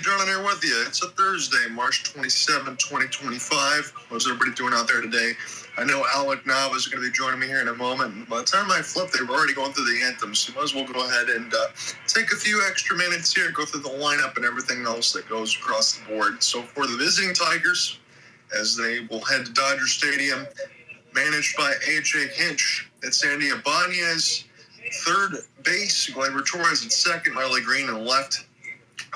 John on here with you. It's a Thursday, March 27, 2025. How's everybody doing out there today? I know Alec Nav is going to be joining me here in a moment. And by the time I flip, they were already going through the anthems, so might as well go ahead and take a few extra minutes here, go through the lineup and everything else that goes across the board. So for the visiting Tigers, as they will head to Dodger Stadium, managed by A.J. Hinch, it's Sandy Ibanez, third base, Gleyber Torres at second, Riley Green in left.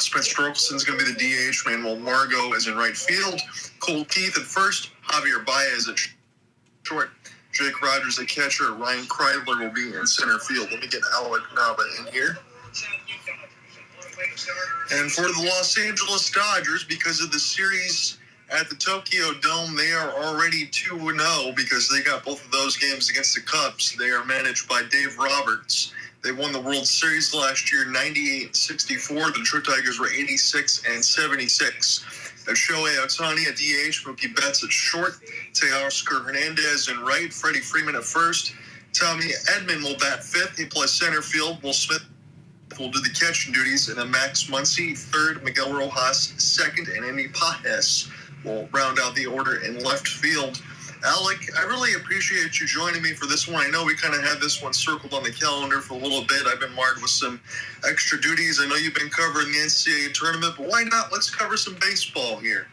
Spencer Torkelson's going to be the DH. Manuel Margot is in right field. Cole Keith at first. Javier Baez at short. Jake Rogers at catcher. Ryan Kreidler will be in center field. Let me get Alec Nava in here. And for the Los Angeles Dodgers, because of the series at the Tokyo Dome, they are already 2-0 because they got both of those games against the Cubs. They are managed by Dave Roberts. They won the World Series last year, 98-64. The Detroit Tigers were 86-76. Shohei Ohtani at DH, Mookie Betts at short, Teoscar Hernandez in right, Freddie Freeman at first. Tommy Edman will bat fifth. He plays center field. Will Smith will do the catching duties, and then Max Muncy third, Miguel Rojas second, and Andy Pajes will round out the order in left field. Alec, I really appreciate you joining me for this one. I know we kind of had this one circled on the calendar for a little bit. I've been marred with some extra duties. I know you've been covering the NCAA tournament, but why not? Let's cover some baseball here.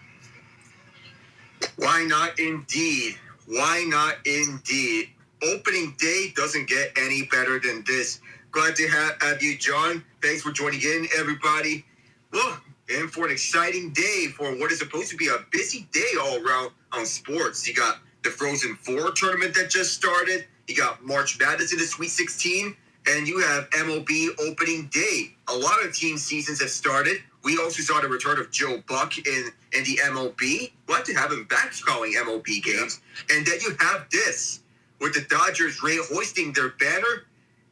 Why not indeed? Why not indeed? Opening day doesn't get any better than this. Glad to have you, John. Thanks for joining in, everybody. Well, in for an exciting day for what is supposed to be a busy day all around on sports. You got the Frozen Four tournament that just started. You got March Madness in the Sweet 16. And you have MLB Opening Day. A lot of team seasons have started. We also saw the return of Joe Buck in the MLB. Glad to have him back calling MLB games. Yeah. And then you have this, with the Dodgers hoisting their banner,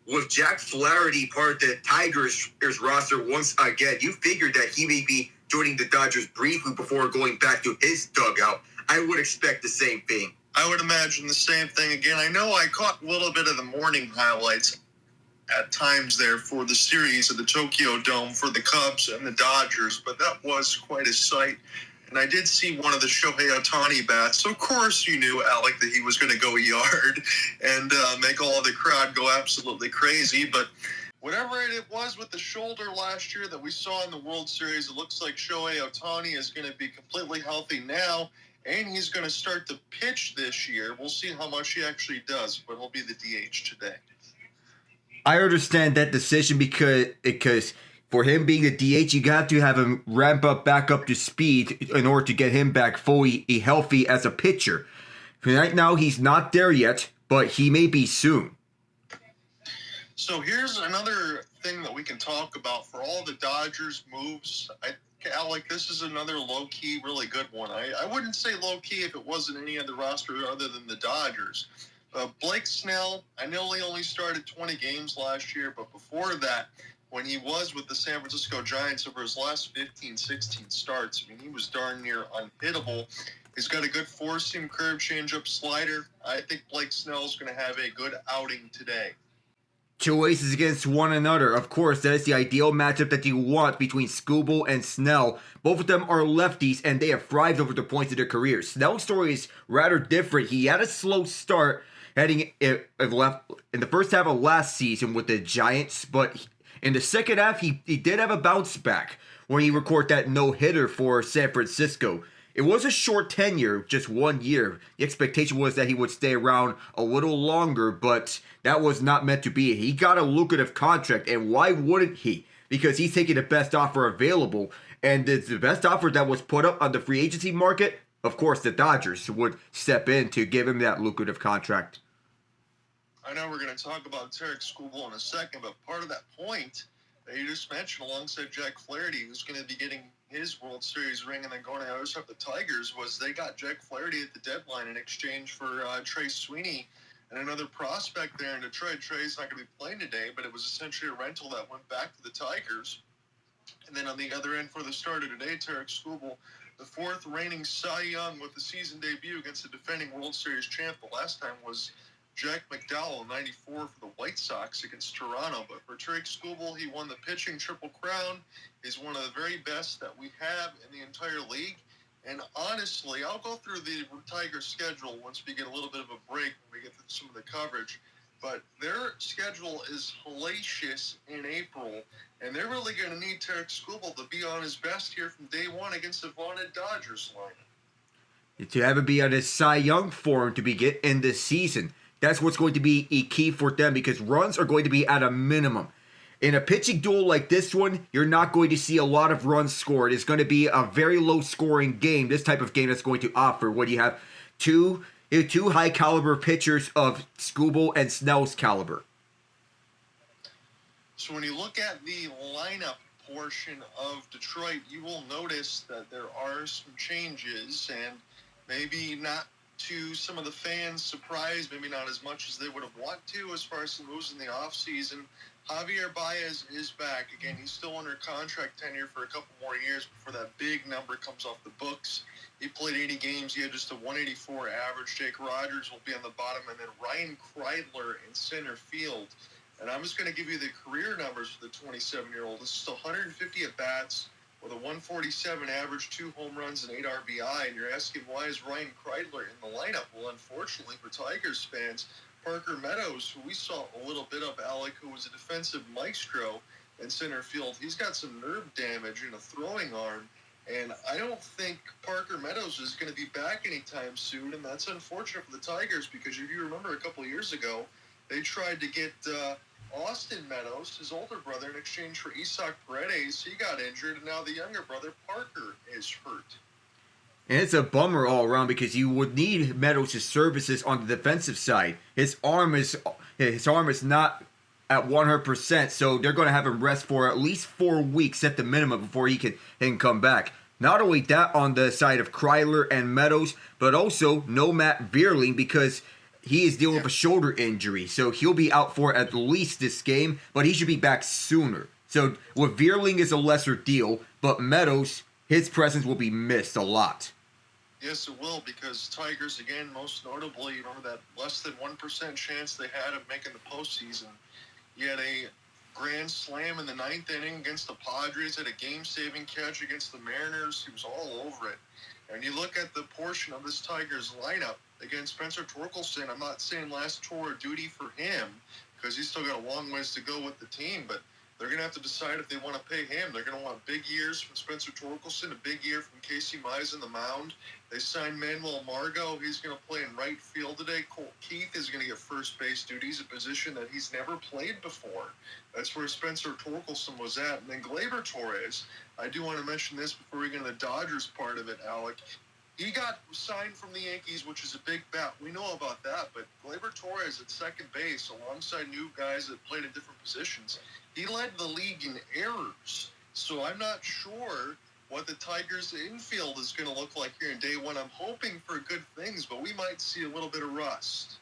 with Jack Flaherty part of the Tigers roster once again. You figured that he may be joining the Dodgers briefly before going back to his dugout. I would expect the same thing. I would imagine the same thing again. I know I caught a little bit of the morning highlights at times there for the series at the Tokyo Dome for the Cubs and the Dodgers, but that was quite a sight. And I did see one of the Shohei Ohtani bats. So, of course, you knew, Alec, that he was going to go yard and make all of the crowd go absolutely crazy. But whatever it was with the shoulder last year that we saw in the World Series, it looks like Shohei Ohtani is going to be completely healthy now. And he's going to start to pitch this year. We'll see how much he actually does, but he'll be the DH today. I understand that decision because for him being the DH, you got to have him ramp up back up to speed in order to get him back fully healthy as a pitcher. Right now, he's not there yet, but he may be soon. So here's another thing that we can talk about for all the Dodgers moves. Alec, this is another low-key, really good one. I wouldn't say low-key if it wasn't any other roster other than the Dodgers. Blake Snell, I know he only started 20 games last year, but before that, when he was with the San Francisco Giants over his last 15, 16 starts, I mean, he was darn near unhittable. He's got a good four-seam curve changeup slider. I think Blake Snell's going to have a good outing today. Two aces against one another. Of course, that is the ideal matchup that you want between Skubal and Snell. Both of them are lefties, and they have thrived over the points of their careers. Snell's story is rather different. He had a slow start heading in the first half of last season with the Giants, but in the second half, he did have a bounce back when he recorded that no-hitter for San Francisco. It was a short tenure, just 1 year. The expectation was that he would stay around a little longer, but that was not meant to be. He got a lucrative contract, and why wouldn't he? Because he's taking the best offer available, and it's the best offer that was put up on the free agency market. Of course, the Dodgers would step in to give him that lucrative contract. I know we're going to talk about Tarik Skubal in a second, but part of that point that you just mentioned alongside Jack Flaherty, who's going to be getting his World Series ring and then going to the other side of the Tigers, was they got Jack Flaherty at the deadline in exchange for Trey Sweeney and another prospect there in Detroit. Trey's not going to be playing today, but it was essentially a rental that went back to the Tigers. And then on the other end for the starter today, Tarik Skubal, the fourth reigning Cy Young with the season debut against the defending World Series champ. The last time was Jack McDowell, 94 for the White Sox against Toronto. But for Tarik Skubal, he won the pitching Triple Crown. He's one of the very best that we have in the entire league. And honestly, I'll go through the Tigers' schedule once we get a little bit of a break when we get through some of the coverage. But their schedule is hellacious in April, and they're really going to need Tarik Skubal to be on his best here from day one against the vaunted Dodgers lineup. To have it be on his Cy Young form to begin in this season. That's what's going to be a key for them because runs are going to be at a minimum. In a pitching duel like this one, you're not going to see a lot of runs scored. It's going to be a very low-scoring game, this type of game that's going to offer when you have two high-caliber pitchers of Skubal and Snell's caliber. So when you look at the lineup portion of Detroit, you will notice that there are some changes, and maybe not to some of the fans' surprise, maybe not as much as they would have wanted to as far as some moves in the offseason. Javier Baez is back. Again, he's still under contract tenure for a couple more years before that big number comes off the books. He played 80 games. He had just a 184 average. Jake Rogers will be on the bottom, and then Ryan Kreidler in center field. And I'm just going to give you the career numbers for the 27-year-old. This is 150 at-bats with a 147 average, 2 home runs, and 8 RBI. And you're asking, why is Ryan Kreidler in the lineup? Well, unfortunately for Tigers fans, Parker Meadows, who we saw a little bit of, Alec, who was a defensive maestro in center field, he's got some nerve damage and a throwing arm. And I don't think Parker Meadows is going to be back anytime soon. And that's unfortunate for the Tigers because if you remember a couple of years ago, they tried to get Austin Meadows, his older brother, in exchange for Isaac Paredes. He got injured, and now the younger brother, Parker, is hurt. And it's a bummer all around because you would need Meadows' services on the defensive side. His arm is not at 100%, so they're going to have him rest for at least 4 weeks at the minimum before he can come back. Not only that on the side of Kreidler and Meadows, but also no Matt Vierling because he is dealing with a shoulder injury, so he'll be out for at least this game, but he should be back sooner. So with Vierling is a lesser deal, but Meadows, his presence will be missed a lot. Yes, it will, because Tigers, again, most notably, remember that less than 1% chance they had of making the postseason. You had a grand slam in the 9th inning against the Padres, had a game-saving catch against the Mariners. He was all over it. And you look at the portion of this Tigers lineup against Spencer Torkelson, I'm not saying last tour of duty for him, because he's still got a long ways to go with the team, but they're going to have to decide if they want to pay him. They're going to want big years from Spencer Torkelson, a big year from Casey Mize on the mound. They signed Manuel Margot. He's going to play in right field today. Colt Keith is going to get first base duties, a position that he's never played before. That's where Spencer Torkelson was at. And then Gleyber Torres, I do want to mention this before we get into the Dodgers part of it, Alec. He got signed from the Yankees, which is a big bat. We know about that, but Gleyber Torres at second base, alongside new guys that played in different positions, he led the league in errors. So I'm not sure what the Tigers' infield is going to look like here in day one. I'm hoping for good things, but we might see a little bit of rust.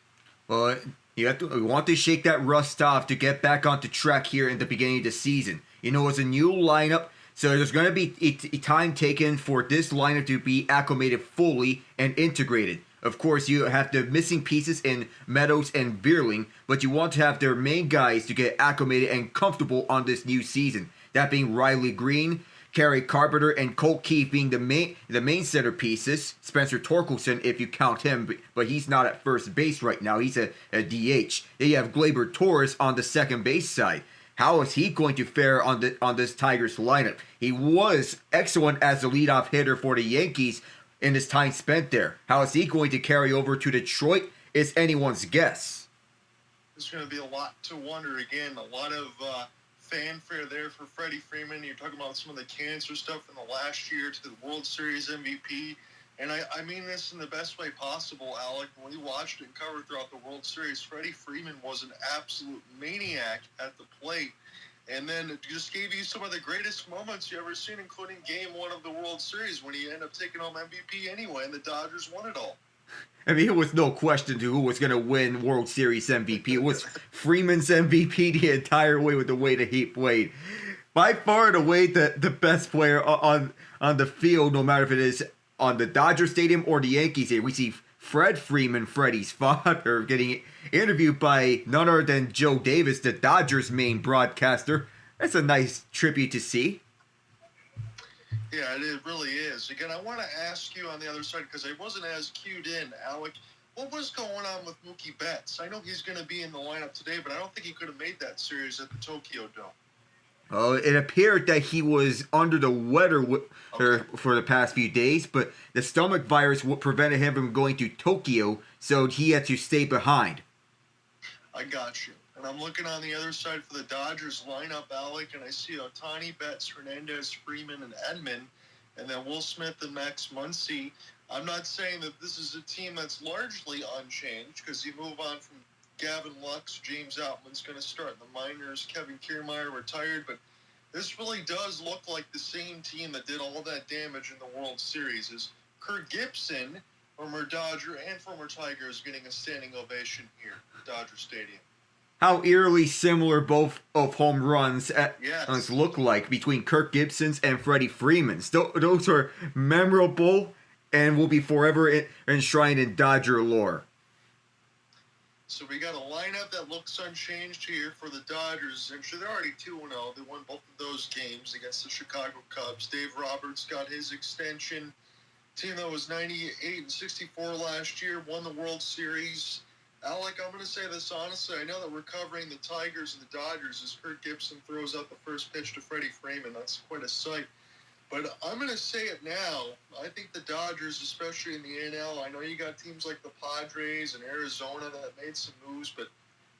Well, we want to shake that rust off to get back onto track here in the beginning of the season. You know, it's a new lineup, so there's going to be a time taken for this lineup to be acclimated fully and integrated. Of course, you have the missing pieces in Meadows and Vierling, but you want to have their main guys to get acclimated and comfortable on this new season. That being Riley Green, Kerry Carpenter, and Colt Keith being the main centerpieces. Spencer Torkelson, if you count him, but he's not at first base right now. He's a DH. Then you have Gleyber Torres on the second base side. How is he going to fare on this Tigers lineup? He was excellent as the leadoff hitter for the Yankees in his time spent there. How is he going to carry over to Detroit is anyone's guess. There's going to be a lot to wonder. Again, a lot of fanfare there for Freddie Freeman. You're talking about some of the cancer stuff in the last year to the World Series MVP. And I mean this in the best way possible, Alec. When we watched it and covered throughout the World Series, Freddie Freeman was an absolute maniac at the plate. And then it just gave you some of the greatest moments you ever seen, including Game 1 of the World Series when he ended up taking home MVP anyway, and the Dodgers won it all. I mean, it was no question to who was going to win World Series MVP. It was Freeman's MVP the entire way with the way that he played. By far and away the best player on the field, no matter if it is on the Dodger Stadium or the Yankee Stadium. We see Fred Freeman, Freddie's father, getting interviewed by none other than Joe Davis, the Dodgers' main broadcaster. That's a nice tribute to see. Yeah, it really is. Again, I want to ask you on the other side, because I wasn't as cued in, Alec. What was going on with Mookie Betts? I know he's going to be in the lineup today, but I don't think he could have made that series at the Tokyo Dome. Oh, it appeared that he was under the weather for the past few days, but the stomach virus prevented him from going to Tokyo, so he had to stay behind. I got you. And I'm looking on the other side for the Dodgers lineup, Alec, and I see Ohtani, Betts, Hernandez, Freeman, and Edman, and then Will Smith and Max Muncy. I'm not saying that this is a team that's largely unchanged, because you move on from Gavin Lux, James Outman's going to start in the minors, Kevin Kiermaier retired, but this really does look like the same team that did all that damage in the World Series. Is Kurt Gibson, former Dodger and former Tiger, is getting a standing ovation here at Dodger Stadium. How eerily similar both of home runs Yes. look like between Kirk Gibson's and Freddie Freeman's. Those are memorable and will be forever enshrined in Dodger lore. So we got a lineup that looks unchanged here for the Dodgers. And sure, they're already 2-0. They won both of those games against the Chicago Cubs. Dave Roberts got his extension. Team that was 98-64 last year, won the World Series. Alec, I'm going to say this honestly. I know that we're covering the Tigers and the Dodgers as Kurt Gibson throws out the first pitch to Freddie Freeman. That's quite a sight. But I'm going to say it now. I think the Dodgers, especially in the NL, I know you got teams like the Padres and Arizona that made some moves, but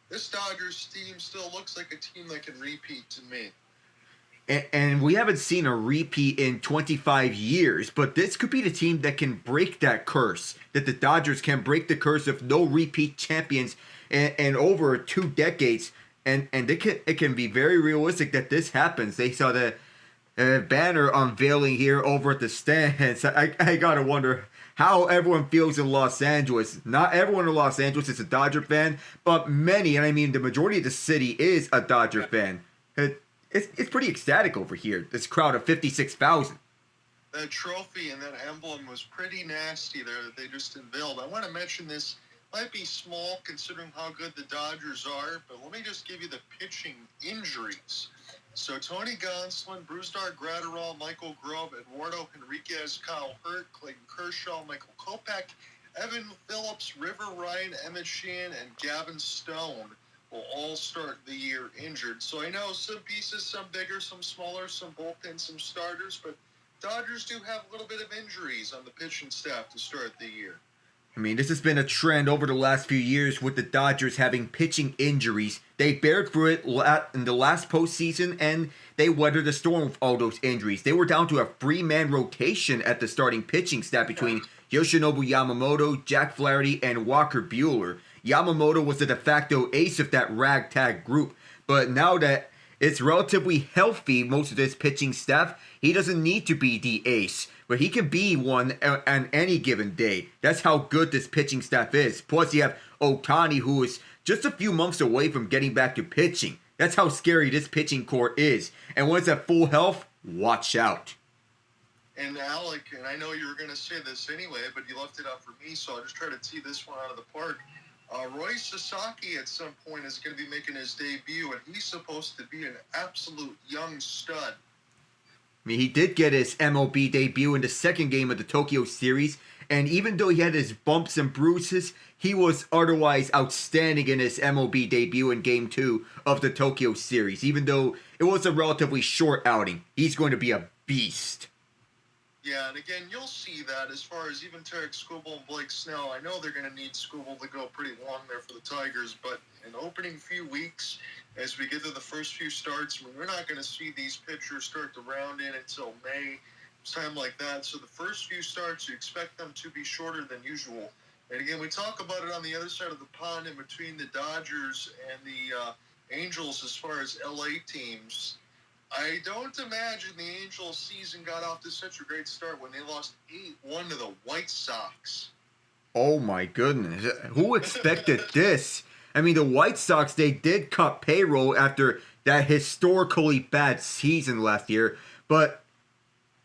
this Dodgers team still looks like a team that can repeat to me. And we haven't seen a repeat in 25 years, but this could be the team that can break that curse, that the Dodgers can break the curse of no repeat champions in over 2 decades. And it can be very realistic that this happens. They saw the banner unveiling here over at the stands. I gotta wonder how everyone feels in Los Angeles. Not everyone in Los Angeles is a Dodger fan, but many, and I mean the majority of the city is a Dodger fan. It's pretty ecstatic over here, this crowd of 56,000. That trophy and that emblem was pretty nasty there that they just unveiled. I want to mention this might be small considering how good the Dodgers are, but let me just give you the pitching injuries. So Tony Gonsolin, Brusdar Graterol, Michael Grove, Eduardo Henriquez, Kyle Hurt, Clayton Kershaw, Michael Kopech, Evan Phillips, River Ryan, Emmett Sheehan, and Gavin Stone will all start the year injured. So I know some pieces, some bigger, some smaller, some bullpen, some starters, but Dodgers do have a little bit of injuries on the pitching staff to start the year. I mean, this has been a trend over the last few years with the Dodgers having pitching injuries. They bared through it in the last postseason, and they weathered the storm with all those injuries. They were down to a 3-man rotation at the starting pitching staff between Yoshinobu Yamamoto, Jack Flaherty, and Walker Buehler. Yamamoto was the de facto ace of that ragtag group, but now that it's relatively healthy, most of this pitching staff, he doesn't need to be the ace, but he can be one on any given day. That's how good this pitching staff is. Plus, you have Ohtani, who is just a few months away from getting back to pitching. That's how scary this pitching core is. And when it's at full health, watch out. And Alec, and I know you were going to say this anyway, but you left it out for me, so I'll just try to tee this one out of the park. Roy Sasaki at some point is going to be making his debut, and he's supposed to be an absolute young stud. I mean, he did get his MLB debut in the second game of the Tokyo series, and even though he had his bumps and bruises, he was otherwise outstanding in his MLB debut in Game 2 of the Tokyo series. Even though it was a relatively short outing, he's going to be a beast. Yeah, and again, you'll see that as far as even Tarik, Skubal, and Blake Snell. I know they're going to need Skubal to go pretty long there for the Tigers, but in the opening few weeks, as we get to the first few starts, we're not going to see these pitchers start to round in until May, time like that. So the first few starts, you expect them to be shorter than usual. And again, we talk about it on the other side of the pond in between the Dodgers and the Angels as far as LA teams. I don't imagine the Angels season got off to such a great start when they lost 8-1 to the White Sox. Oh my goodness. Who expected this? I mean, the White Sox, they did cut payroll after that historically bad season last year, but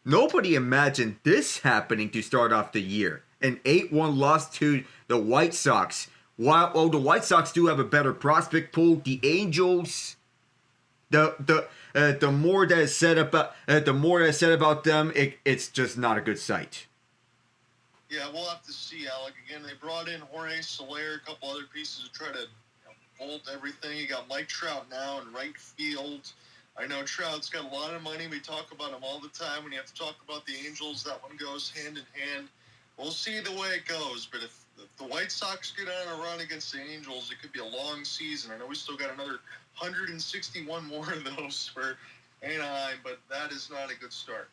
nobody imagined this happening to start off the year. An 8-1 loss to the White Sox. while the White Sox do have a better prospect pool, the Angels, the more that is said about them, it's just not a good sight. Yeah, we'll have to see, Alec. Again, they brought in Jorge Soler, a couple other pieces to try to bolt everything. You got Mike Trout now in right field. I know Trout's got a lot of money. We talk about him all the time. When you have to talk about the Angels, that one goes hand in hand. We'll see the way it goes. But if the White Sox get on a run against the Angels, it could be a long season. I know we still got another 161 more of those for Anaheim, but that is not a good start.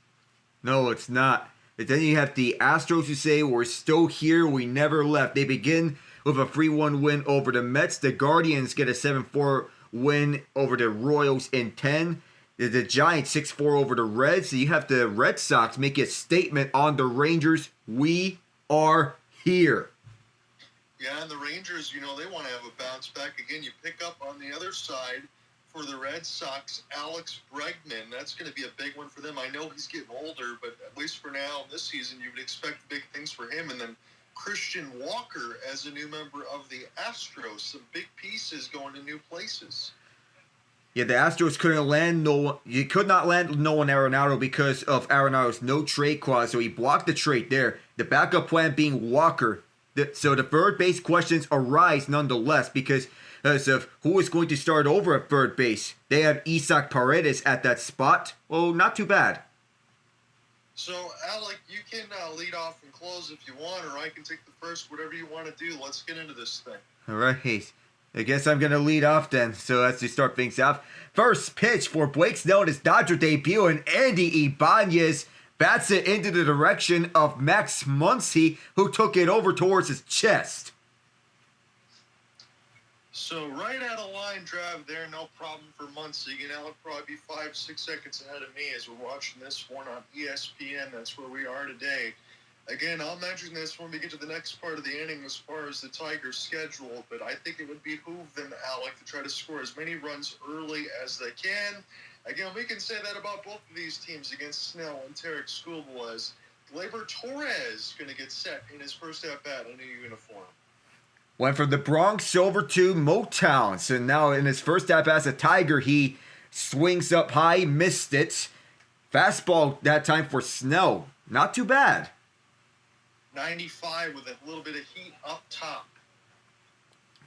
No, it's not. But then you have the Astros who say, we're still here, we never left. They begin with a 3-1 win over the Mets. The Guardians get a 7-4 win over the Royals in 10. The Giants 6-4 over the Reds. So you have the Red Sox make a statement on the Rangers. We are here. Yeah, and the Rangers, they want to have a bounce back. Again, you pick up on the other side for the Red Sox, Alex Bregman. That's going to be a big one for them. I know he's getting older, but at least for now, this season, you would expect big things for him. And then Christian Walker as a new member of the Astros. Some big pieces going to new places. Yeah, the Astros could not land Nolan Arenado because of Arenado's no trade clause, so he blocked the trade there. The backup plan being Walker. So the third base questions arise nonetheless because of who is going to start over at third base. They have Isaac Paredes at that spot. Well, not too bad. So, Alec, you can lead off and close if you want, or I can take the first, whatever you want to do. Let's get into this thing. All right. I guess I'm going to lead off then. So let's just start things off. First pitch for Blake Snell in his Dodger debut, and Andy Ibanez bats it into the direction of Max Muncy, who took it over towards his chest. So right out of line drive there, no problem for Muncy. It'll probably be 5-6 seconds ahead of me as we're watching this one on ESPN. That's where we are today. Again, I'll mention this when we get to the next part of the inning as far as the Tigers' schedule, but I think it would behoove them, Alec, to try to score as many runs early as they can. Again, we can say that about both of these teams against Snell and Tarik Skubal, as Gleyber Torres going to get set in his first at-bat in a uniform. Went from the Bronx over to Motown. So now in his first at-bat as a Tiger, he swings up high, missed it. Fastball that time for Snell. Not too bad. 95 with a little bit of heat up top.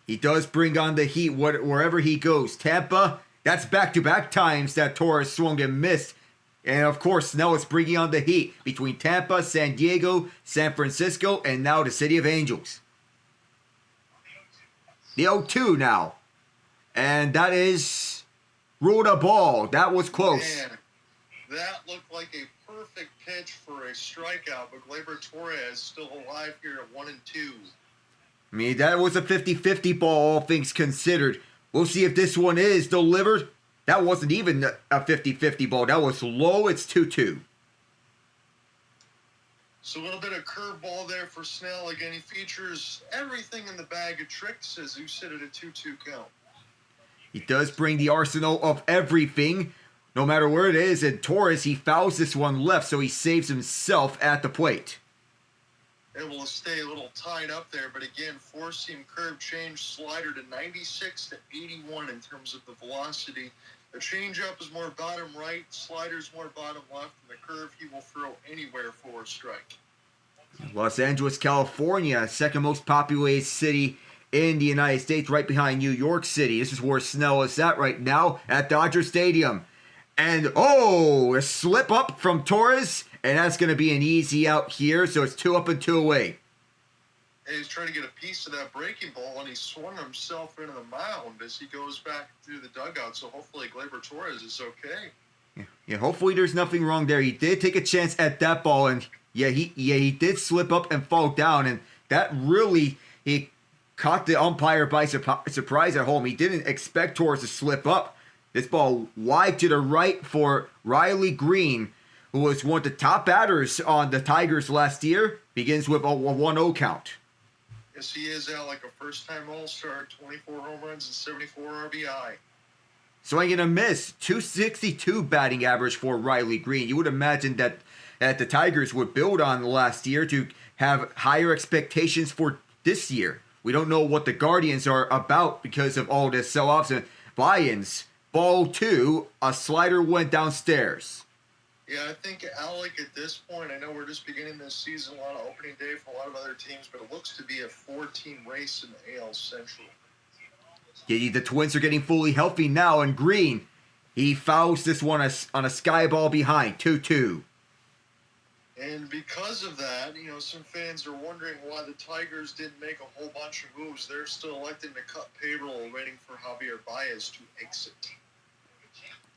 He does bring on the heat wherever he goes. Tampa, that's back-to-back times that Torres swung and missed. And of course, Snell is bringing on the heat between Tampa, San Diego, San Francisco, and now the City of Angels. The 0-2 now. And that is ruled a ball. That was close. Man, that looked like a perfect pitch for a strikeout, but Gleyber Torres still alive here at 1-2. I mean, that was a 50-50 ball, all things considered. We'll see if this one is delivered. That wasn't even a 50-50 ball. That was low. It's 2-2. So a little bit of curveball there for Snell. Again, he features everything in the bag of tricks as you sit at a 2-2 count. He does bring the arsenal of everything, no matter where it is. And Torres, he fouls this one left, so he saves himself at the plate. Able to stay a little tied up there, but again, four-seam curve change, slider to 96 to 81 in terms of the velocity. The changeup is more bottom right, slider's more bottom left, and the curve he will throw anywhere for a strike. Los Angeles, California, second most populated city in the United States, right behind New York City. This is where Snell is at right now at Dodger Stadium. And, a slip up from Torres, and that's going to be an easy out here, so it's 2 up and 2 away. And he's trying to get a piece of that breaking ball, and he swung himself into the mound as he goes back through the dugout, so hopefully Gleyber Torres is okay. Yeah, hopefully there's nothing wrong there. He did take a chance at that ball, and he did slip up and fall down, and that really, he caught the umpire by surprise at home. He didn't expect Torres to slip up. This ball wide to the right for Riley Green, who was one of the top batters on the Tigers last year, begins with a 1-0 count. Yes, he is out like a first-time All-Star, 24 home runs and 74 RBI. Swing and a miss, 262 batting average for Riley Green. You would imagine that the Tigers would build on last year to have higher expectations for this year. We don't know what the Guardians are about because of all this sell-offs and buy-ins. Ball 2, a slider went downstairs. Yeah, I think, Alec, at this point, I know we're just beginning this season, a lot of opening day for a lot of other teams, but it looks to be a 4-team race in the AL Central. Yeah, the Twins are getting fully healthy now, and Green, he fouls this one on a sky ball behind, 2-2. And because of that, some fans are wondering why the Tigers didn't make a whole bunch of moves. They're still electing to cut payroll, waiting for Javier Baez to exit.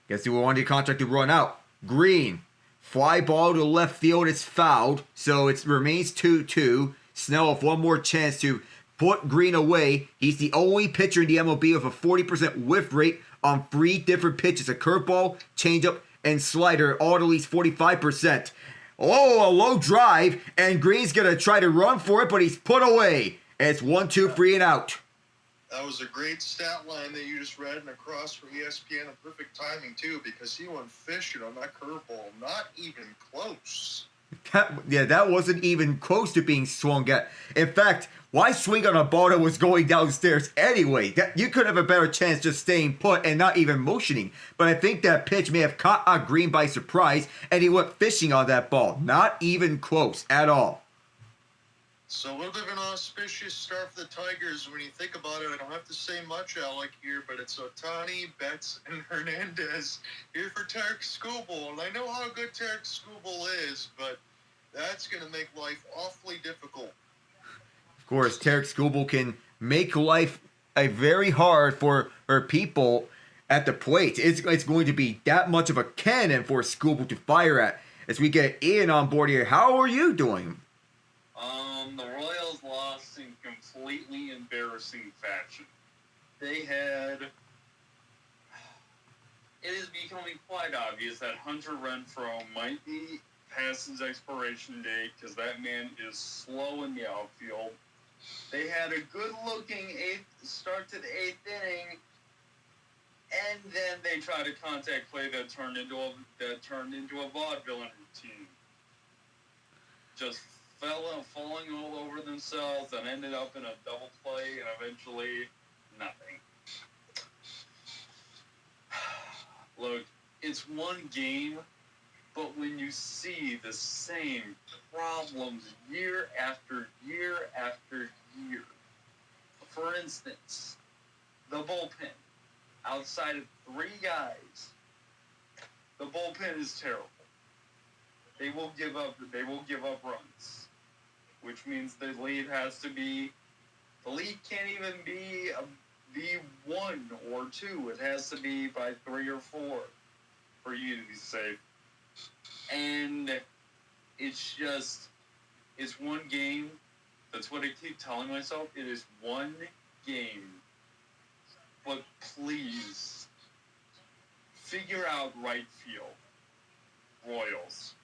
Guess he wanted the contract to run out. Green, fly ball to left field, it's fouled, so it remains 2-2. Snell with one more chance to put Green away. He's the only pitcher in the MLB with a 40% whiff rate on 3 different pitches, a curveball, changeup, and slider, all at least 45%. Oh, a low drive, and Green's going to try to run for it, but he's put away. And it's 1-2, 3 and out. That was a great stat line that you just read and across for ESPN, and perfect timing, too, because he went fishing on that curveball. Not even close. That wasn't even close to being swung at. In fact, why swing on a ball that was going downstairs anyway? You could have a better chance just staying put and not even motioning. But I think that pitch may have caught Green by surprise, and he went fishing on that ball. Not even close at all. So a little bit of an auspicious start for the Tigers. When you think about it, I don't have to say much, Alec, here, but it's Ohtani, Betts, and Hernandez here for Tarik Skubal. And I know how good Tarik Skubal is, but that's going to make life awfully difficult. Of course, Tarik Skubal can make life very hard for people at the plate. It's going to be that much of a cannon for Skubal to fire at. As we get Ian on board here, how are you doing? The Royals lost in completely embarrassing fashion. It is becoming quite obvious that Hunter Renfroe might be past his expiration date because that man is slow in the outfield. They had a good-looking start to the 8th inning, and then they tried a contact play that turned into a vaudevillain routine. Just falling all over themselves and ended up in a double play and eventually nothing. Look, it's one game, but when you see the same problems year after year after year, for instance, the bullpen, outside of 3 guys, the bullpen is terrible. They will give up runs, which means the lead can't even be a 1 or 2. It has to be by 3 or 4 for you to be safe. And it's one game. That's what I keep telling myself. It is one game. But please, figure out right field, Royals.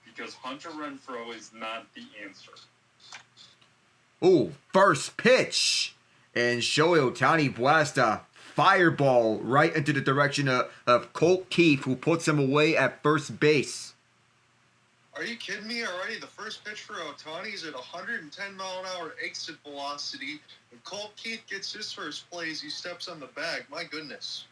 Because Hunter Renfroe is not the answer. Ooh, first pitch. And Shohei Ohtani blasts a fireball right into the direction of Colt Keith, who puts him away at first base. Are you kidding me already? The first pitch for Ohtani is at 110-mile-an-hour exit velocity. And Colt Keith gets his first play as he steps on the bag. My goodness.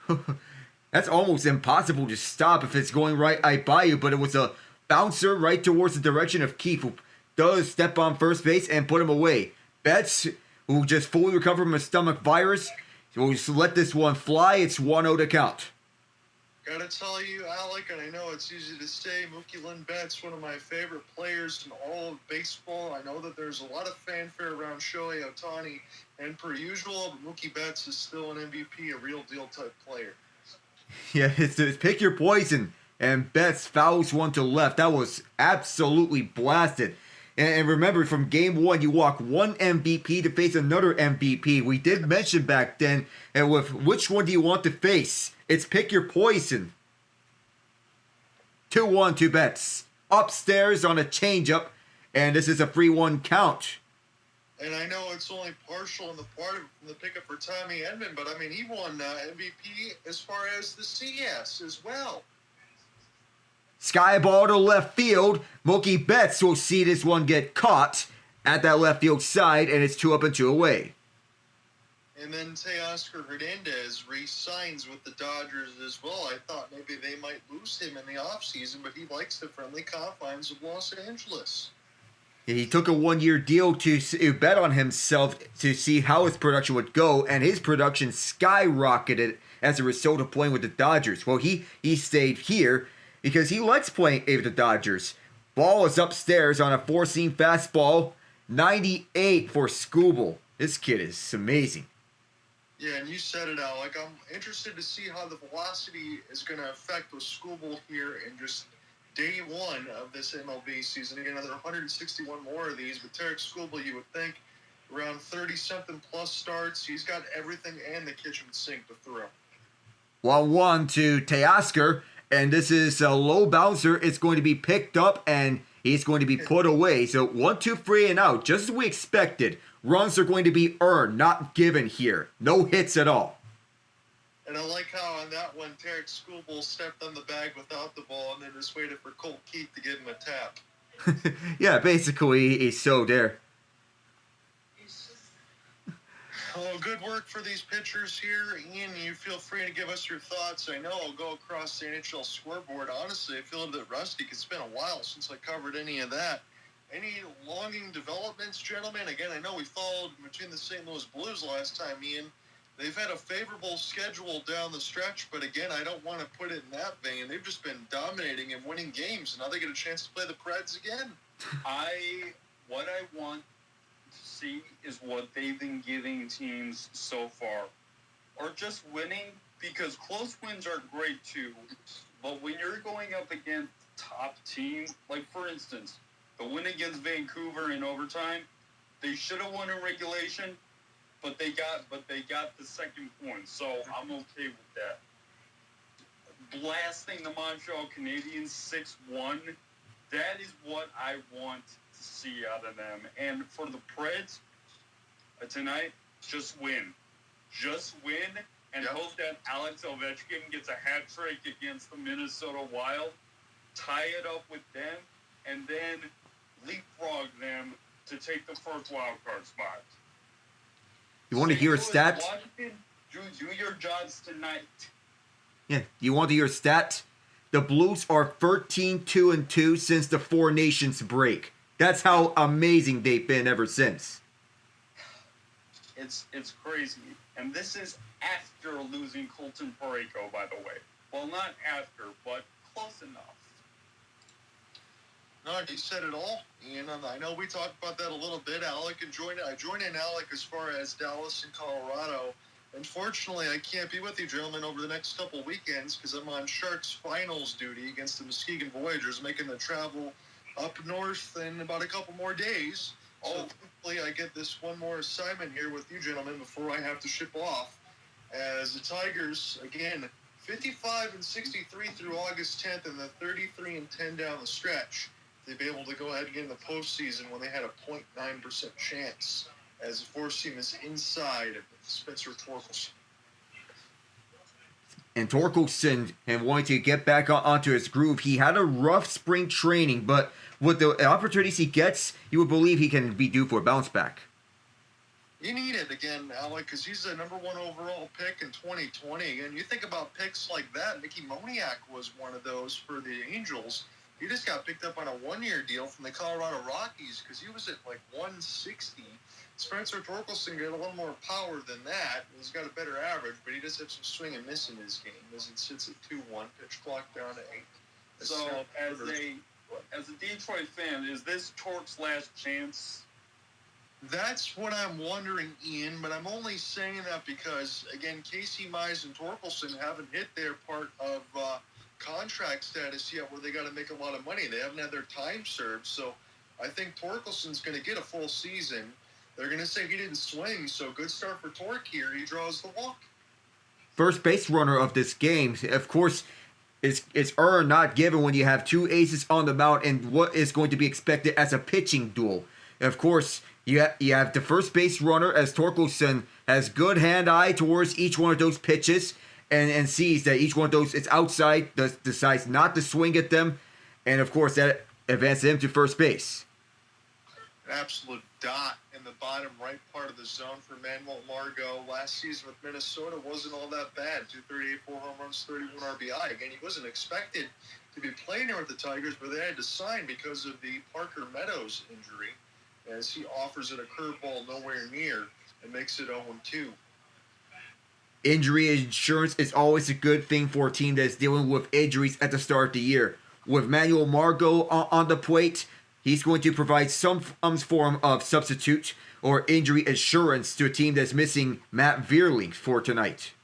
That's almost impossible to stop if it's going right by you, but it was a bouncer right towards the direction of Keith, who does step on first base and put him away. Betts, who just fully recovered from a stomach virus, will just let this one fly. It's 1-0 to count. Gotta tell you, Alec, and I know it's easy to say, Mookie Lynn Betts, one of my favorite players in all of baseball. I know that there's a lot of fanfare around Shohei Ohtani, and per usual, Mookie Betts is still an MVP, a real deal type player. Yeah, it's pick your poison. And Betts fouls one to left. That was absolutely blasted. And remember, from game 1, you walk one MVP to face another MVP. We did mention back then, and with which one do you want to face? It's pick your poison. 2-1 to Betts. Upstairs on a changeup, and this is a 3-1 count. And I know it's only partial in the part of the pickup for Tommy Edman, but I mean, he won MVP as far as the CS as well. Sky ball to left field. Mookie Betts will see this one get caught at that left field side, and it's 2 up and 2 away. And then Teoscar Hernandez re-signs with the Dodgers as well. I thought maybe they might lose him in the offseason, but he likes the friendly confines of Los Angeles. He took a 1-year deal to bet on himself to see how his production would go, and his production skyrocketed as a result of playing with the Dodgers. Well, he stayed here because he likes playing with the Dodgers. Ball is upstairs on a 4-seam fastball, 98 for Skubal. This kid is amazing. Yeah, and you said it, Alec. I'm interested to see how the velocity is going to affect with Skubal here in just day one of this MLB season. Again, another 161 more of these, but Tarik Skubal, you would think, around 30-something plus starts. He's got everything and the kitchen sink to throw. 1-1 to Teoscar, and this is a low bouncer. It's going to be picked up, and he's going to be put away. So 1-2 free and out, just as we expected. Runs are going to be earned, not given here. No hits at all. And I like how on that one, Tarik Skubal stepped on the bag without the ball and then just waited for Colt Keith to give him a tap. Yeah, basically, he's so there. Oh, good work for these pitchers here. Ian, you feel free to give us your thoughts. I know I'll go across the NHL scoreboard. Honestly, I feel a bit rusty because it's been a while since I covered any of that. Any longing developments, gentlemen? Again, I know we followed between the St. Louis Blues last time, Ian. They've had a favorable schedule down the stretch, but again, I don't want to put it in that vein. They've just been dominating and winning games, and now they get a chance to play the Preds again. What I want to see is what they've been giving teams so far, or just winning, because close wins are great too. But when you're going up against top team, like for instance, the win against Vancouver in overtime, they should have won in regulation. But they got the second point, so I'm okay with that. Blasting the Montreal Canadiens 6-1, that is what I want to see out of them. And for the Preds, tonight, just win. Just win and hope that Alex Ovechkin gets a hat trick against the Minnesota Wild, tie it up with them, and then leapfrog them to take the first wild card spot. You want to hear a stat? Do your jobs tonight. Yeah, you want to hear a stat? The Blues are 13-2-2 since the Four Nations break. That's how amazing they've been ever since. It's crazy. And this is after losing Colton Parayko, by the way. Well, not after, but close enough. No, you said it all, Ian. I know we talked about that a little bit. Alec and I joined in Alec as far as Dallas and Colorado. Unfortunately, I can't be with you, gentlemen, over the next couple weekends because I'm on Sharks finals duty against the Muskegon Voyagers, making the travel up north in about a couple more days. So hopefully I get this one more assignment here with you, gentlemen, before I have to ship off. As the Tigers, again, 55-63 through August 10th and the 33-10 down the stretch. They'd be able to go ahead and get in the postseason when they had a 0.9% chance as the fourth team is inside Spencer Torkelson. And Torkelson, and wanting to get back onto his groove, he had a rough spring training, but with the opportunities he gets, you would believe he can be due for a bounce back. You need it again, Alec, because he's the number one overall pick in 2020. And you think about picks like that, Mickey Moniak was one of those for the Angels. He just got picked up on a one-year deal from the Colorado Rockies because he was at like 160. Spencer Torkelson got a little more power than that. He's got a better average, but he does have some swing and miss in his game as it sits at 2-1, pitch clock down to 8. So as a Detroit fan, is this Tork's last chance? That's what I'm wondering, Ian, but I'm only saying that because, again, Casey Mize and Torkelson haven't hit their part of contract status yet where they got to make a lot of money. They haven't had their time served, so I think Torkelson's going to get a full season. They're going to say he didn't swing, so good start for Tork here. He draws the walk. First base runner of this game, of course, it's earned, not given when you have two aces on the mound and what is going to be expected as a pitching duel. Of course, you have the first base runner as Torkelson has good hand-eye towards each one of those pitches and sees that each one of those is outside, decides not to swing at them, and of course that advances him to first base. an absolute dot in the bottom right part of the zone for Manuel Margot. Last season with Minnesota wasn't all that bad. 238, 4 home runs, 31 RBI. Again, he wasn't expected to be playing here with the Tigers, but they had to sign because of the Parker Meadows injury, as he offers it a curveball nowhere near and makes it 0-2. Injury insurance is always a good thing for a team that's dealing with injuries at the start of the year. With Manuel Margot on the plate, he's going to provide some form of substitute or injury insurance to a team that's missing Matt Vierling for tonight.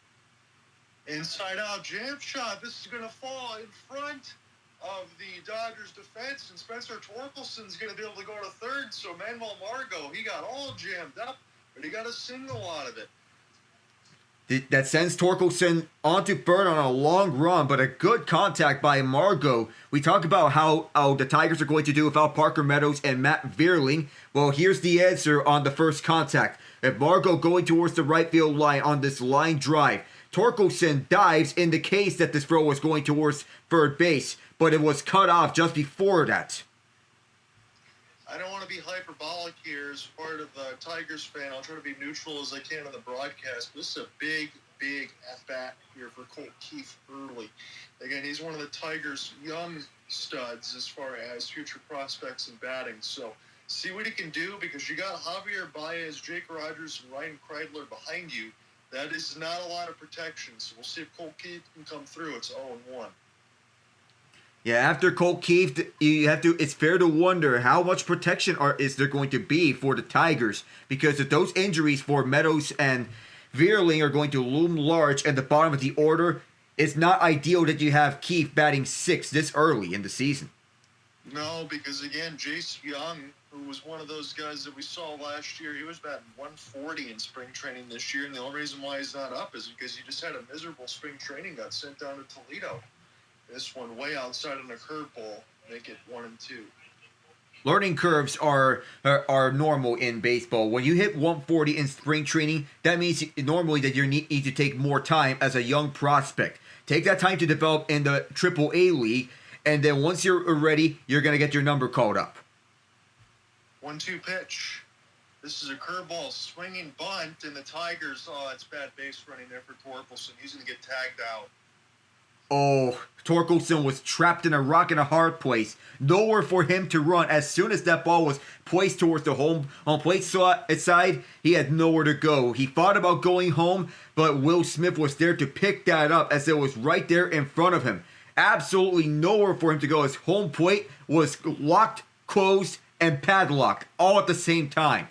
Inside out jam shot. This is going to fall in front of the Dodgers defense, and Spencer Torkelson's going to be able to go to third. So Manuel Margot, he got all jammed up, but he got a single out of it. That sends Torkelson onto third on a long run, but a good contact by Margot. We talk about how the Tigers are going to do without Parker Meadows and Matt Vierling. Well, here's the answer on the first contact. If Margot going towards the right field line on this line drive, Torkelson dives in the case that this throw was going towards third base, but it was cut off just before that. I don't want to be hyperbolic here as part of a Tigers fan. I'll try to be neutral as I can on the broadcast. This is a big, big at-bat here for Colt Keith early. Again, he's one of the Tigers' young studs as far as future prospects in batting. So see what he can do, because you got Javier Baez, Jake Rogers, and Ryan Kreidler behind you. That is not a lot of protection. So we'll see if Colt Keith can come through. It's 0-1. Yeah, after Colt Keith, it's fair to wonder how much protection is there going to be for the Tigers, because if those injuries for Meadows and Vierling are going to loom large at the bottom of the order, it's not ideal that you have Keith batting sixth this early in the season. No, because again, Jace Young, who was one of those guys that we saw last year, he was batting 140 in spring training this year, and the only reason why he's not up is because he just had a miserable spring training, got sent down to Toledo. This one way outside on a curveball, make it 1-2. Learning curves are normal in baseball. When you hit 140 in spring training, that means normally that you need to take more time as a young prospect. Take that time to develop in the AAA league, and then once you're ready, you're going to get your number called up. 1-2 pitch. This is a curveball, swinging bunt, and the Tigers, it's bad base running there for Torkelson. He's going to get tagged out. Oh, Torkelson was trapped in a rock and a hard place. Nowhere for him to run. As soon as that ball was placed towards the home plate side, he had nowhere to go. He thought about going home, but Will Smith was there to pick that up as it was right there in front of him. Absolutely nowhere for him to go. His home plate was locked, closed, and padlocked all at the same time.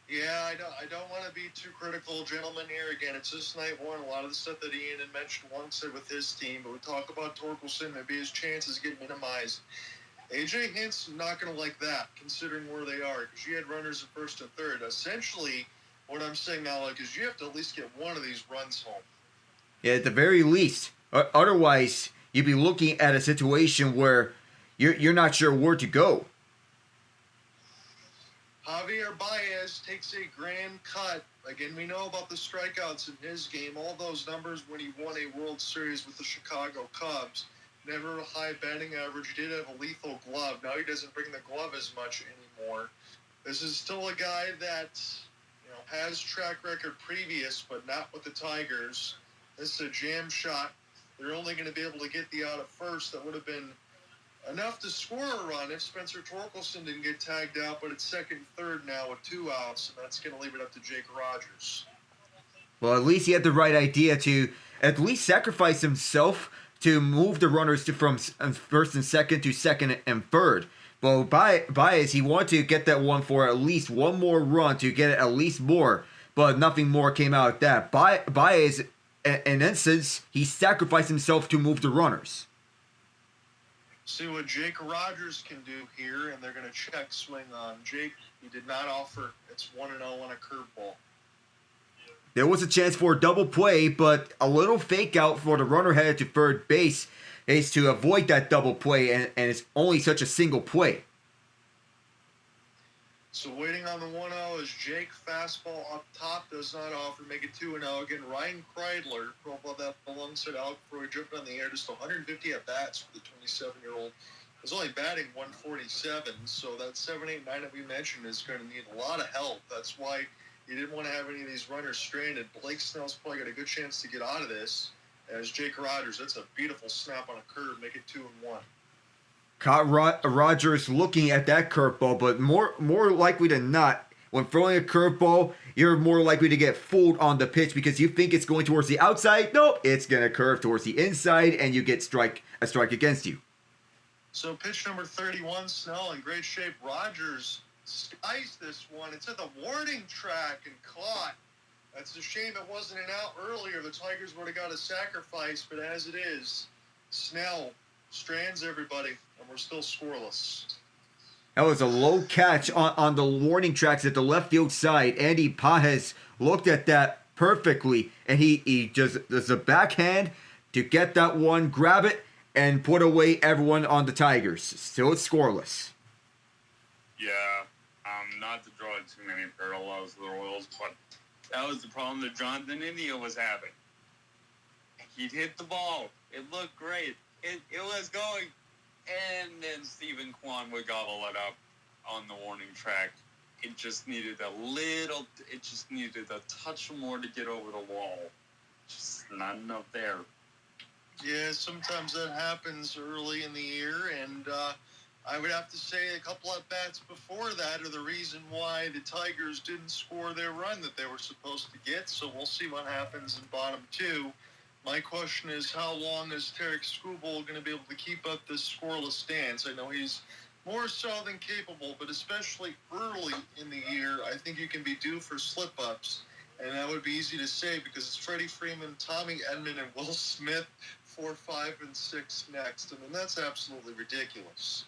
Yeah, I don't want to be too critical, gentlemen, here. Again, it's just night one. A lot of the stuff that Ian had mentioned once with his team, but we talk about Torkelson, maybe his chances get minimized. AJ Hintz not going to like that, considering where they are, because you had runners at first and third. Essentially, what I'm saying now, is you have to at least get one of these runs home. Yeah, at the very least. Otherwise, you'd be looking at a situation where you're not sure where to go. Javier Baez takes a grand cut. Again, we know about the strikeouts in his game. All those numbers when he won a World Series with the Chicago Cubs. Never a high batting average. He did have a lethal glove. Now he doesn't bring the glove as much anymore. This is still a guy that has track record previous, but not with the Tigers. This is a jam shot. They're only going to be able to get the out at first. That would have been enough to score a run if Spencer Torkelson didn't get tagged out, but it's second and third now with 2 outs, and that's going to leave it up to Jake Rogers. Well, at least he had the right idea to at least sacrifice himself to move the runners from first and second to second and third. Well, Baez, he wanted to get that one for at least one more run to get it at least more, but nothing more came out of that. Baez, in essence, he sacrificed himself to move the runners. See what Jake Rogers can do here, and they're going to check swing on Jake. He did not offer. It's 1-0 on a curveball. There was a chance for a double play, but a little fake out for the runner headed to third base is to avoid that double play, and it's only such a single play. So waiting on the 1-0 is Jake. Fastball up top, does not offer, make it 2-0. Again, Ryan Kreidler, profile that alongside Alec Freud, jumped on the air, just 150 at-bats for the 27-year-old. is only batting 147, so that 7-8-9 that we mentioned is going to need a lot of help. That's why you didn't want to have any of these runners stranded. Blake Snell's probably got a good chance to get out of this. As Jake Rogers, that's a beautiful snap on a curve, make it 2-1. Caught Rogers looking at that curveball, but more likely than not, when throwing a curveball, you're more likely to get fooled on the pitch because you think it's going towards the outside. Nope, it's going to curve towards the inside, and you get a strike against you. So pitch number 31, Snell in great shape. Rogers skies this one. It's at the warning track and caught. That's a shame it wasn't an out earlier. The Tigers would have got a sacrifice, but as it is, Snell strands everybody, and we're still scoreless. That was a low catch on the warning tracks at the left field side. Andy Pajes looked at that perfectly, and he just does a backhand to get that one, grab it, and put away everyone on the Tigers. Still it's scoreless. Yeah, not to draw too many parallels to the Royals, but that was the problem that Jonathan India was having. He'd hit the ball. It looked great. It was going. And then Stephen Kwan would gobble it up on the warning track. It just needed a touch more to get over the wall. Just not enough there. Yeah, sometimes that happens early in the year, and I would have to say a couple at bats before that are the reason why the Tigers didn't score their run that they were supposed to get. So we'll see what happens in bottom two. My question is, how long is Tarik Skubal going to be able to keep up this scoreless stance? I know he's more so than capable, but especially early in the year, I think you can be due for slip-ups. And that would be easy to say because it's Freddie Freeman, Tommy Edman, and Will Smith, 4, 5, and 6 next. I mean, that's absolutely ridiculous.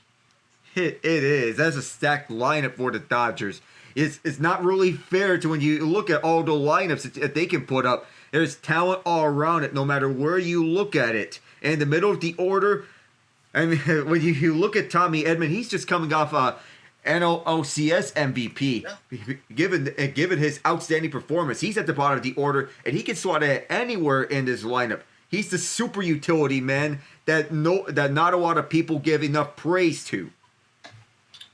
It is. That's a stacked lineup for the Dodgers. It's not really fair to when you look at all the lineups that they can put up. There's talent all around it, no matter where you look at it. In the middle of the order, I mean, when you look at Tommy Edman, he's just coming off a NLCS MVP. Yeah. Given his outstanding performance, he's at the bottom of the order, and he can slot at anywhere in this lineup. He's the super utility man that not a lot of people give enough praise to.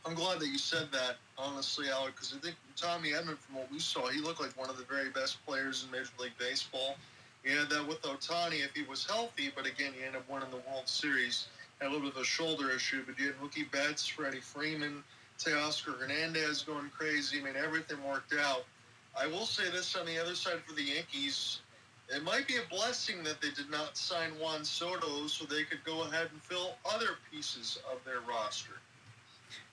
I'm glad that you said that, honestly, Alec, because I think Tommy Edman, from what we saw, he looked like one of the very best players in Major League Baseball. He had that with Ohtani if he was healthy, but again, he ended up winning the World Series. Had a little bit of a shoulder issue, but you had Mookie Betts, Freddie Freeman, Teoscar Hernandez going crazy. I mean, everything worked out. I will say this on the other side for the Yankees. It might be a blessing that they did not sign Juan Soto so they could go ahead and fill other pieces of their roster.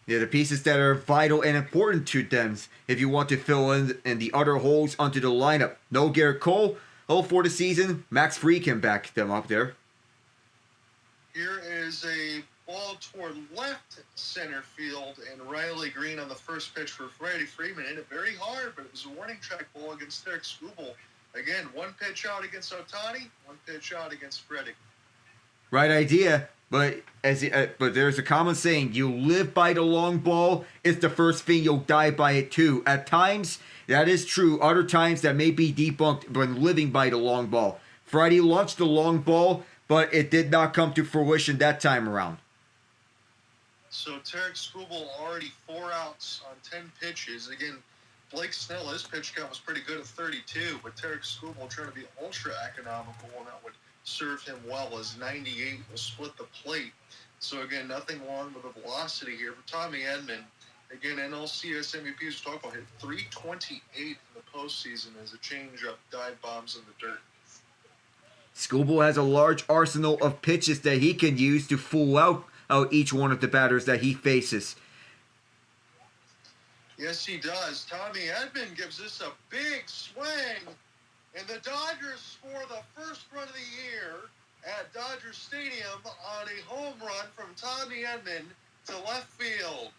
Yeah, the pieces that are vital and important to them if you want to fill in the other holes onto the lineup. No Garrett Cole, for the season. Max Fried can back them up there. Here is a ball toward left center field, and Riley Green on the first pitch for Freddie Freeman. Hit it very hard, but it was a warning track ball against Tarik Skubal. Again, one pitch out against Ohtani, one pitch out against Freddie. Right idea. But but there's a common saying: you live by the long ball. It's the first thing you'll die by it too. At times that is true. Other times that may be debunked when living by the long ball. Friday launched the long ball, but it did not come to fruition that time around. So Tarik Skubal already 4 outs on 10 pitches. Again, Blake Snell, his pitch count was pretty good at 32, but Tarik Skubal trying to be ultra economical, and that would serve him well as 98 will split the plate. So again, nothing wrong with the velocity here. For Tommy Edman, again, NLCS MVPs talk about hit 328 in the postseason as a changeup dive bombs in the dirt. Skubal has a large arsenal of pitches that he can use to fool out each one of the batters that he faces. Yes, he does. Tommy Edman gives this a big swing, and the Dodgers score the first run of the year at Dodger Stadium on a home run from Tommy Edman to left field.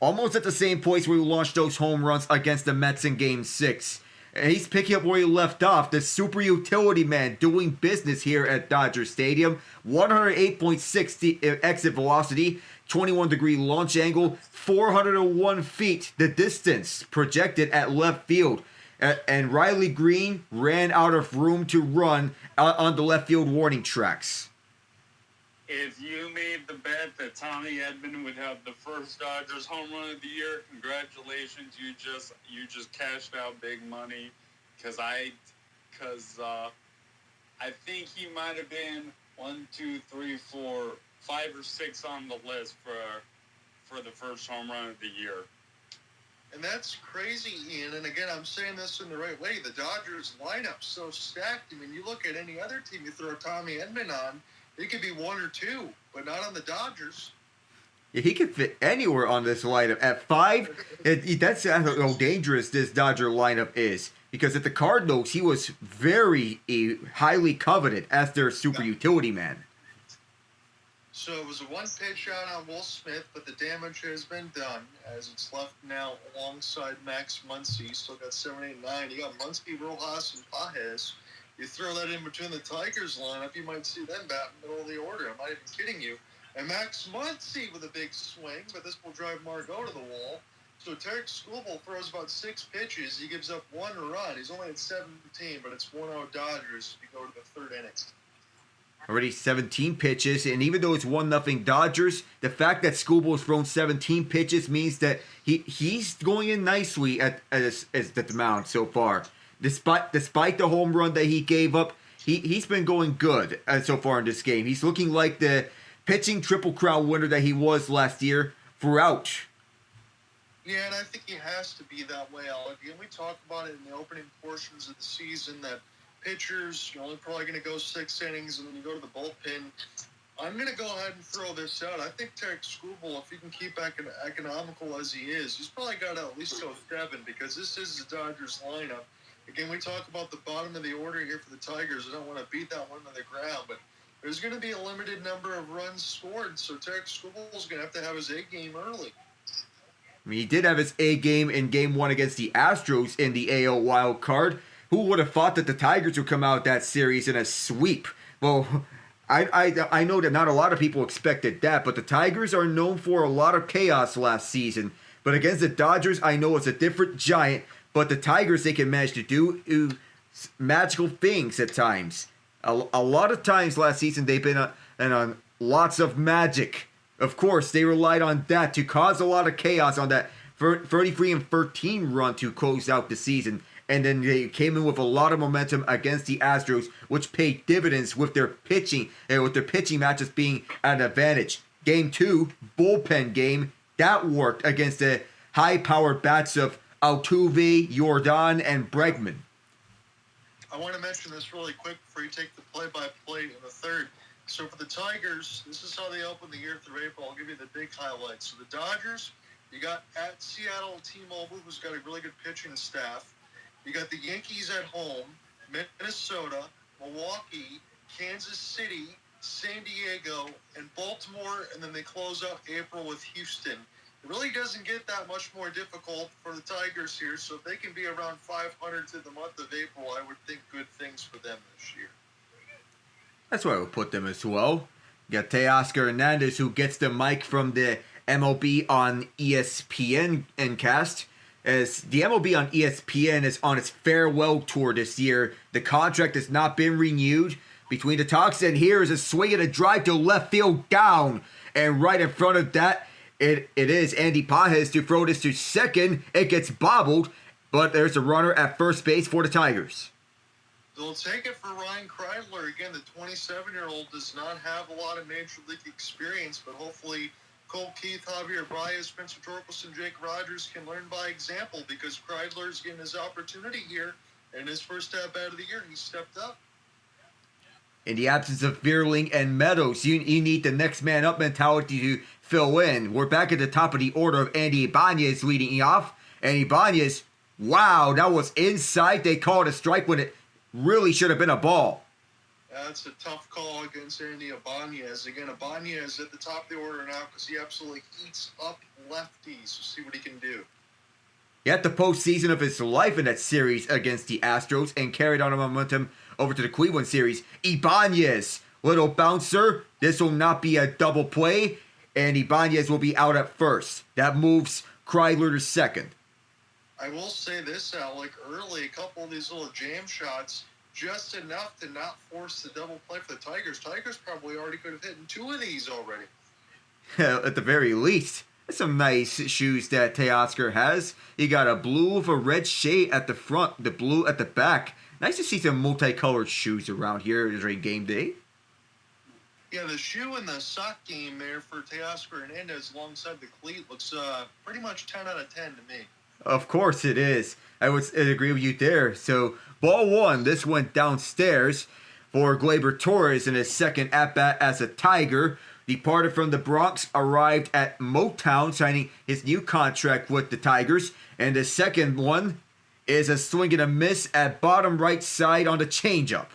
Almost at the same place where he launched those home runs against the Mets in Game 6. And he's picking up where he left off. The super utility man doing business here at Dodger Stadium. 108.6 exit velocity, 21-degree launch angle, 401 feet the distance projected at left field. And Riley Green ran out of room to run on the left field warning tracks. if you made the bet that Tommy Edman would have the first Dodgers home run of the year, congratulations! You just cashed out big money, because I think he might have been 1, 2, 3, 4, 5 or 6 on the list for the first home run of the year. And that's crazy, Ian. And again, I'm saying this in the right way. The Dodgers lineup's so stacked. I mean, you look at any other team you throw Tommy Edman on, it could be 1 or 2, but not on the Dodgers. Yeah, he could fit anywhere on this lineup. At 5, that's how dangerous this Dodger lineup is. Because at the Cardinals, he was very highly coveted as their super utility man. So it was a 1-pitch out on Will Smith, but the damage has been done as it's left now alongside Max Muncy. Still got 7, 8, 9. You got Muncy, Rojas, and Pajes. You throw that in between the Tigers lineup, you might see them bat in the middle of the order. I'm not even kidding you. And Max Muncy with a big swing, but this will drive Margot to the wall. So Tarik Skubal throws about 6 pitches. He gives up 1 run. He's only at 17, but it's 1-0 Dodgers if you go to the 3rd inning. Already 17 pitches, and even though it's 1-0 Dodgers, the fact that Skubal's thrown 17 pitches means that he's going in nicely at the mound so far. Despite the home run that he gave up, he's been going good so far in this game. He's looking like the pitching Triple Crown winner that he was last year throughout. Yeah, and I think he has to be that way, Alec. And we talked about it in the opening portions of the season that pitchers, you're only probably going to go 6 innings, and then you go to the bullpen. I'm going to go ahead and throw this out. I think Tarik Skubal, if he can keep economical as he is, he's probably got to at least go 7, because this is the Dodgers lineup. Again, we talk about the bottom of the order here for the Tigers. I don't want to beat that one to the ground, but there's going to be a limited number of runs scored, so Tarik Skubal's going to have his A game early. I mean, he did have his A game in Game 1 against the Astros in the AL wild card. Who would have thought that the Tigers would come out that series in a sweep? Well, I know that not a lot of people expected that, but the Tigers are known for a lot of chaos last season. But against the Dodgers, I know it's a different giant, but the Tigers, they can manage to do magical things at times. A lot of times last season, they've been on lots of magic. Of course, they relied on that to cause a lot of chaos on that 33-13 run to close out the season. And then they came in with a lot of momentum against the Astros, which paid dividends with their pitching, and with their pitching matches being at an advantage. Game 2, bullpen game, that worked against the high-powered bats of Altuve, Jordan, and Bregman. I want to mention this really quick before you take the play-by-play in the 3rd. So for the Tigers, this is how they open the year through April. I'll give you the big highlights. So the Dodgers, you got at Seattle T-Mobile, who's got a really good pitching staff. You got the Yankees at home, Minnesota, Milwaukee, Kansas City, San Diego, and Baltimore, and then they close out April with Houston. It really doesn't get that much more difficult for the Tigers here, so if they can be around 500 to the month of April, I would think good things for them this year. That's where I would put them as well. You got Teoscar Hernandez, who gets the mic from the MLB on ESPN and cast. As the MLB on ESPN is on its farewell tour this year, the contract has not been renewed. Between the talks, and here is a swing and a drive to left field down. And right in front of that, it is Andy Pajes to throw this to second. It gets bobbled, but there's a runner at first base for the Tigers. They'll take it for Ryan Kreidler. Again, the 27-year-old does not have a lot of Major League experience, but hopefully Cole Keith, Javier Baez, Spencer Torkelson, Jake Rogers can learn by example, because Kreidler's getting his opportunity here. In his first at bat of the year, he stepped up. In the absence of Vierling and Meadows, you need the next man up mentality to fill in. We're back at the top of the order of Andy Ibanez leading off. And Ibanez, wow, that was inside. They called a strike when it really should have been a ball. That's a tough call against Andy Ibanez. Again, Ibanez at the top of the order now because he absolutely eats up lefties. So see what he can do. He had the postseason of his life in that series against the Astros and carried on a momentum over to the Cleveland series. Ibanez, little bouncer. This will not be a double play, and Ibanez will be out at first. That moves Kreidler to second. I will say this, Alec. Early, a couple of these little jam shots just enough to not force the double play for the Tigers. Tigers probably already could have hit in 2 of these already. At the very least. That's some nice shoes that Teoscar has. He got a blue with a red shade at the front, the blue at the back. Nice to see some multicolored shoes around here during game day. Yeah, the shoe and the sock game there for Teoscar Hernandez alongside the cleat looks pretty much 10 out of 10 to me. Of course it is. I would agree with you there. So, ball 1, this went downstairs for Gleyber Torres in his second at-bat as a Tiger. Departed from the Bronx, arrived at Motown, signing his new contract with the Tigers. And the second one is a swing and a miss at bottom right side on the changeup.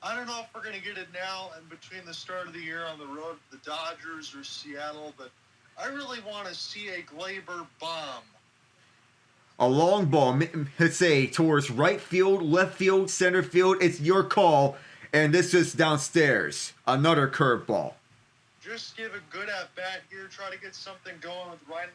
I don't know if we're going to get it now and between the start of the year on the road to the Dodgers or Seattle, but I really want to see a Gleyber bomb. A long ball, let's say, towards right field, left field, center field. It's your call. And this is downstairs. Another curveball. Just give a good at-bat here. Try to get something going with Ryan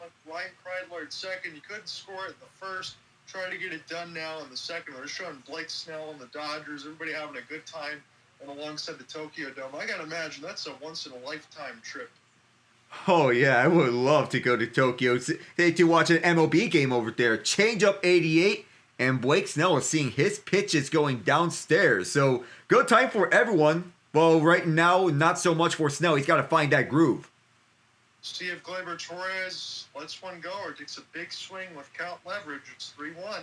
Kreidler at second. You couldn't score it in the first. Try to get it done now in the second. They're showing Blake Snell and the Dodgers. Everybody having a good time and alongside the Tokyo Dome. I got to imagine that's a once-in-a-lifetime trip. Oh, yeah, I would love to go to Tokyo to watch an MLB game over there. Change up 88, and Blake Snell is seeing his pitches going downstairs. So, good time for everyone. Well, right now, not so much for Snell. He's got to find that groove. See if Gleyber Torres lets one go or takes a big swing with count leverage. It's 3-1.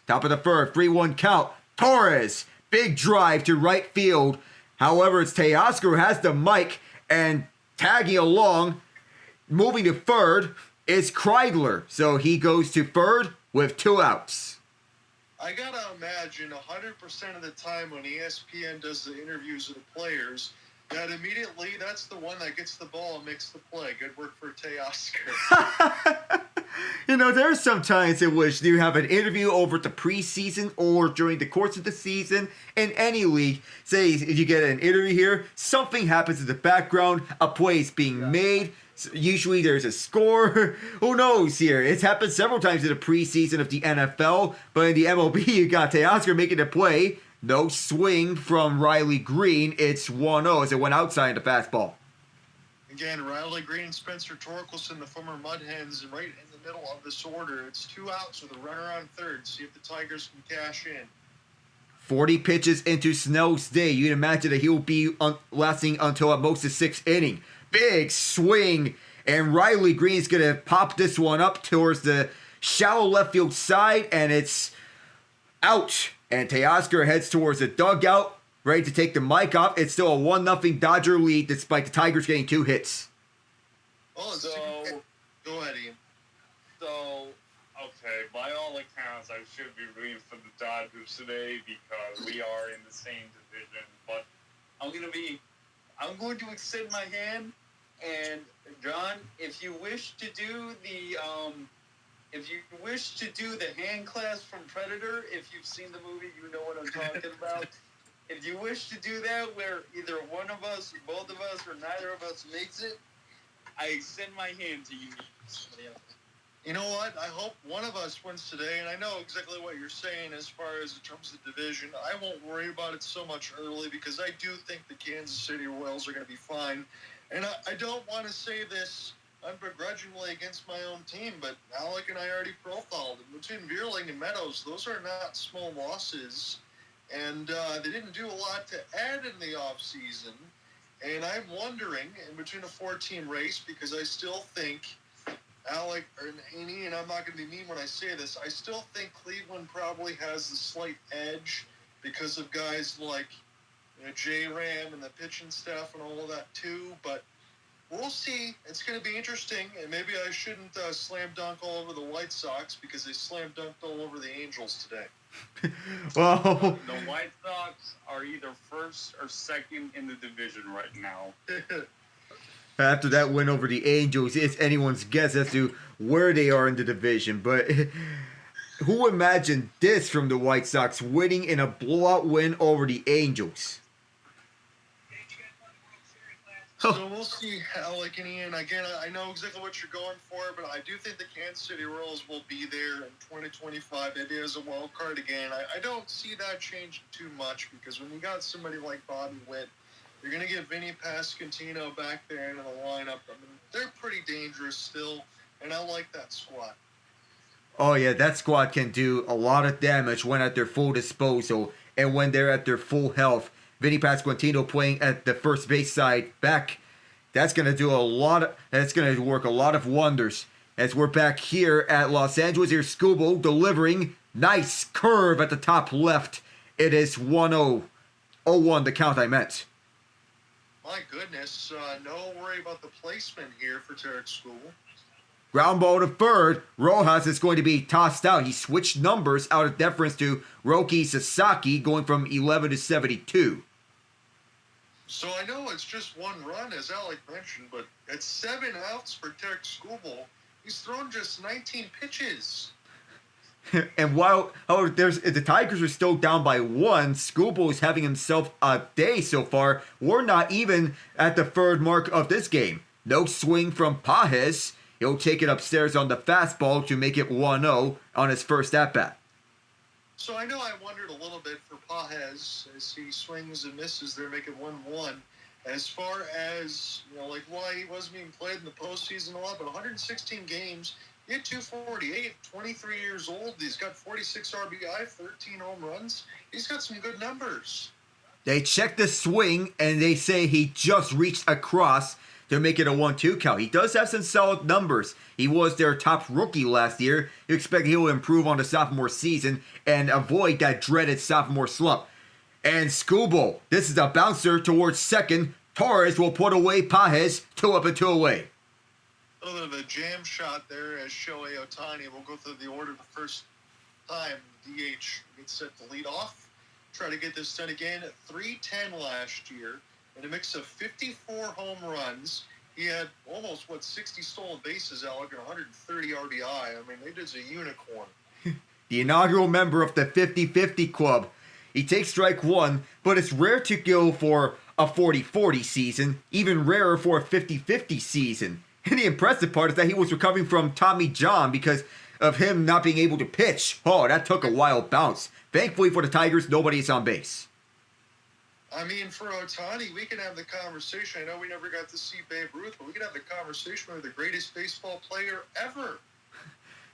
Top of the first, 3-1 count. Torres, big drive to right field. However, it's Teoscar who has the mic, and tagging along, moving to third, is Kreidler. So he goes to third with 2 outs. I gotta imagine 100% of the time when ESPN does the interviews of the players, that immediately that's the one that gets the ball and makes the play. Good work for Teoscar. You know, there are some times in which you have an interview over the preseason or during the course of the season in any league. Say if you get an interview here, something happens in the background, a play is being made. Usually there's a score. Who knows here? It's happened several times in the preseason of the NFL, but in the MLB, you got Teoscar making a play. No swing from Riley Green. It's 1-0 as it went outside the fastball. Again, Riley Green and Spencer Torkelson, the former Mud Hens, right in the middle of this order. It's 2 outs with a runner on third. See if the Tigers can cash in. 40 pitches into Snell's day. You'd imagine that he'll be lasting until at most the 6th inning. Big swing, and Riley Green's going to pop this one up towards the shallow left field side, and it's out. And Teoscar heads towards the dugout, ready to take the mic off. It's still a 1-0 Dodger lead despite the Tigers getting 2 hits. Oh, go ahead, Ian. So, okay, by all accounts, I should be rooting for the Dodgers today because we are in the same division. But I'm going to extend my hand. And John, if you wish to do the hand clasp from Predator, if you've seen the movie, you know what I'm talking about. If you wish to do that, where either one of us, both of us, or neither of us makes it, I extend my hand to you. You know what? I hope one of us wins today, and I know exactly what you're saying as far as in terms of division. I won't worry about it so much early because I do think the Kansas City Royals are going to be fine. And I don't want to say this unbegrudgingly against my own team, but Alec and I already profiled them. Between Vierling and Meadows, those are not small losses, and they didn't do a lot to add in the offseason. And I'm wondering, in between a 4-team race, because I still think Alec and Ian, I'm not going to be mean when I say this, I still think Cleveland probably has the slight edge because of guys like J-Ram and the pitching staff and all of that too, but we'll see. It's going to be interesting, and maybe I shouldn't slam dunk all over the White Sox because they slam dunked all over the Angels today. Well, The White Sox are either first or second in the division right now. after that win over the Angels, it's anyone's guess as to where they are in the division, but who imagined this from the White Sox, winning in a blowout win over the Angels? So we'll see how, like, in Ian, again, I know exactly what you're going for, but I do think the Kansas City Royals will be there in 2025, maybe as a wild card again. I don't see that changing too much because when you got somebody like Bobby Witt, you're going to get Vinny Pasquantino back there into the lineup. I mean, they're pretty dangerous still, and I like that squad. Oh yeah, that squad can do a lot of damage when at their full disposal and when they're at their full health. Vinny Pasquantino playing at the first base side back. That's gonna do a lot of. That's gonna work a lot of wonders. As we're back here at Los Angeles, here's Skubal delivering nice curve at the top left. It is 1-0, 0-1 the count I meant. My goodness, no worry about the placement here for Tarik Skubal. Ground ball to third. Rojas is going to be tossed out. He switched numbers out of deference to Roki Sasaki, going from 11 to 72. So I know it's just one run, as Alec mentioned, but at 7 outs for Tarik Skubal, he's thrown just 19 pitches. And while the Tigers are still down by 1, Skubal is having himself a day so far. We're not even at the third mark of this game. No swing from Pages. He'll take it upstairs on the fastball to make it 1-0 on his first at-bat. So I know I wondered a little bit for Pages as he swings and misses there, make it 1-1. As far as, like why he wasn't being played in the postseason a lot, but 116 games, he had 248, 23 years old. He's got 46 RBI, 13 home runs. He's got some good numbers. They check the swing, and they say he just reached across to make it a 1-2 count. He does have some solid numbers. He was their top rookie last year. You expect he'll improve on the sophomore season and avoid that dreaded sophomore slump. And Skubal, this is a bouncer towards second. Torres will put away Pages, 2 up and 2 away. A little bit of a jam shot there as Shohei Ohtani will go through the order the first time. DH gets set to lead off. Try to get this done again. 310 last year. In a mix of 54 home runs, he had almost, 60 stolen bases, Alec, and 130 RBI. I mean, they did a unicorn. The inaugural member of the 50-50 club. He takes strike 1, but it's rare to go for a 40-40 season, even rarer for a 50-50 season. And the impressive part is that he was recovering from Tommy John because of him not being able to pitch. Oh, that took a wild bounce. Thankfully for the Tigers, nobody is on base. I mean, for Ohtani, we can have the conversation. I know we never got to see Babe Ruth, but we can have the conversation with the greatest baseball player ever.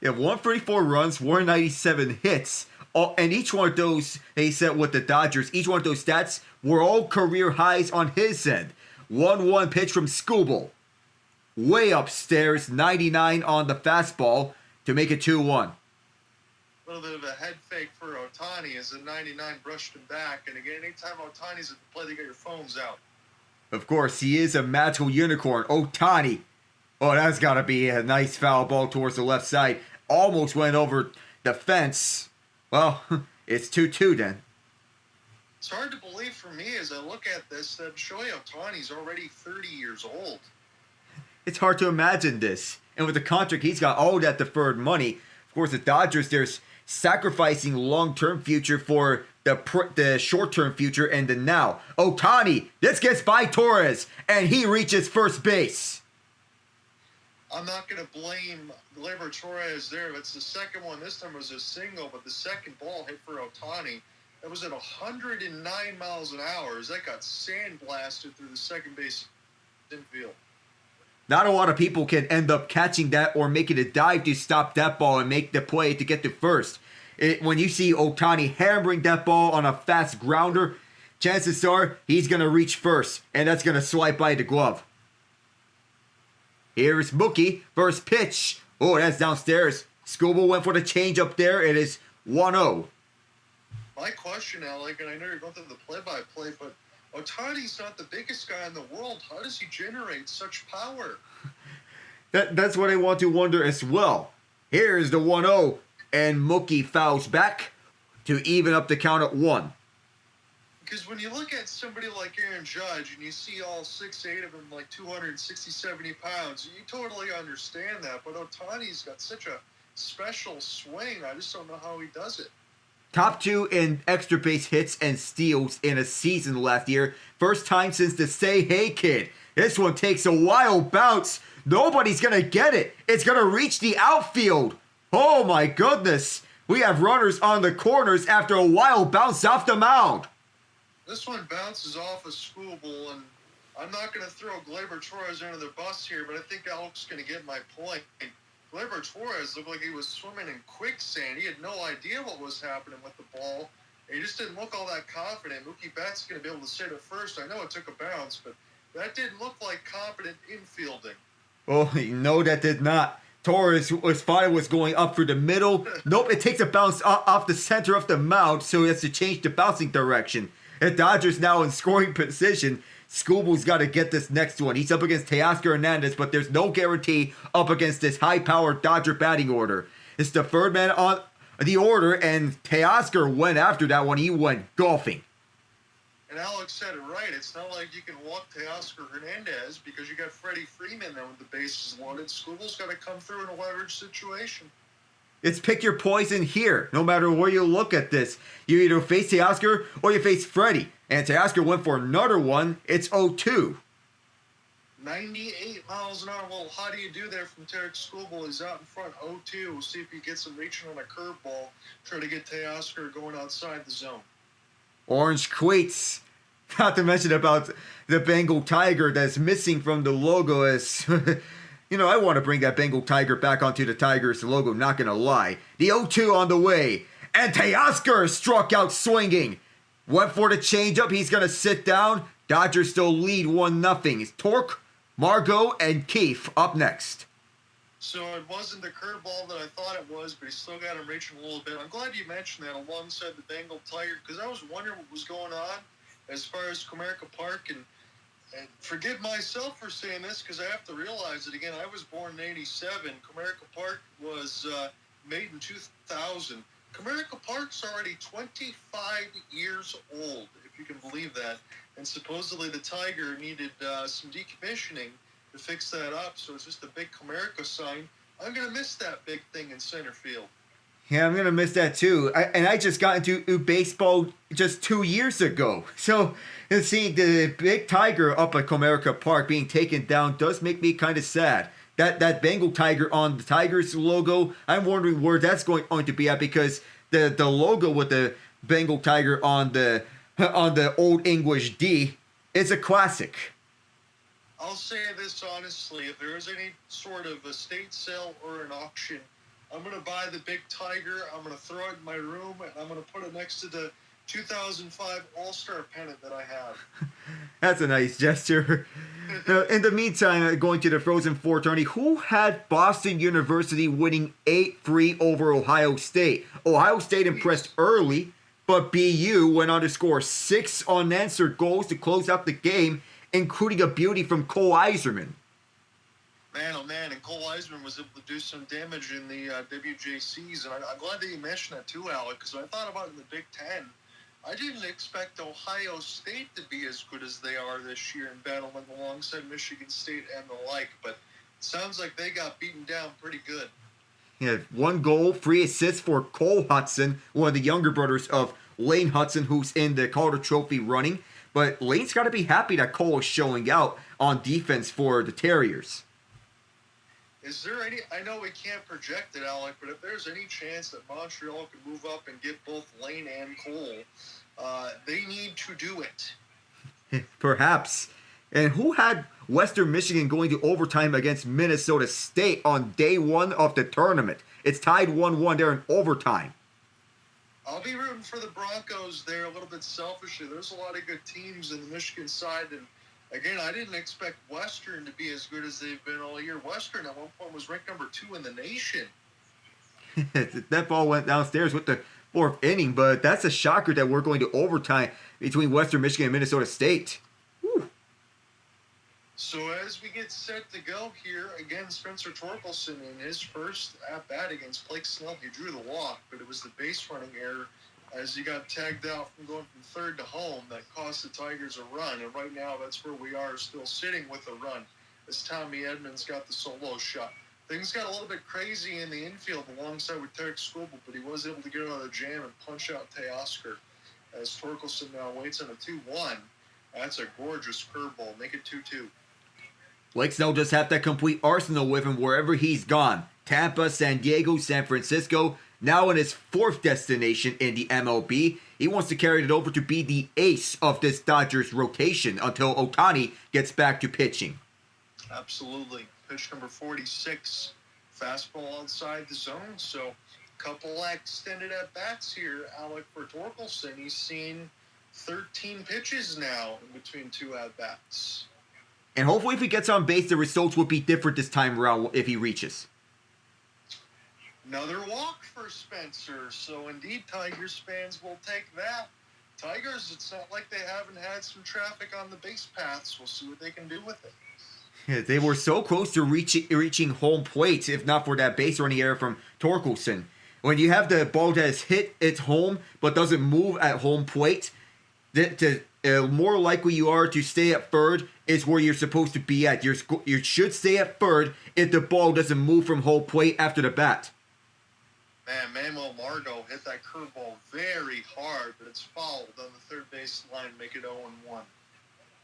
Yeah, 134 runs, 197 hits, and each one of those, they said with the Dodgers, each one of those stats were all career highs on his end. 1-1 pitch from Skubal. Way upstairs, 99 on the fastball to make it 2-1. A little bit of a head fake for Ohtani as the 99 brushed him back. And again, anytime Ohtani's at the play, they get your phones out. Of course, he is a magical unicorn. Ohtani. Oh, that's got to be a nice foul ball towards the left side. Almost went over the fence. Well, it's 2-2 then. It's hard to believe for me as I look at this that Shohei Ohtani's already 30 years old. It's hard to imagine this. And with the contract he's got all that deferred money, of course, the Dodgers, there's sacrificing long-term future for the short-term future and the now. Ohtani, this gets by Torres, and he reaches first base. I'm not going to blame Gleyber Torres there. It's the second one. This time was a single, but the second ball hit for Ohtani. That was at 109 miles an hour as that got sandblasted through the second base infield. Not a lot of people can end up catching that or making a dive to stop that ball and make the play to get to first. When you see Ohtani hammering that ball on a fast grounder, chances are he's going to reach first, and that's going to swipe by the glove. Here's Mookie, first pitch. Oh, that's downstairs. Skubal went for the change up there. It is 1-0. My question, Alec, and I know you're going through the play-by-play, but Ohtani's not the biggest guy in the world. How does he generate such power? That's what I want to wonder as well. Here's the 1-0, and Mookie fouls back to even up the count at 1. Because when you look at somebody like Aaron Judge and you see all 6'8" of him like 260, 70 pounds, you totally understand that. But Ohtani's got such a special swing. I just don't know how he does it. Top 2 in extra base hits and steals in a season last year. First time since the Say Hey Kid. This one takes a wild bounce. Nobody's going to get it. It's going to reach the outfield. Oh my goodness. We have runners on the corners after a wild bounce off the mound. This one bounces off a Skubal, and I'm not going to throw Gleyber Torres under the bus here, but I think Alec's going to get my point. Gleyber Torres looked like he was swimming in quicksand. He had no idea what was happening with the ball. He just didn't look all that confident. Mookie Betts is going to be able to sit at first. I know it took a bounce, but that didn't look like competent infielding. Oh, no, that did not. Torres was fine, was going up for the middle. Nope, it takes a bounce off the center of the mound, so he has to change the bouncing direction. The Dodgers now in scoring position. Skubal's got to get this next one. He's up against Teoscar Hernandez, but there's no guarantee up against this high-powered Dodger batting order. It's the third man on the order, and Teoscar went after that one. He went golfing. And Alex said it right. It's not like you can walk Teoscar Hernandez because you got Freddie Freeman there with the bases loaded. Skubal's got to come through in a leverage situation. It's pick your poison here. No matter where you look at this, you either face Teoscar or you face Freddie. And Teoscar went for another one. It's 0-2. 98 miles an hour. Well, how do you do there from Tarik Skubal? He's out in front 0-2. We'll see if he gets him reaching on a curveball. Try to get Teoscar going outside the zone. Orange cleats. Not to mention about the Bengal Tiger that's missing from the logo. As you know, I want to bring that Bengal Tiger back onto the Tigers logo, not going to lie. The 0-2 on the way. And Teoscar struck out swinging. Went for the changeup. He's going to sit down. Dodgers still lead 1-0. It's Torque, Margot, and Keefe up next. So it wasn't the curveball that I thought it was, but he still got him reaching a little bit. I'm glad you mentioned that alongside the Bengal Tiger, because I was wondering what was going on as far as Comerica Park. And forgive myself for saying this, because I have to realize it again. I was born in 87. Comerica Park was made in 2000. Comerica Park's already 25 years old, if you can believe that. And supposedly the Tiger needed some decommissioning to fix that up, so it's just a big Comerica sign. I'm going to miss that big thing in center field. Yeah, I'm going to miss that too. I just got into baseball just 2 years ago. So seeing the big Tiger up at Comerica Park being taken down does make me kind of sad. That Bengal Tiger on the Tigers logo, I'm wondering where that's going to be at, because the logo with the Bengal Tiger on the Old English D is a classic. I'll say this honestly, if there is any sort of estate sale or an auction, I'm going to buy the big Tiger, I'm going to throw it in my room, and I'm going to put it next to the 2005 All-Star pennant that I have. That's a nice gesture. Now, in the meantime, going to the Frozen Four tourney, who had Boston University winning 8-3 over Ohio State? Ohio State impressed early, but BU went on to score 6 unanswered goals to close out the game, including a beauty from Cole Eiserman. Man, oh man, and Cole Eiserman was able to do some damage in the WJCs, and I'm glad that you mentioned that too, Alec, because I thought about it in the Big Ten. I didn't expect Ohio State to be as good as they are this year in battling alongside Michigan State and the like, but it sounds like they got beaten down pretty good. Yeah, 1 goal, 3 assists for Cole Hudson, one of the younger brothers of Lane Hudson, who's in the Calder Trophy running. But Lane's got to be happy that Cole is showing out on defense for the Terriers. Is there any, I know we can't project it, Alec, but if there's any chance that Montreal can move up and get both Lane and Cole, they need to do it. Perhaps. And who had Western Michigan going to overtime against Minnesota State on day 1 of the tournament? It's tied 1-1 there in overtime. I'll be rooting for the Broncos there a little bit selfishly. There's a lot of good teams in the Michigan side, and again, I didn't expect Western to be as good as they've been all year. Western at one point was ranked number 2 in the nation. That ball went downstairs with the 4th inning, but that's a shocker that we're going to overtime between Western Michigan and Minnesota State. Whew. So as we get set to go here, again, Spencer Torkelson in his first at-bat against Blake Snell, he drew the walk, but it was the base running error as he got tagged out from going from third to home that cost the Tigers a run. And right now, that's where we are, still sitting with a run, as Tommy Edmonds got the solo shot. Things got a little bit crazy in the infield alongside with Tarik Skubal, but he was able to get out of the jam and punch out Teoscar as Torkelson now waits on a 2-1. That's a gorgeous curveball. Make it 2-2. Blake Snell just have that complete arsenal with him wherever he's gone. Tampa, San Diego, San Francisco, now in his fourth destination in the MLB. He wants to carry it over to be the ace of this Dodgers rotation until Ohtani gets back to pitching. Absolutely. Pitch number 46. Fastball outside the zone. So, couple extended at-bats here. Alec for Torkelson. He's seen 13 pitches now in between two at-bats. And hopefully if he gets on base, the results will be different this time around if he reaches. Another walk for Spencer. So, indeed, Tigers fans will take that. Tigers, it's not like they haven't had some traffic on the base paths. We'll see what they can do with it. They were so close to reaching home plate, if not for that base running error from Torkelson. When you have the ball that has hit its home but doesn't move at home plate, the more likely you are to stay at third is where you're supposed to be at. You should stay at third if the ball doesn't move from home plate after the bat. Man, Manuel Margot hit that curveball very hard, but it's fouled on the third base line, make it 0-1.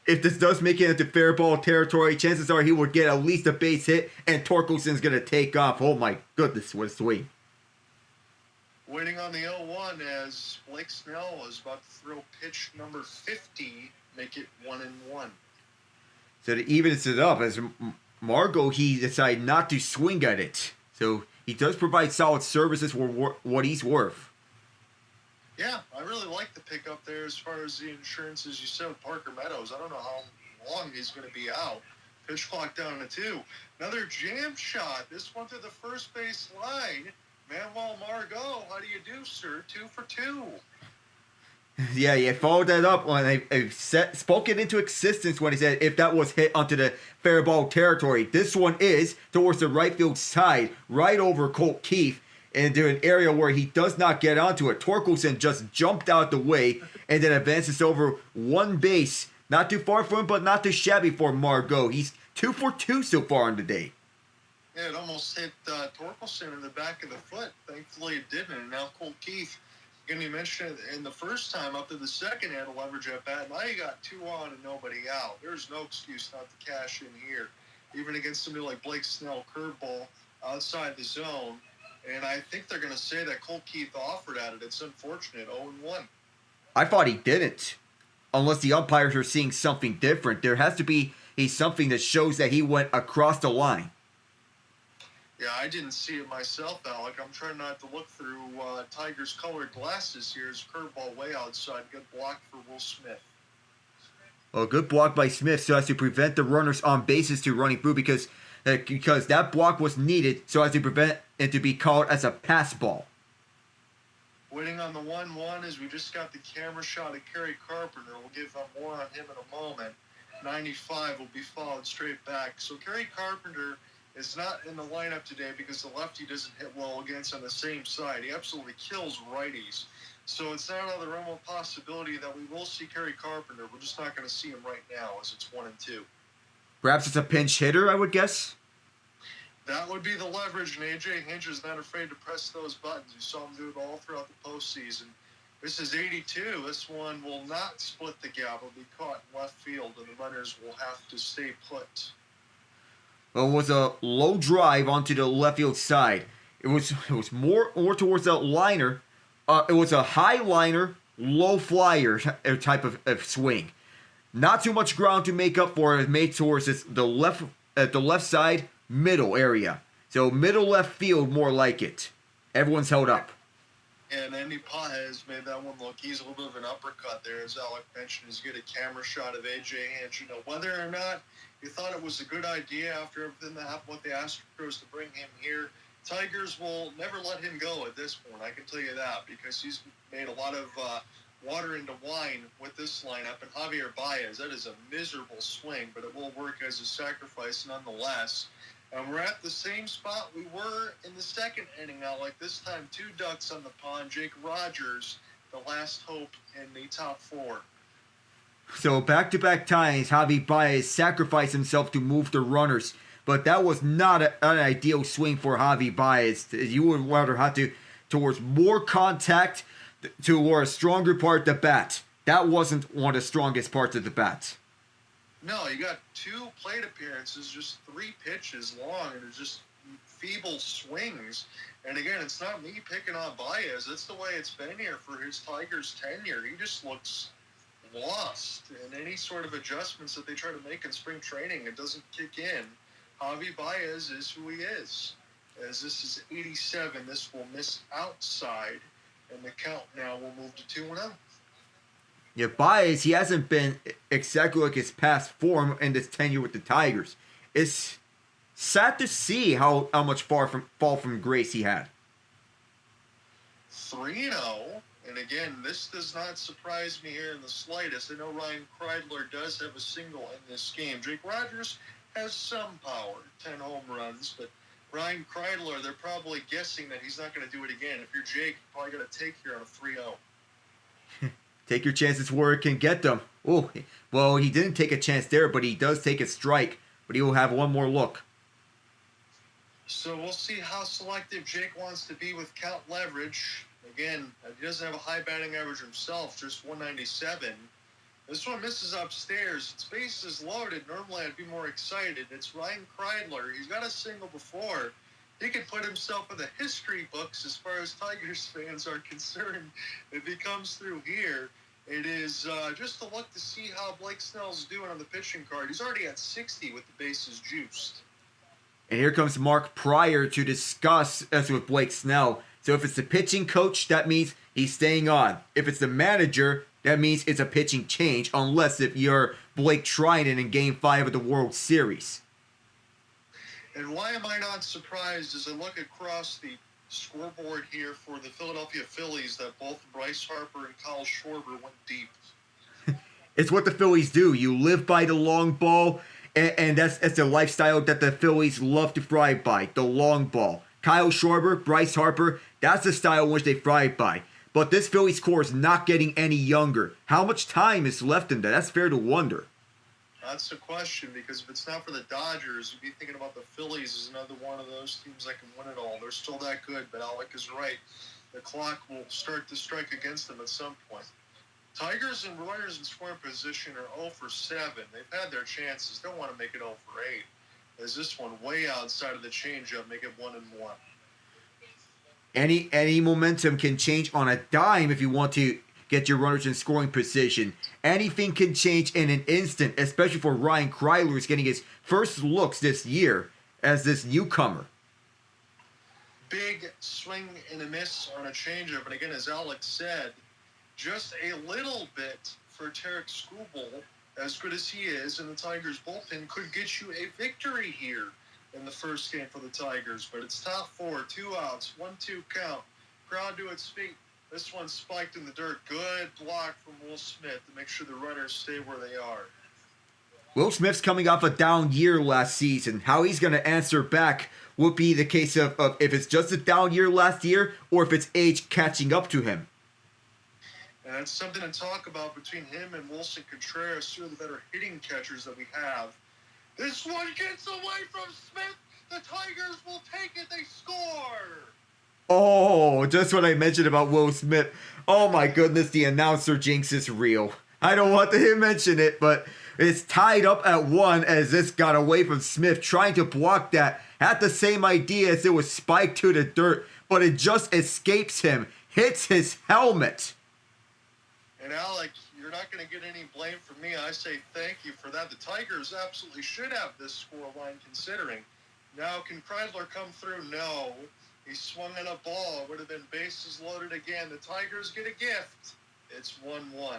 If this does make it into fair ball territory, chances are he will get at least a base hit, and Torkelson's going to take off. Oh my goodness, what a swing. Waiting on the 0-1 as Blake Snell is about to throw pitch number 50, make it 1-1. So to even it up, as Margot, he decided not to swing at it. So he does provide solid services for what he's worth. Yeah, I really like the pickup there as far as the insurance, as you said, with Parker Meadows. I don't know how long he's going to be out. Pitch clock down to 2. Another jam shot. This one to the first base line. Manuel Margot, how do you do, sir? 2 for 2. Yeah, he followed that up when I spoke it into existence when he said if that was hit onto the fair ball territory. This one is towards the right field side, right over Colt Keith, into an area where he does not get onto it. Torkelson just jumped out the way and then advances over one base. Not too far from him, but not too shabby for Margot. He's 2 for 2 so far on the day. Yeah, it almost hit Torkelson in the back of the foot. Thankfully it didn't. And now Colt Keith, again, you mentioned it in the first time, up to the second, had a leverage at bat. Now you got 2 on and nobody out. There's no excuse not to cash in here. Even against somebody like Blake Snell, curveball outside the zone. And I think they're going to say that Colt Keith offered at it. It's unfortunate, 0-1. I thought he didn't. Unless the umpires are seeing something different. There has to be something that shows that he went across the line. Yeah, I didn't see it myself, Alec. I'm trying not to look through Tiger's colored glasses here. His curveball way outside. Good block for Will Smith. A good block by Smith so as to prevent the runners on bases to running through because that block was needed so as to prevent it to be called as a pass ball. Waiting on the 1-1 as we just got the camera shot of Kerry Carpenter. We'll give more on him in a moment. 95 will be followed straight back. So Kerry Carpenter is not in the lineup today because the lefty doesn't hit well against on the same side. He absolutely kills righties. So it's not out of the realm of possibility that we will see Kerry Carpenter. We're just not going to see him right now as it's 1-2. Perhaps it's a pinch hitter, I would guess. That would be the leverage, and A.J. Hinch is not afraid to press those buttons. You saw him do it all throughout the postseason. This is 82. This one will not split the gap. It'll be caught in left field, and the runners will have to stay put. Well, it was a low drive onto the left field side. It was more towards the liner. It was a high liner, low flyer type of swing. Not too much ground to make up for it. Made towards the left side middle area. So middle left field, more like it. Everyone's held up. And Andy Paez made that one look easy. A little bit of an uppercut there, as Alec mentioned, is get a camera shot of A.J. Hinch. You know, whether or not you thought it was a good idea after everything that happened with the Astros to bring him here, Tigers will never let him go at this point. I can tell you that because he's made a lot of water into wine with this lineup. And Javier Baez, that is a miserable swing, but it will work as a sacrifice nonetheless. And we're at the same spot we were in the second inning now. Like this time, 2 ducks on the pond. Jake Rogers, the last hope in the top 4. So back-to-back times, Javi Baez sacrificed himself to move the runners. but that was not an ideal swing for Javi Baez. You would rather have to towards more contact towards a stronger part of the bat. That wasn't one of the strongest parts of the bat. No, you got 2 plate appearances, just 3 pitches long, and it's just feeble swings. And again, it's not me picking on Baez. That's the way it's been here for his Tigers tenure. He just looks lost, and any sort of adjustments that they try to make in spring training, it doesn't kick in. Javi Baez is who he is. As this is 87, this will miss outside, and the count now will move to 2-0. Yeah, Baez, he hasn't been exactly like his past form in this tenure with the Tigers. It's sad to see how much fall from grace he had. 3-0, and again, this does not surprise me here in the slightest. I know Ryan Kreidler does have a single in this game. Jake Rogers has some power, 10 home runs, but Ryan Kreidler, they're probably guessing that he's not going to do it again. If you're Jake, you're probably going to take here on a 3-0. Take your chances where it can get them. Oh, well, he didn't take a chance there, but he does take a strike. But he will have one more look. So we'll see how selective Jake wants to be with count leverage. Again, he doesn't have a high batting average himself, just 197. This one misses upstairs. Its base is loaded. Normally I'd be more excited. It's Ryan Kreidler. He's got a single before. He could put himself in the history books as far as Tigers fans are concerned if he comes through here. It is just a look to see how Blake Snell's doing on the pitching card. He's already at 60 with the bases juiced. And here comes Mark Pryor to discuss as with Blake Snell. So if it's the pitching coach, that means he's staying on. If it's the manager, that means it's a pitching change, unless if you're Blake Trinan in Game 5 of the World Series. And why am I not surprised as I look across the scoreboard here for the Philadelphia Phillies that both Bryce Harper and Kyle Schwarber went deep? It's what the Phillies do. You live by the long ball, and that's the lifestyle that the Phillies love to thrive by, the long ball. Kyle Schwarber, Bryce Harper, that's the style in which they thrive by. But this Phillies core is not getting any younger. How much time is left in that? That's fair to wonder. That's the question, because if it's not for the Dodgers, you'd be thinking about the Phillies as another one of those teams that can win it all. They're still that good, but Alec is right. The clock will start to strike against them at some point. Tigers and runners in scoring position are 0 for 7. They've had their chances. Don't want to make it 0 for 8. As this one way outside of the changeup, make it 1-1. Any momentum can change on a dime if you want to get your runners in scoring position. Anything can change in an instant, especially for Ryan Kreidler, who's getting his first looks this year as this newcomer. Big swing and a miss on a changeup, and again, as Alex said, just a little bit for Tarik Skubal, as good as he is, and the Tigers bullpen could get you a victory here in the first game for the Tigers. But it's top 4, 2 outs, 1-2 count, crowd to its feet. This one spiked in the dirt. Good block from Will Smith to make sure the runners stay where they are. Will Smith's coming off a down year last season. How he's going to answer back would be the case of if it's just a down year last year or if it's age catching up to him. And that's something to talk about between him and Wilson Contreras, two of the better hitting catchers that we have. This one gets away from Smith. The Tigers will take it. They score. Oh, just what I mentioned about Will Smith. Oh my goodness, the announcer jinx is real. I don't want to hear mention it, but it's tied up at 1 as this got away from Smith, trying to block that. Had the same idea as it was spiked to the dirt, but it just escapes him, hits his helmet. And Alec, you're not going to get any blame from me. I say thank you for that. The Tigers absolutely should have this scoreline considering. Now, can Kreidler come through? No. He swung at a ball. It would have been bases loaded again. The Tigers get a gift. It's 1-1.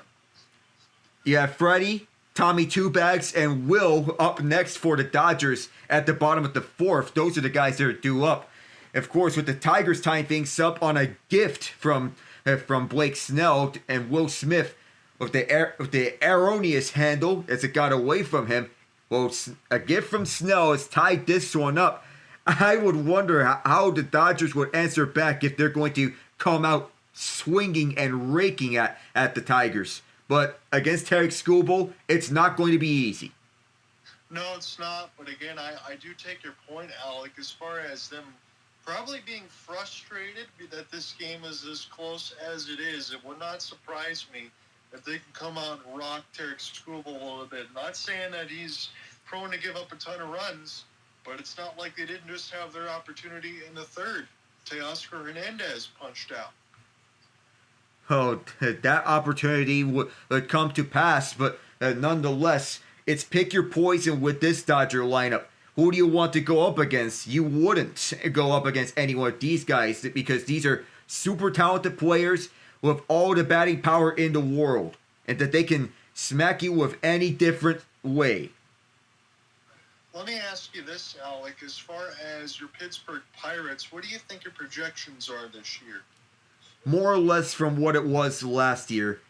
You have Freddie, Tommy Two Bags, and Will up next for the Dodgers at the bottom of the 4th. Those are the guys that are due up. Of course, with the Tigers tying things up on a gift from Blake Snell and Will Smith with the erroneous handle as it got away from him. Well, a gift from Snell has tied this one up. I would wonder how the Dodgers would answer back if they're going to come out swinging and raking at the Tigers. But against Tarik Skubal, it's not going to be easy. No, it's not. But again, I do take your point, Alec, as far as them probably being frustrated that this game is as close as it is. It would not surprise me if they can come out and rock Tarik Skubal a little bit. Not saying that he's prone to give up a ton of runs, but it's not like they didn't just have their opportunity in the third. Teoscar Hernandez punched out. Oh, that opportunity would come to pass, but nonetheless, it's pick your poison with this Dodger lineup. Who do you want to go up against? You wouldn't go up against any one of these guys because these are super talented players with all the batting power in the world, and that they can smack you with any different way. Let me ask you this, Alec. As far as your Pittsburgh Pirates, what do you think your projections are this year? More or less from what it was last year.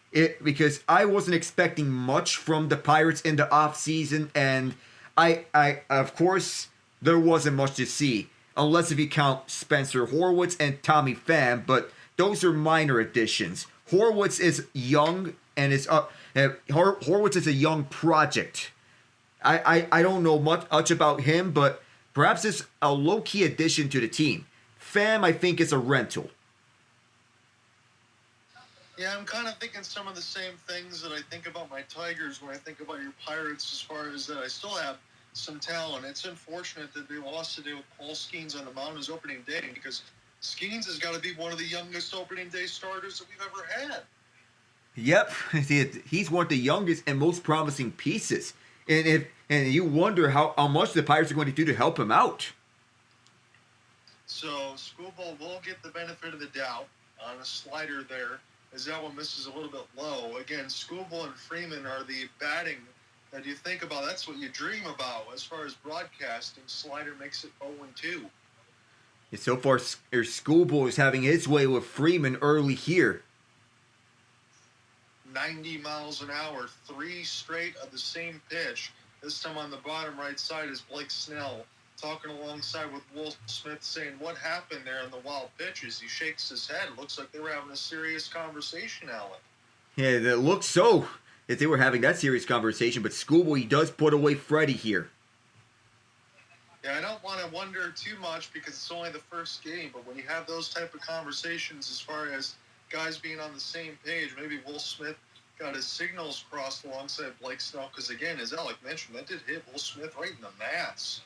Because I wasn't expecting much from the Pirates in the offseason, and I of course there wasn't much to see, unless if you count Spencer Horwitz and Tommy Pham, but those are minor additions. Horwitz is young and Horwitz is a young project. I don't know much about him, but perhaps it's a low-key addition to the team. Pham, I think, is a rental. Yeah, I'm kind of thinking some of the same things that I think about my Tigers when I think about your Pirates, as far as that I still have some talent. It's unfortunate that they lost today with Paul Skeens on the mound as opening day, because Skeens has got to be one of the youngest opening day starters that we've ever had. Yep, he's one of the youngest and most promising pieces. And you wonder how much the Pirates are going to do to help him out. So Skubal will get the benefit of the doubt on a slider there, as that one misses a little bit low. Again, Skubal and Freeman are the batting that you think about. That's what you dream about as far as broadcasting. Slider makes it 0-2. And so far, Skubal is having his way with Freeman early here. 90 miles an hour, 3 straight of the same pitch. This time on the bottom right side is Blake Snell talking alongside with Will Smith, saying, what happened there in the wild pitches? He shakes his head. It looks like they were having a serious conversation, Alec. Yeah, it looks so, if they were having that serious conversation, but Skubal, he does put away Freddie here. Yeah, I don't want to wonder too much because it's only the first game, but when you have those type of conversations as far as guys being on the same page, maybe Will Smith got his signals crossed alongside Blake Snell, because again, as Alec mentioned, that did hit Will Smith right in the mass.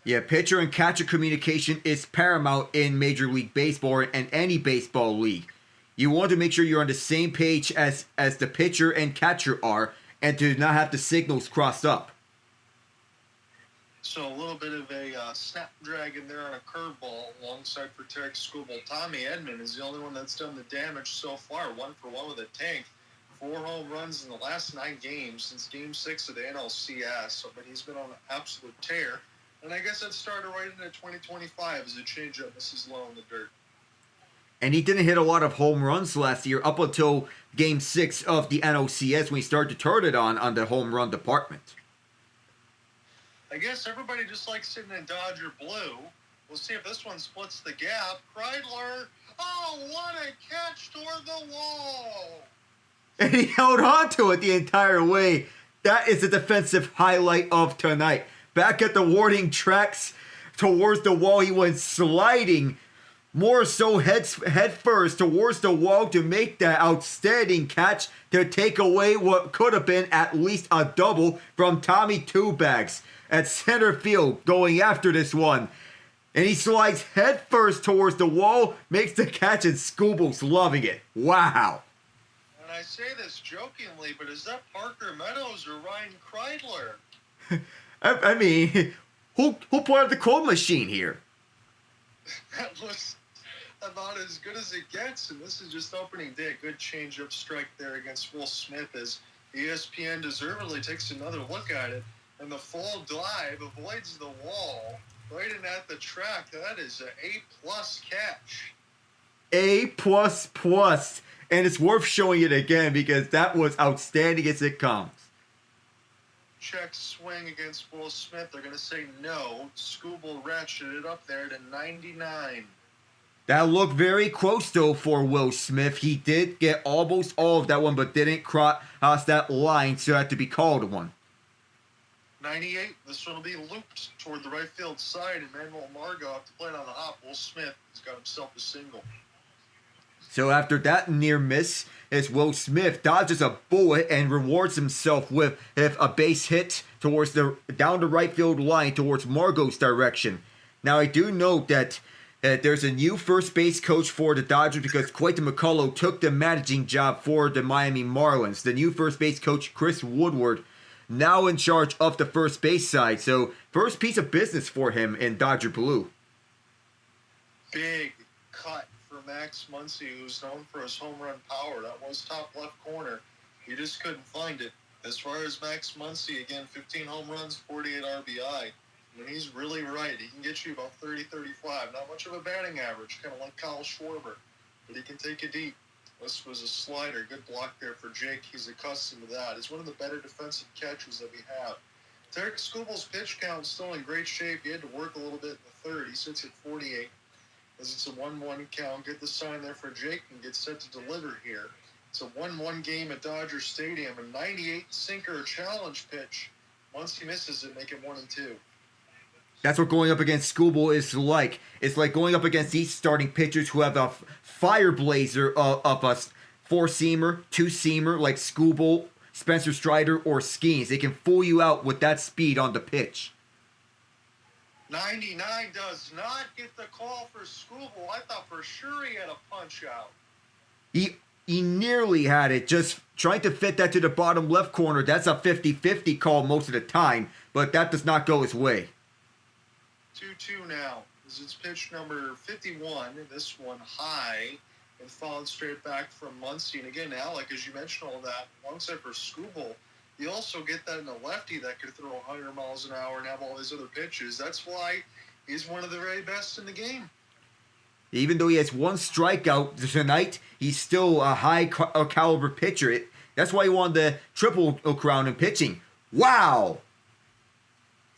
Yeah, pitcher and catcher communication is paramount in Major League Baseball and any baseball league. You want to make sure you're on the same page as the pitcher and catcher are, and to not have the signals crossed up. So a little bit of a snapdragon there on a curveball alongside for Tarik Skubal. Tommy Edman is the only one that's done the damage so far, 1-for-1 with a tank. 4 home runs in the last 9 games since Game 6 of the NLCS. But he's been on an absolute tear. And I guess that started right into 2025 as a changeup misses low in the dirt. And he didn't hit a lot of home runs last year up until Game 6 of the NLCS when he started to turn it on the home run department. I guess everybody just likes sitting in Dodger blue. We'll see if this one splits the gap. Kreidler, oh, what a catch toward the wall. And he held on to it the entire way. That is the defensive highlight of tonight. Back at the warning tracks towards the wall, he went sliding more so head first towards the wall to make that outstanding catch to take away what could have been at least a double from Tommy Two Bags at center field going after this one. And he slides head first towards the wall, makes the catch, and Skubal's loving it. Wow. And I say this jokingly, but is that Parker Meadows or Ryan Kreidler? I mean, who put out the cold machine here? That looks about as good as it gets, and this is just opening day. A good change-up strike there against Will Smith as ESPN deservedly takes another look at it, and the full dive avoids the wall right in at the track. That is an A-plus catch. A++, and it's worth showing it again because that was outstanding as it comes. Check swing against Will Smith. They're going to say no. Skubal ratcheted it up there to 99. That looked very close, though, for Will Smith. He did get almost all of that one, but didn't cross that line, so it had to be called one. 98. This one will be looped toward the right field side, and Manuel Margot up to play it on the hop. Will Smith has got himself a single. So after that near miss, as Will Smith dodges a bullet and rewards himself with a base hit towards down the right field line towards Margot's direction. Now I do note that there's a new first base coach for the Dodgers because Clayton McCullough took the managing job for the Miami Marlins. The new first base coach, Chris Woodward, now in charge of the first base side. So first piece of business for him in Dodger Blue. Big cut for Max Muncy, who's known for his home run power. That was top left corner. He just couldn't find it. As far as Max Muncy, again, 15 home runs, 48 RBI. When he's really right, he can get you about 30, 35. Not much of a batting average, kind of like Kyle Schwarber, but he can take it deep. This was a slider. Good block there for Jake. He's accustomed to that. He's one of the better defensive catchers that we have. Tarik Skubal's pitch count is still in great shape. He had to work a little bit in the third. He sits at 48. As it's a 1-1 count. Get the sign there for Jake and get set to deliver here. It's a 1-1 game at Dodger Stadium. A 98 sinker challenge pitch. Once he misses it, make it 1-2. That's what going up against Skubal is like. It's like going up against these starting pitchers who have a fire blazer of a four-seamer, two-seamer like Skubal, Spencer Strider, or Skeens. They can fool you out with that speed on the pitch. 99 does not get the call for Skubal. I thought for sure he had a punch out. He nearly had it, just trying to fit that to the bottom left corner. That's a 50-50 call most of the time, but that does not go his way. 2-2 now. This is pitch number 51. This one high and followed straight back from Muncy. And again, Alec, as you mentioned all that, alongside for Skubal, you also get that in a lefty that could throw 100 miles an hour and have all these other pitches. That's why he's one of the very best in the game. Even though he has one strikeout tonight, he's still a high caliber pitcher. That's why he won the Triple Crown in pitching. Wow!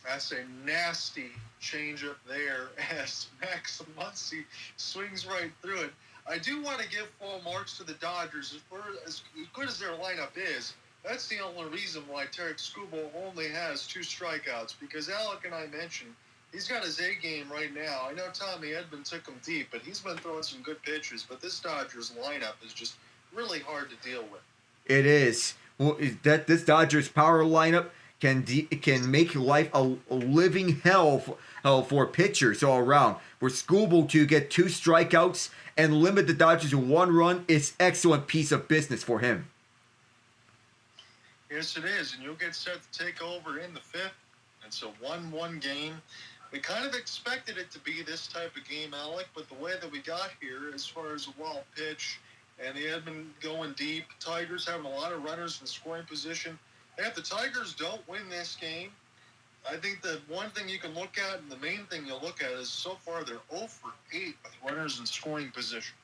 That's a nasty changeup there as Max Muncy swings right through it. I do want to give full marks to the Dodgers. As good as their lineup is, that's the only reason why Tarik Skubal only has 2 strikeouts, because Alec and I mentioned he's got his A game right now. I know Tommy Edman took him deep, but he's been throwing some good pitches. But this Dodgers lineup is just really hard to deal with. It is. Well, this Dodgers power lineup can make life a living hell for pitchers all around. For Skubal to get 2 strikeouts and limit the Dodgers to 1 run is excellent piece of business for him. Yes, it is, and you'll get set to take over in the 5th. It's a 1-1 game. We kind of expected it to be this type of game, Alec, but the way that we got here, as far as a wild pitch, and they had been going deep, Tigers having a lot of runners in scoring position. If the Tigers don't win this game, I think the one thing you can look at, and the main thing you'll look at, is so far they're 0 for 8 with runners in scoring position.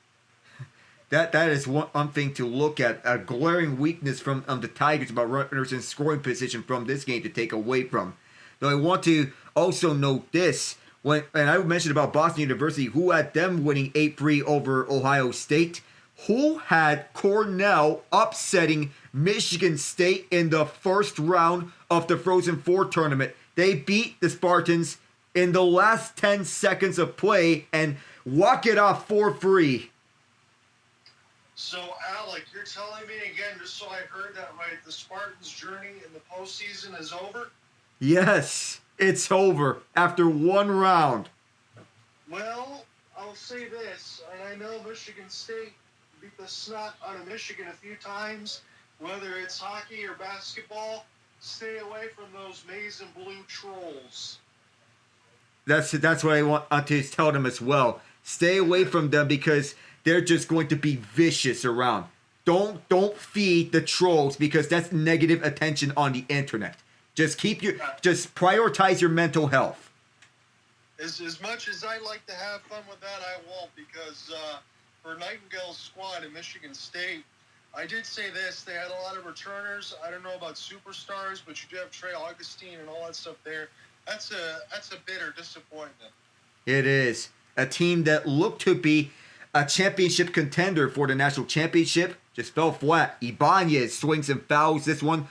That is one thing to look at. A glaring weakness from the Tigers about runners in scoring position from this game to take away from. Though I want to also note this, and I mentioned about Boston University, who had them winning 8-3 over Ohio State, who had Cornell upsetting Michigan State in the first round of the Frozen Four tournament. They beat the Spartans in the last 10 seconds of play and walk it off 4-3. So, Alec, you're telling me again, just so I heard that right, the Spartans' journey in the postseason is over? Yes, it's over after 1 round. Well, I'll say this, and I know Michigan State beat the snot out of Michigan a few times, whether it's hockey or basketball. Stay away from those maize and blue trolls. That's what I want to tell them as well. Stay away from them because they're just going to be vicious around. Don't feed the trolls because that's negative attention on the internet. Just prioritize your mental health. As much as I like to have fun with that, I won't, because for Nightingale's squad in Michigan State, I did say this, they had a lot of returners. I don't know about superstars, but you do have Trey Augustine and all that stuff there. That's a bitter disappointment. It is. A team that looked to be a championship contender for the national championship just fell flat. Ibanez swings and fouls this one.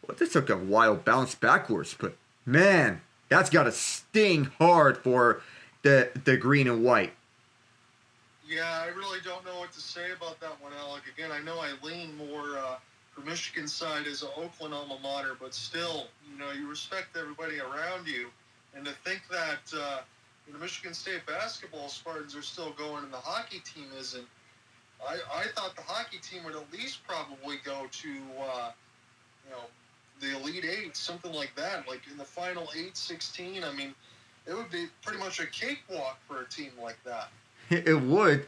Well, this took a while bounce backwards, but Man, that's got to sting hard for the green and white. Yeah, I really don't know what to say about that one, Alec. Again, I know I lean more for Michigan side as an Oakland alma mater, but still, you respect everybody around you. And to think that Michigan State basketball Spartans are still going and the hockey team isn't, I thought the hockey team would at least probably go to, the Elite Eight, something like that, like in the final 8-16. I mean, it would be pretty much a cakewalk for a team like that. It would,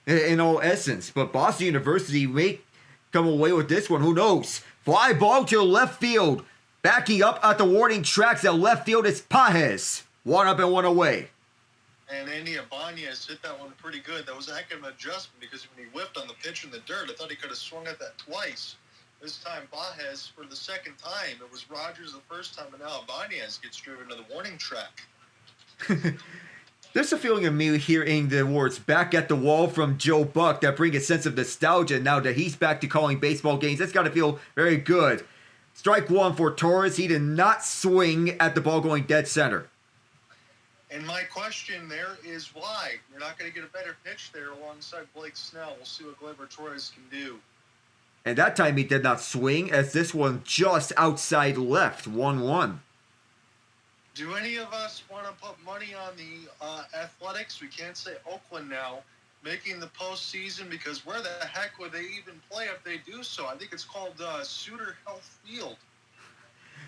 in all essence. But Boston University may come away with this one. Who knows? Fly ball to left field. Backing up at the warning tracks at left field is Pajes. One up and one away. And Andy Ibanez hit that one pretty good. That was a heck of an adjustment because when he whipped on the pitch in the dirt, I thought he could have swung at that twice. This time, Pajes for the second time. It was Rogers the first time, and now Ibanez gets driven to the warning track. There's a feeling of me hearing the words "back at the wall" from Joe Buck that bring a sense of nostalgia now that he's back to calling baseball games. That's got to feel very good. Strike one for Torres. He did not swing at the ball going dead center. And my question there is why? You're not going to get a better pitch there alongside Blake Snell. We'll see what Gleyber Torres can do. And that time he did not swing, as this one just outside left, 1-1. Do any of us want to put money on the Athletics? We can't say Oakland now, making the postseason, because where the heck would they even play if they do so? I think it's called Suter Health Field.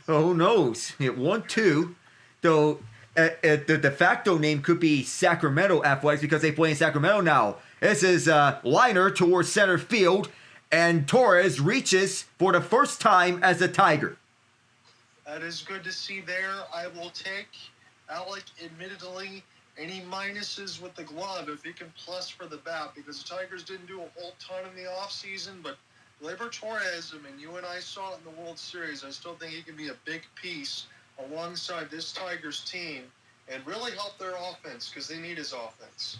Oh, who knows? It 1-2, though the de facto name could be Sacramento Athletics because they play in Sacramento now. This is liner towards center field, and Torres reaches for the first time as a Tiger. That is good to see there. I will take Alec, admittedly, any minuses with the glove if he can plus for the bat, because the Tigers didn't do a whole ton in the offseason, but Gleyber Torres, I mean, you and I saw it in the World Series. I still think he can be a big piece alongside this Tigers team and really help their offense because they need his offense.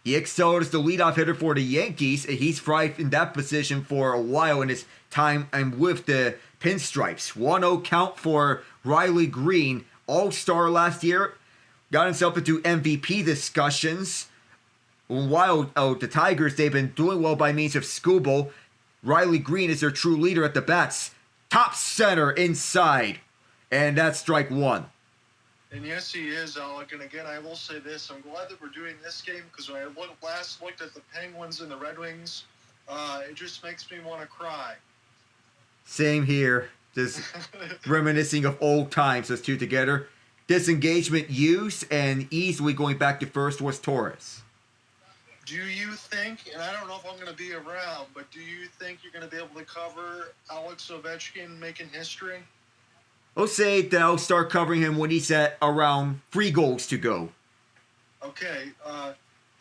He excelled as the leadoff hitter for the Yankees. He's thrived in that position for a while in his time and with the Pinstripes. 1-0 count for Riley Green. All-star last year. Got himself into MVP discussions. While the Tigers, they've been doing well by means of Skubal. Riley Green is their true leader at the bats. Top center inside. And that's strike one. And yes, he is, Alec. And again, I will say this. I'm glad that we're doing this game because when I last looked at the Penguins and the Red Wings, it just makes me want to cry. Same here. Just reminiscing of old times, those two together. Disengagement used and easily going back to first was Torres. Do you think, and I don't know if I'm going to be around, but do you think you're going to be able to cover Alex Ovechkin making history? I'll say that I'll start covering him when he's at around 3 goals to go. Okay.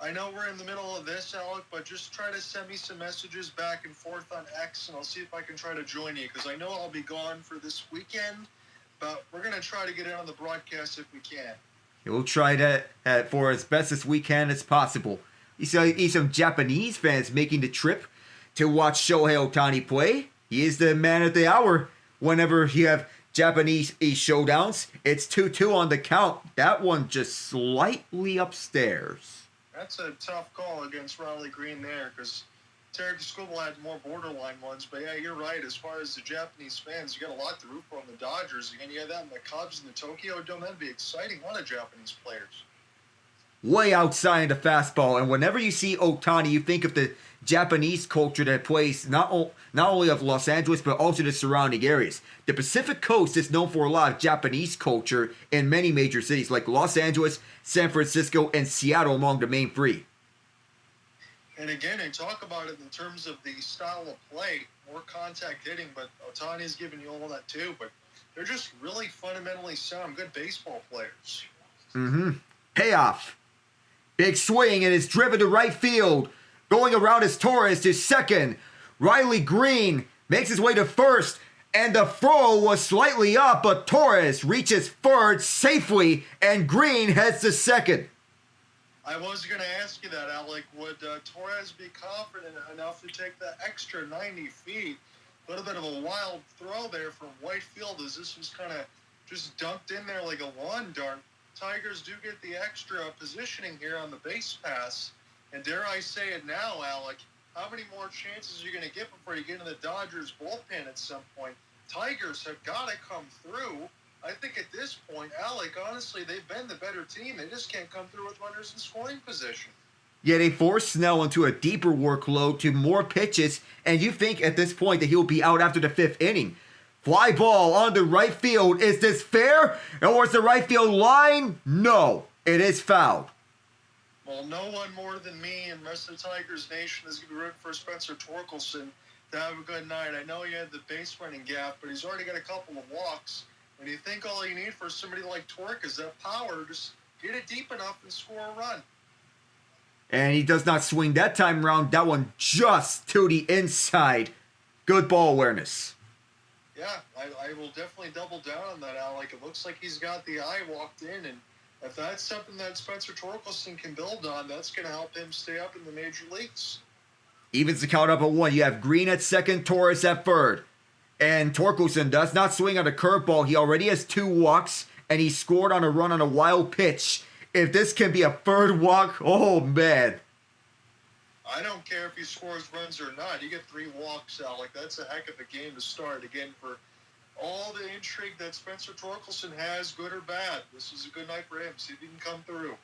I know we're in the middle of this, Alec, but just try to send me some messages back and forth on X, and I'll see if I can try to join you, because I know I'll be gone for this weekend, but we're going to try to get in on the broadcast if we can. We'll try that for as best as we can as possible. You see some Japanese fans making the trip to watch Shohei Ohtani play. He is the man of the hour whenever you have Japanese showdowns. It's 2-2 on the count. That one just slightly upstairs. That's a tough call against Riley Green there because Tarik Skubal had more borderline ones. But yeah, you're right. As far as the Japanese fans, you got a lot to root for on the Dodgers. Again, you had that in the Cubs and the Tokyo Dome. That'd be exciting. A lot of Japanese players. Way outside the fastball. And whenever you see Ohtani, you think of the Japanese culture that plays not only of Los Angeles, but also the surrounding areas. The Pacific Coast is known for a lot of Japanese culture in many major cities like Los Angeles, San Francisco, and Seattle among the main 3. And again, they talk about it in terms of the style of play, more contact hitting, but Ohtani's giving you all that too. But they're just really fundamentally sound, good baseball players. Payoff. Big swing and it's driven to right field. Going around is Torres to second. Riley Green makes his way to first. And the throw was slightly up, but Torres reaches third safely. And Green heads to second. I was going to ask you that, Alec. Would Torres be confident enough to take the extra 90 feet? A little bit of a wild throw there from right field as this was kind of just dumped in there like a lawn dart. Tigers do get the extra positioning here on the base pass. And dare I say it now, Alec, how many more chances are you going to get before you get into the Dodgers bullpen at some point? Tigers have got to come through. I think at this point, Alec, honestly, they've been the better team. They just can't come through with runners in scoring position. Yeah, they force Snell into a deeper workload to more pitches, and you think at this point that he'll be out after the 5th inning. Fly ball on the right field. Is this fair? Or is the right field line? No, it is fouled. Well, no one more than me and the rest of the Tigers Nation is going to be rooting for Spencer Torkelson to have a good night. I know he had the base running gap, but he's already got a couple of walks. And you think all you need for somebody like Torque is that power. Just get it deep enough and score a run. And he does not swing that time around. That one just to the inside. Good ball awareness. Yeah, I will definitely double down on that, Alec. It looks like he's got the eye walked in, and if that's something that Spencer Torkelson can build on, that's going to help him stay up in the major leagues. Evens the count up at 1. You have Green at second, Torres at third. And Torkelson does not swing on a curveball. He already has 2 walks, and he scored on a run on a wild pitch. If this can be a third walk, oh man. I don't care if he scores runs or not. You get 3 walks, Alec. That's a heck of a game to start. Again, for all the intrigue that Spencer Torkelson has, good or bad, this is a good night for him. See if he can come through.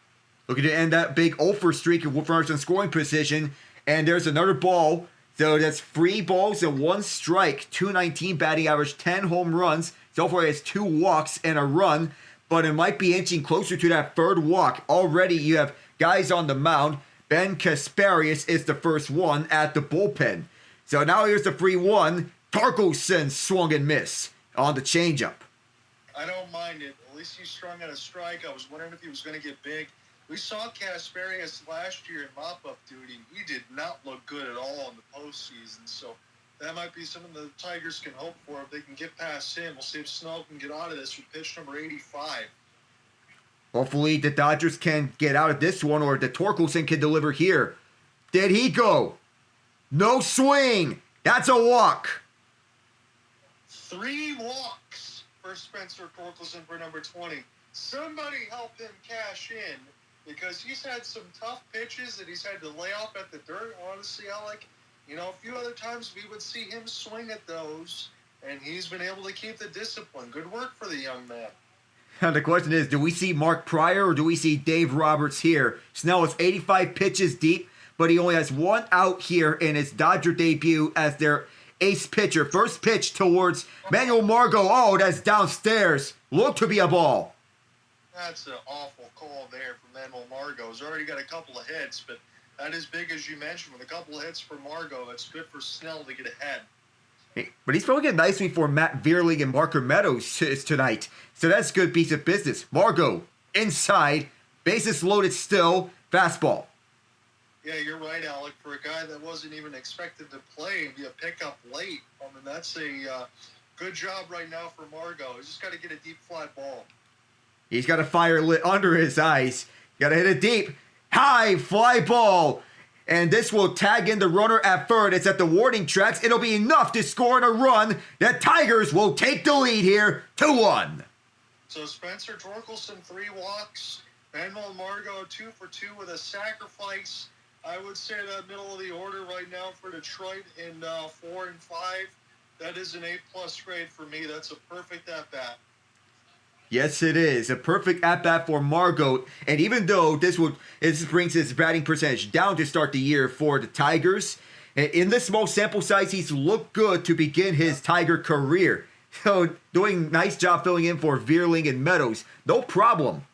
Looking to end that big 0-for streak with runners in scoring position. And there's another ball. So that's 3 balls and 1 strike. 219 batting average, 10 home runs. So far he has 2 walks and a run. But it might be inching closer to that 3rd walk. Already you have guys on the mound. Ben Kasparius is the first one at the bullpen. So now here's the 3-1. Torkelson swung and missed on the changeup. I don't mind it. At least he strung out a strike. I was wondering if he was going to get big. We saw Kasparius last year in mop-up duty. He did not look good at all in the postseason. So that might be something the Tigers can hope for if they can get past him. We'll see if Snell can get out of this with pitch number 85. Hopefully the Dodgers can get out of this one, or the Torkelson can deliver here. Did he go? No swing. That's a walk. 3 walks for Spencer Torkelson for number 20. Somebody help him cash in, because he's had some tough pitches that he's had to lay off at the dirt. Honestly, Alec, a few other times we would see him swing at those, and he's been able to keep the discipline. Good work for the young man. And the question is, do we see Mark Pryor or do we see Dave Roberts here? Snell is 85 pitches deep, but he only has 1 out here in his Dodger debut as their ace pitcher. First pitch towards Manuel Margot. Oh, that's downstairs. Looked to be a ball. That's an awful call there for Manuel Margot. He's already got a couple of hits, but that is big, as you mentioned. With a couple of hits for Margot, it's good for Snell to get ahead. But he's throwing it nicely for Matt Vierling and Marker Meadows tonight. So that's a good piece of business. Margot, inside, bases loaded still, fastball. Yeah, you're right, Alec. For a guy that wasn't even expected to play and be a pickup late, that's a good job right now for Margot. He's just got to get a deep fly ball. He's got a fire lit under his eyes. Got to hit it deep. High fly ball. And this will tag in the runner at third. It's at the warning tracks. It'll be enough to score in a run. The Tigers will take the lead here, 2-1. So Spencer Torkelson, 3 walks. Manuel Margot, 2 for 2 with a sacrifice. I would say that middle of the order right now for Detroit in 4 and 5. That is an A+ grade for me. That's a perfect at-bat. Yes, it is. A perfect at-bat for Margot. And even though this brings his batting percentage down to start the year for the Tigers, in this small sample size, he's looked good to begin his Tiger career. So, doing a nice job filling in for Vierling and Meadows. No problem.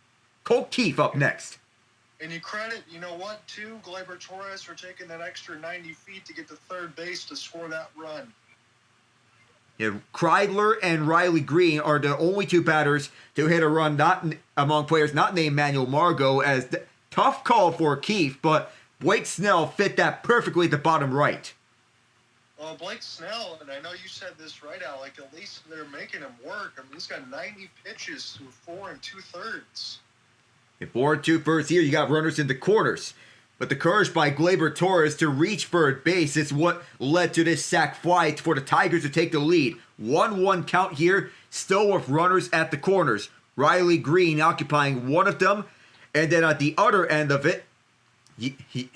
Colt Keefe up next. And you credit, too, Gleyber Torres for taking that extra 90 feet to get to third base to score that run. Yeah, Kreidler and Riley Green are the only 2 batters to hit a run among players not named Manuel Margot, as tough call for Keefe, but Blake Snell fit that perfectly at the bottom right. Well, Blake Snell, and I know you said this right, Alec, at least they're making him work. He's got 90 pitches through 4 2/3. In 4 2/3 here, you got runners in the corners. But the courage by Gleyber Torres to reach third base is what led to this sac fly for the Tigers to take the lead. 1-1 count here. still with runners at the corners. Riley Green occupying one of them, and then at the other end of it, you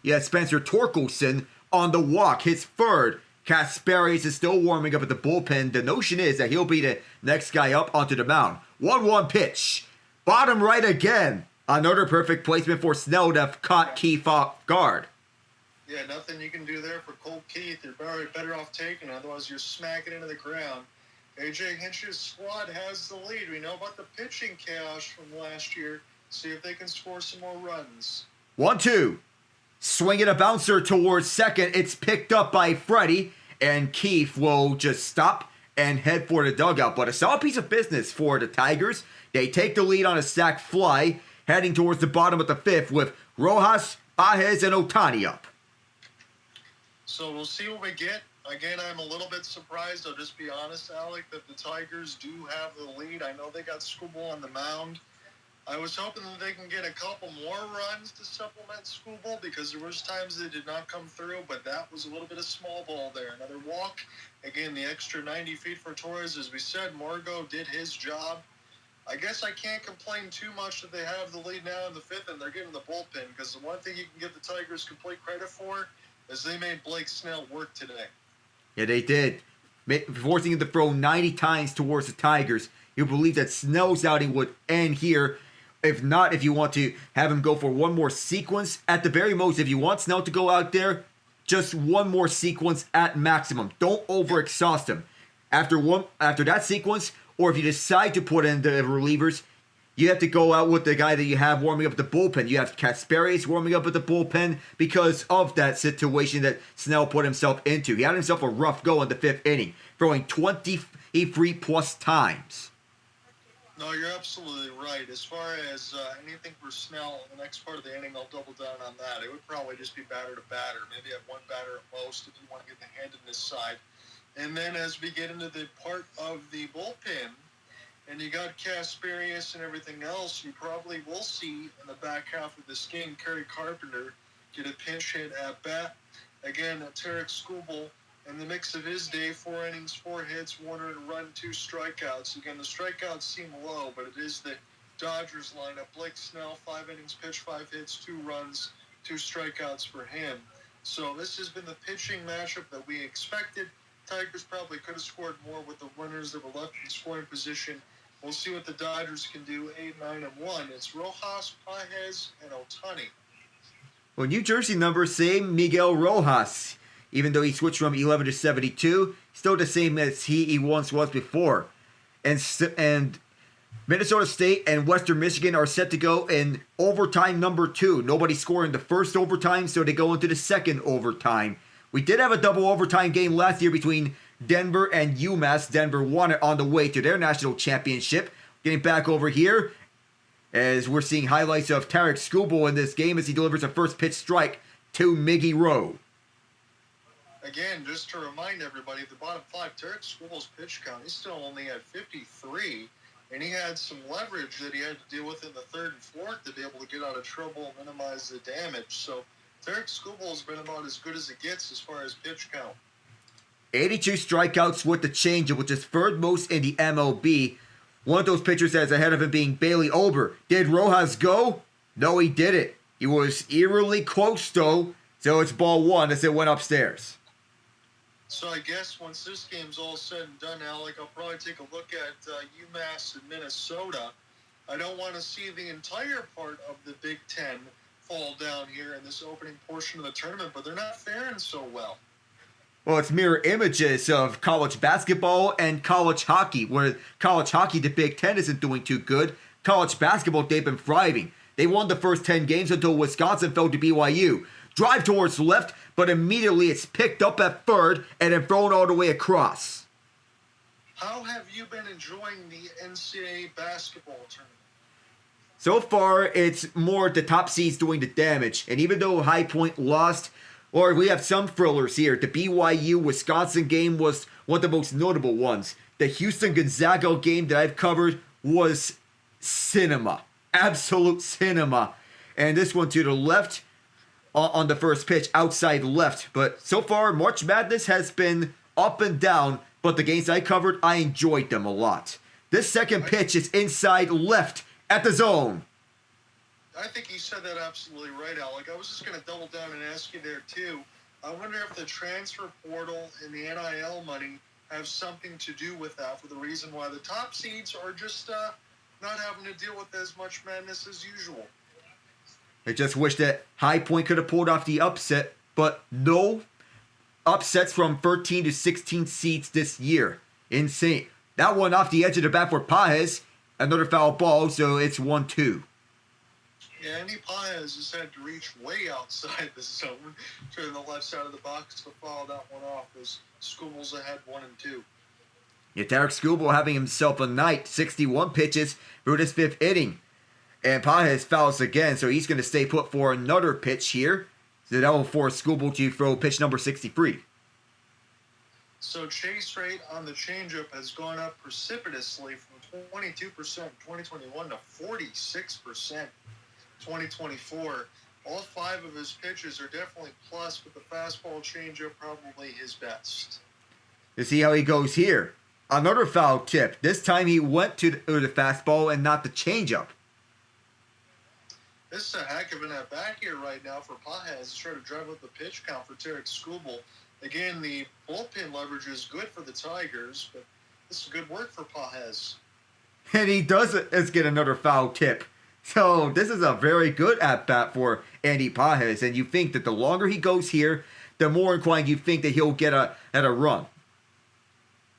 had Spencer Torkelson on the walk, his third. Kasparius is still warming up at the bullpen. The notion is that he'll be the next guy up onto the mound. 1-1 pitch. Bottom right again. Another perfect placement for Snell to have caught Keith off guard. Yeah, nothing you can do there for Cole Keith. You're better off taking, otherwise you're smacking into the ground. AJ Hinch's squad has the lead. We know about the pitching chaos from last year. See if they can score some more runs. 1-2. Swinging a bouncer towards second. It's picked up by Freddie, and Keith will just stop and head for the dugout. But a solid piece of business for the Tigers. They take the lead on a sac fly, heading towards the bottom of the fifth with Rojas, Pages, and Ohtani up. So we'll see what we get. Again, I'm a little bit surprised. I'll just be honest, Alec, that the Tigers do have the lead. I know they got Skubal on the mound. I was hoping that they can get a couple more runs to supplement Skubal because there was times they did not come through, but that was a little bit of small ball there. Another walk. Again, the extra 90 feet for Torres. As we said, Margot did his job. I guess I can't complain too much that they have the lead now in the fifth and they're getting the bullpen, because the one thing you can give the Tigers complete credit for is they made Blake Snell work today. Yeah, they did. Forcing him to throw 90 times towards the Tigers. You believe that Snell's outing would end here. If not, if you want to have him go for one more sequence, at the very most, if you want Snell to go out there, just one more sequence at maximum. Don't overexhaust him. After that sequence, or if you decide to put in the relievers, you have to go out with the guy that you have warming up the bullpen. You have Kasparius warming up at the bullpen because of that situation that Snell put himself into. He had himself a rough go in the fifth inning, throwing 23 plus times. No, you're absolutely right. As far as anything for Snell in the next part of the inning, I'll double down on that. It would probably just be batter to batter. Maybe have one batter at most if you want to get the handedness side. And then as we get into the part of the bullpen, and you got Kasparius and everything else, you probably will see in the back half of this game, Kerry Carpenter get a pinch hit at bat. Again, Tarik Skubal, in the mix of his day, 4 innings, 4 hits, 1 earned run, 2 strikeouts. Again, the strikeouts seem low, but it is the Dodgers lineup. Blake Snell, 5 innings, pitched 5 hits, 2 runs, 2 strikeouts for him. So this has been the pitching matchup that we expected. Tigers probably could have scored more with the runners that were left in scoring position. We'll see what the Dodgers can do, 8-9-1. It's Rojas, Pages, and Ohtani. Well, New Jersey number, same Miguel Rojas. Even though he switched from 11 to 72, still the same as he once was before. And Minnesota State and Western Michigan are set to go in overtime number 2. Nobody scored in the first overtime, so they go into the second overtime. We did have a double overtime game last year between Denver and UMass. Denver won it on the way to their national championship. Getting back over here, as we're seeing highlights of Tarik Skubal in this game as he delivers a first pitch strike to Miggy Rowe. Again, just to remind everybody, the bottom 5, Tarik Skubal's pitch count, he's still only at 53, and he had some leverage that he had to deal with in the third and fourth to be able to get out of trouble and minimize the damage. So Tarik Skubal has been about as good as it gets as far as pitch count. 82 strikeouts with the changeup, which is third most in the MLB. One of those pitchers that's ahead of him being Bailey Ober. Did Rojas go? No, he didn't. He was eerily close, though, so it's ball 1 as it went upstairs. So I guess once this game's all said and done, Alec, I'll probably take a look at UMass and Minnesota. I don't want to see the entire part of the Big Ten fall down here in this opening portion of the tournament, but they're not faring so well. Well, it's mirror images of college basketball and college hockey, where college hockey, the Big Ten, isn't doing too good. College basketball, they've been thriving. They won the first 10 games until Wisconsin fell to BYU. Drive towards left, but immediately it's picked up at third and then thrown all the way across. How have you been enjoying the NCAA basketball tournament? So far, it's more the top seeds doing the damage. And even though High Point lost, or we have some thrillers here, the BYU-Wisconsin game was one of the most notable ones. The Houston-Gonzaga game that I've covered was cinema. Absolute cinema. And this one to the left on the first pitch, outside left. But so far, March Madness has been up and down. but the games I covered, I enjoyed them a lot. This second pitch is inside left at the zone. I think you said that absolutely right, Alec. I was just going to double down and ask you there, too. I wonder if the transfer portal and the NIL money have something to do with that, for the reason why the top seeds are just not having to deal with as much madness as usual. I just wish that High Point could have pulled off the upset, but no upsets from 13 to 16 seeds this year. Insane. That one off the edge of the bat for Paez. Another foul ball, so it's 1-2. Yeah, Andy Paez has had to reach way outside the zone to the left side of the box to foul that one off, as Skubal's ahead 1-2. Yeah, Tarik Skubal having himself a night. 61 pitches for this fifth inning. And Paez fouls again, so he's going to stay put for another pitch here. So that will force Skubal to throw pitch number 63. So chase rate on the changeup has gone up precipitously from 22% in 2021 to 46% 2024. All 5 of his pitches are definitely plus, but the fastball changeup probably his best. To see how he goes here. Another foul tip. This time he went to the fastball and not the changeup. This is a heck of an at-bat here right now for Paez to try to drive up the pitch count for Tarik Skubal. Again, the bullpen leverage is good for the Tigers, but this is good work for Paez. And he does get another foul tip. So this is a very good at-bat for Andy Paez. And you think that the longer he goes here, the more inclined you think that he'll get a run.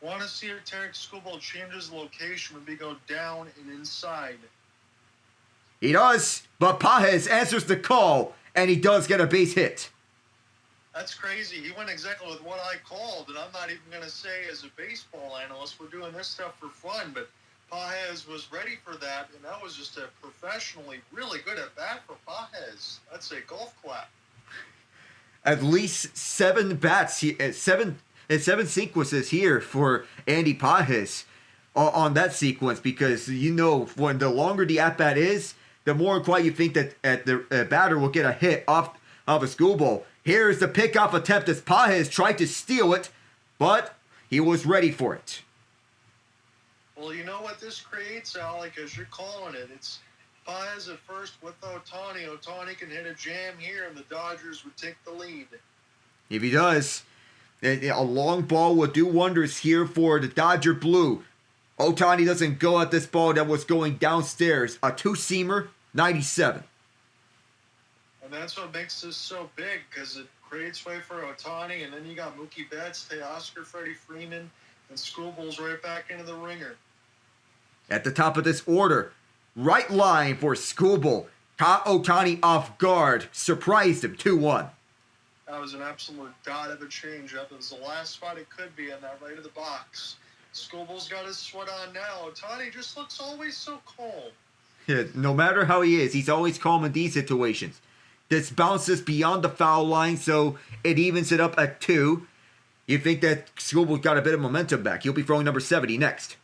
Want to see if Tarik Skubal changes location when we go down and inside. He does, but Paez answers the call, and he does get a base hit. That's crazy. He went exactly with what I called, and I'm not even going to say as a baseball analyst, we're doing this stuff for fun, but Paez was ready for that, and that was just a professionally really good at bat for Paez. That's a golf clap. At least 7 bats, seven sequences here for Andy Paez on that sequence, because you know when the longer the at bat is, the more inclined you think that the batter will get a hit off a Skubal. Here's the pickoff attempt as Paez tried to steal it, but he was ready for it. Well, you know what this creates, Alec, as you're calling it. It's Paez at first with Ohtani. Ohtani can hit a jam here, and the Dodgers would take the lead. If he does, a long ball will do wonders here for the Dodger Blue. Ohtani doesn't go at this ball that was going downstairs. A two-seamer, 97. And that's what makes this so big, because it creates way for Ohtani, and then you got Mookie Betts, Teoscar, Freddie Freeman, and Skubal's right back into the ringer. At the top of this order, right line for Skubal. Caught Ohtani off guard. Surprised him, 2-1. That was an absolute dot of a changeup. It was the last spot it could be in that right of the box. Skubal's got his sweat on now. Ohtani just looks always so calm. Yeah, no matter how he is, he's always calm in these situations. This bounces beyond the foul line, so it evens it up at 2. You think that Skubal's got a bit of momentum back. He'll be throwing number 70 next.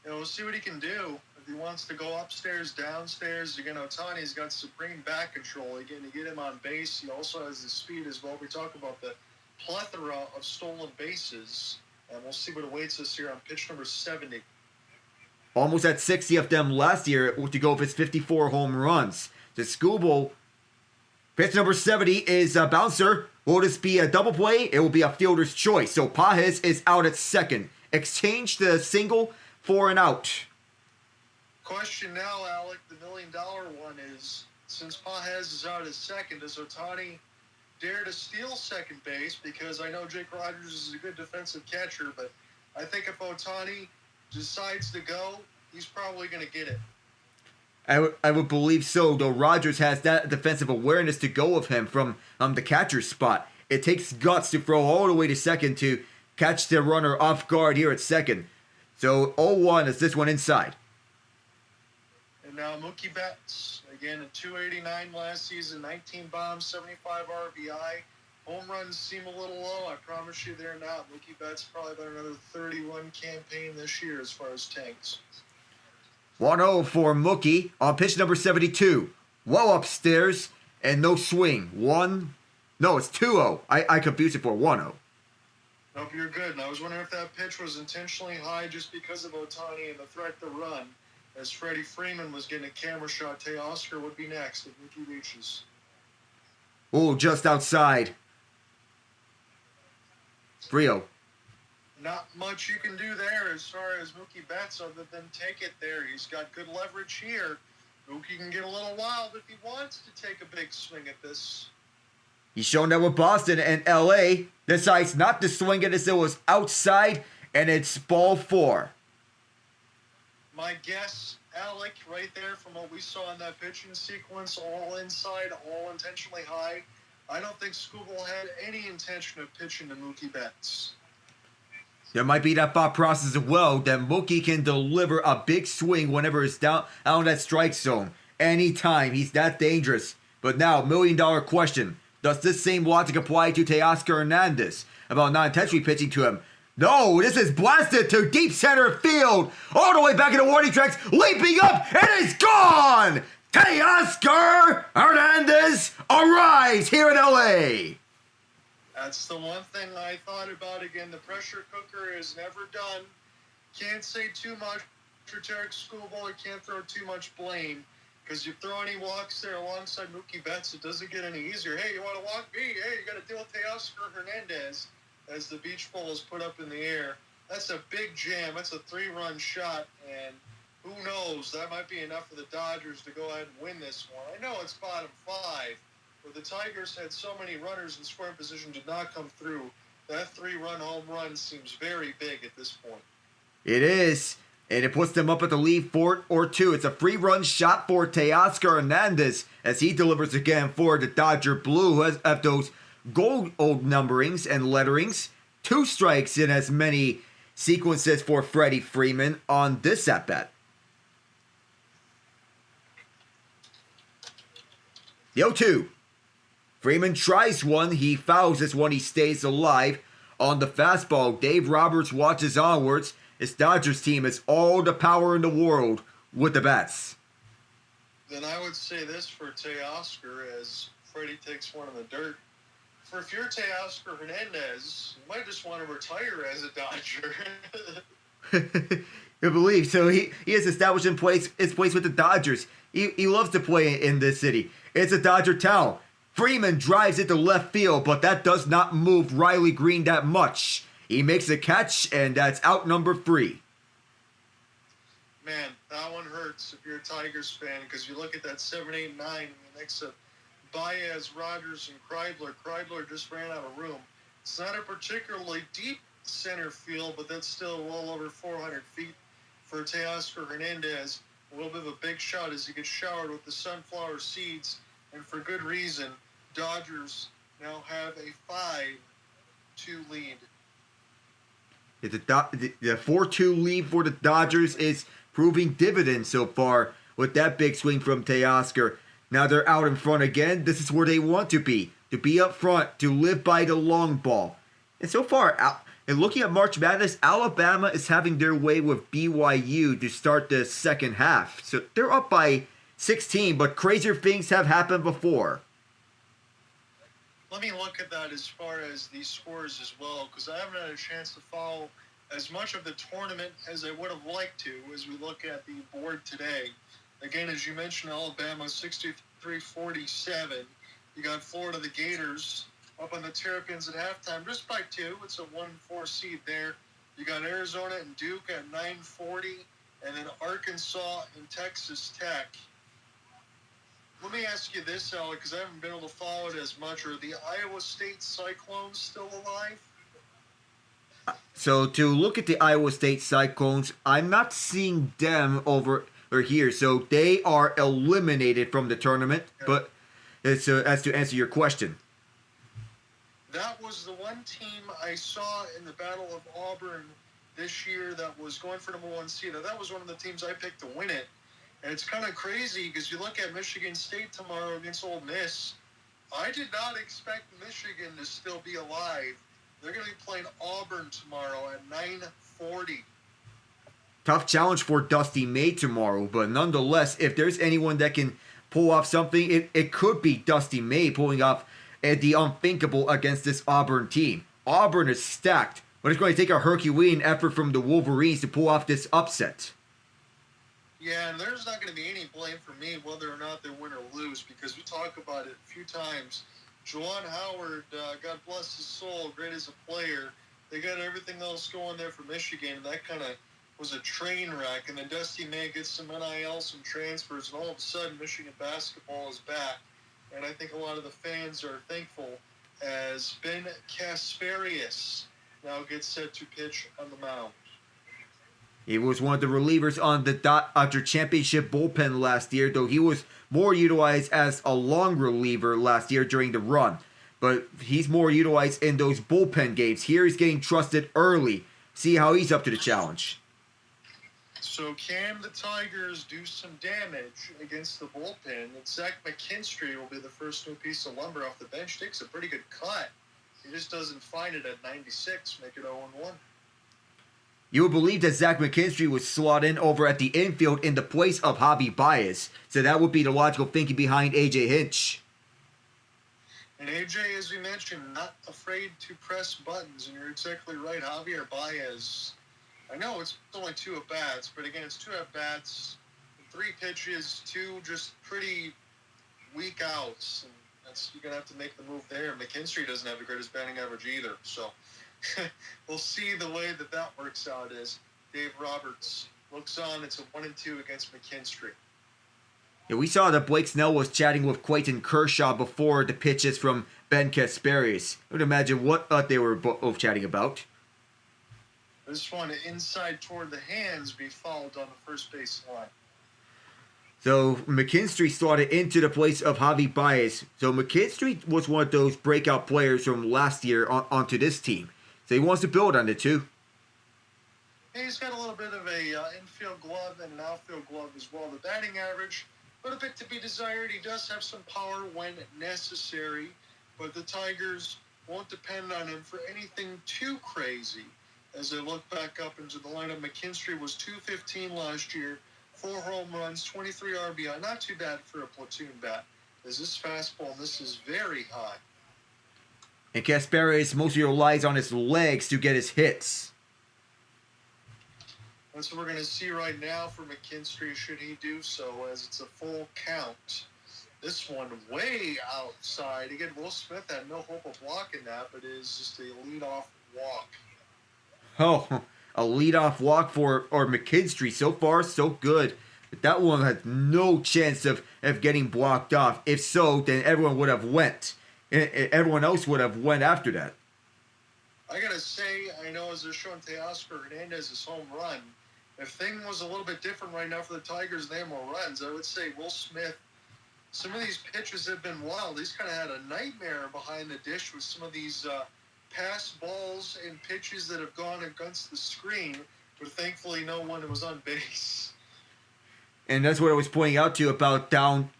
Yeah, we'll see what he can do. If he wants to go upstairs, downstairs, again, Ohtani's got supreme back control. Again, to get him on base, he also has the speed as well. We talk about the plethora of stolen bases, and we'll see what awaits us here on pitch number 70. Almost at 60 of them last year to go with his 54 home runs. The Skubal, pitch number 70 is a bouncer. Will this be a double play? It will be a fielder's choice. So Paez is out at second. Exchange the single for an out. Question now, Alec, the $1 million one is, since Paez is out at second, does Ohtani dare to steal second base? Because I know Jake Rogers is a good defensive catcher, but I think if Ohtani decides to go, he's probably going to get it. I would believe so, though Rogers has that defensive awareness to go with him from the catcher's spot. It takes guts to throw all the way to second to catch the runner off guard here at second. So 0-1 is this one inside. And now Mookie Betts, again at 289 last season, 19 bombs, 75 RBI. Home runs seem a little low. I promise you they're not. Mookie Betts probably about another 30-run campaign this year as far as tanks. 1-0 for Mookie on pitch number 72. Well upstairs and no swing. It's 2-0. I confused it for 1-0. Nope, you're good. And I was wondering if that pitch was intentionally high just because of Ohtani and the threat to run. As Freddie Freeman was getting a camera shot, Teoscar would be next if Mookie reaches. Oh, just outside. Frio. Not much you can do there as far as Mookie Betts other than take it there. He's got good leverage here. Mookie can get a little wild if he wants to take a big swing at this. He's shown that with Boston and LA decides not to swing it as it was outside, and it's ball 4. My guess, Alec, right there from what we saw in that pitching sequence, all inside, all intentionally high. I don't think Skubal had any intention of pitching to Mookie Betts. There might be that thought process as well that Mookie can deliver a big swing whenever it's down out in that strike zone. Anytime. He's that dangerous. But now, $1 million question. Does this same logic apply to Teoscar Hernandez about not intentionally pitching to him? No, this is blasted to deep center field. All the way back in the warning tracks, leaping up, and it's gone! Teoscar Hernandez arrives here in LA. That's the one thing I thought about. Again, the pressure cooker is never done. Can't say too much for Tarik Skubal. You can't throw too much blame. Because you throw any walks there alongside Mookie Betts, it doesn't get any easier. Hey, you want to walk me? Hey, you got to deal with Teoscar Hernandez as the beach ball is put up in the air. That's a big jam. That's a 3-run shot. And who knows? That might be enough for the Dodgers to go ahead and win this one. I know it's bottom 5. But the Tigers had so many runners in scoring position did not come through. That 3-run home run seems very big at this point. It is. And it puts them up at the lead 4-2. It's a free run shot for Teoscar Hernandez as he delivers again for the Dodger Blue, who has those gold old numberings and letterings. 2 strikes in as many sequences for Freddie Freeman on this at-bat. The 0-2. Freeman tries one. He fouls this one. He stays alive. On the fastball, Dave Roberts watches onwards. His Dodgers team has all the power in the world with the bats. Then I would say this for Teoscar as Freddie takes one in the dirt. For if you're Teoscar Hernandez, you might just want to retire as a Dodger. I believe so. He has established his place with the Dodgers. He loves to play in this city. It's a Dodger town. Freeman drives it to left field, but that does not move Riley Green that much. He makes a catch, and that's out number 3. Man, that one hurts if you're a Tigers fan because you look at that 7, 8, 9 and the next of Baez, Rogers, and Kreidler. Kreidler just ran out of room. It's not a particularly deep center field, but that's still well over 400 feet for Teoscar Hernandez. A little bit of a big shot as he gets showered with the sunflower seeds, and for good reason. Dodgers now have a 5-2 lead. The 4-2 lead for the Dodgers is proving dividends so far with that big swing from Teoscar. Now they're out in front again. This is where they want to be up front, to live by the long ball. And so far, and looking at March Madness, Alabama is having their way with BYU to start the second half. So they're up by 16, but crazier things have happened before. Let me look at that as far as these scores as well, because I haven't had a chance to follow as much of the tournament as I would have liked to as we look at the board today. Again, as you mentioned, Alabama 63-47. You got Florida, the Gators, up on the Terrapins at halftime, just by 2. It's a 1-4 seed there. You got Arizona and Duke at 9:40, and then Arkansas and Texas Tech. Let me ask you this, Alec, because I haven't been able to follow it as much. Are the Iowa State Cyclones still alive? So to look at the Iowa State Cyclones, I'm not seeing them over or here. So they are eliminated from the tournament. Okay. But as to answer your question, that was the one team I saw in the Battle of Auburn this year that was going for number 1 seed. That was one of the teams I picked to win it. And it's kind of crazy because you look at Michigan State tomorrow against Ole Miss. I did not expect Michigan to still be alive. They're going to be playing Auburn tomorrow at 9:40. Tough challenge for Dusty May tomorrow, but nonetheless, if there's anyone that can pull off something, it could be Dusty May pulling off the unthinkable against this Auburn team. Auburn is stacked, but it's going to take a Herculean effort from the Wolverines to pull off this upset. Yeah, and there's not going to be any blame for me whether or not they win or lose, because we talk about it a few times. Juwan Howard, God bless his soul, great as a player. They got everything else going there for Michigan, and that kind of was a train wreck. And then Dusty May gets some NIL, some transfers, and all of a sudden Michigan basketball is back. And I think a lot of the fans are thankful as Ben Kasparius now gets set to pitch on the mound. He was one of the relievers on the Dodger championship bullpen last year, though he was more utilized as a long reliever last year during the run. But he's more utilized in those bullpen games. Here he's getting trusted early. See how he's up to the challenge. So can the Tigers do some damage against the bullpen? And Zach McKinstry will be the first new piece of lumber off the bench. Takes a pretty good cut. He just doesn't find it at 96, make it 0-1. You would believe that Zach McKinstry was slot in over at the infield in the place of Javi Baez. So that would be the logical thinking behind AJ Hinch. And AJ, as we mentioned, not afraid to press buttons. And you're exactly right, Javier Baez. I know it's only 2 at-bats, but again, it's 2 at-bats, 3 pitches, 2 just pretty weak outs. And you're going to have to make the move there. McKinstry doesn't have the greatest batting average either. So we'll see the way that works out as Dave Roberts looks on. It's a 1-2 against McKinstry. Yeah, we saw that Blake Snell was chatting with Clayton Kershaw before the pitches from Ben Kasparius. I would imagine what they were both chatting about. This one inside toward the hands be fouled on the first base line. So McKinstry slotted into the place of Javi Baez. So McKinstry was one of those breakout players from last year onto this team. So he wants to build on it too. He's got a little bit of a infield glove and an outfield glove as well. The batting average, a little bit to be desired. He does have some power when necessary, but the Tigers won't depend on him for anything too crazy. As I look back up into the lineup, McKinstry was .215 last year, 4 home runs, 23 RBI. Not too bad for a platoon bat. As this fastball, this is very high. And Kasparius mostly relies on his legs to get his hits. That's what we're going to see right now for McKinstry, should he do so, as it's a full count. This one way outside. Again, Will Smith had no hope of blocking that, but it is just a leadoff walk. Oh, a leadoff walk for McKinstry. So far, so good. But that one has no chance of getting blocked off. If so, then everyone would have went. Everyone else would have went after that. I got to say, I know as they're showing Teoscar Hernandez's home run, if thing was a little bit different right now for the Tigers, they have more runs. I would say Will Smith, some of these pitches have been wild. He's kind of had a nightmare behind the dish with some of these pass balls and pitches that have gone against the screen, but thankfully no one was on base. And that's what I was pointing out to you about down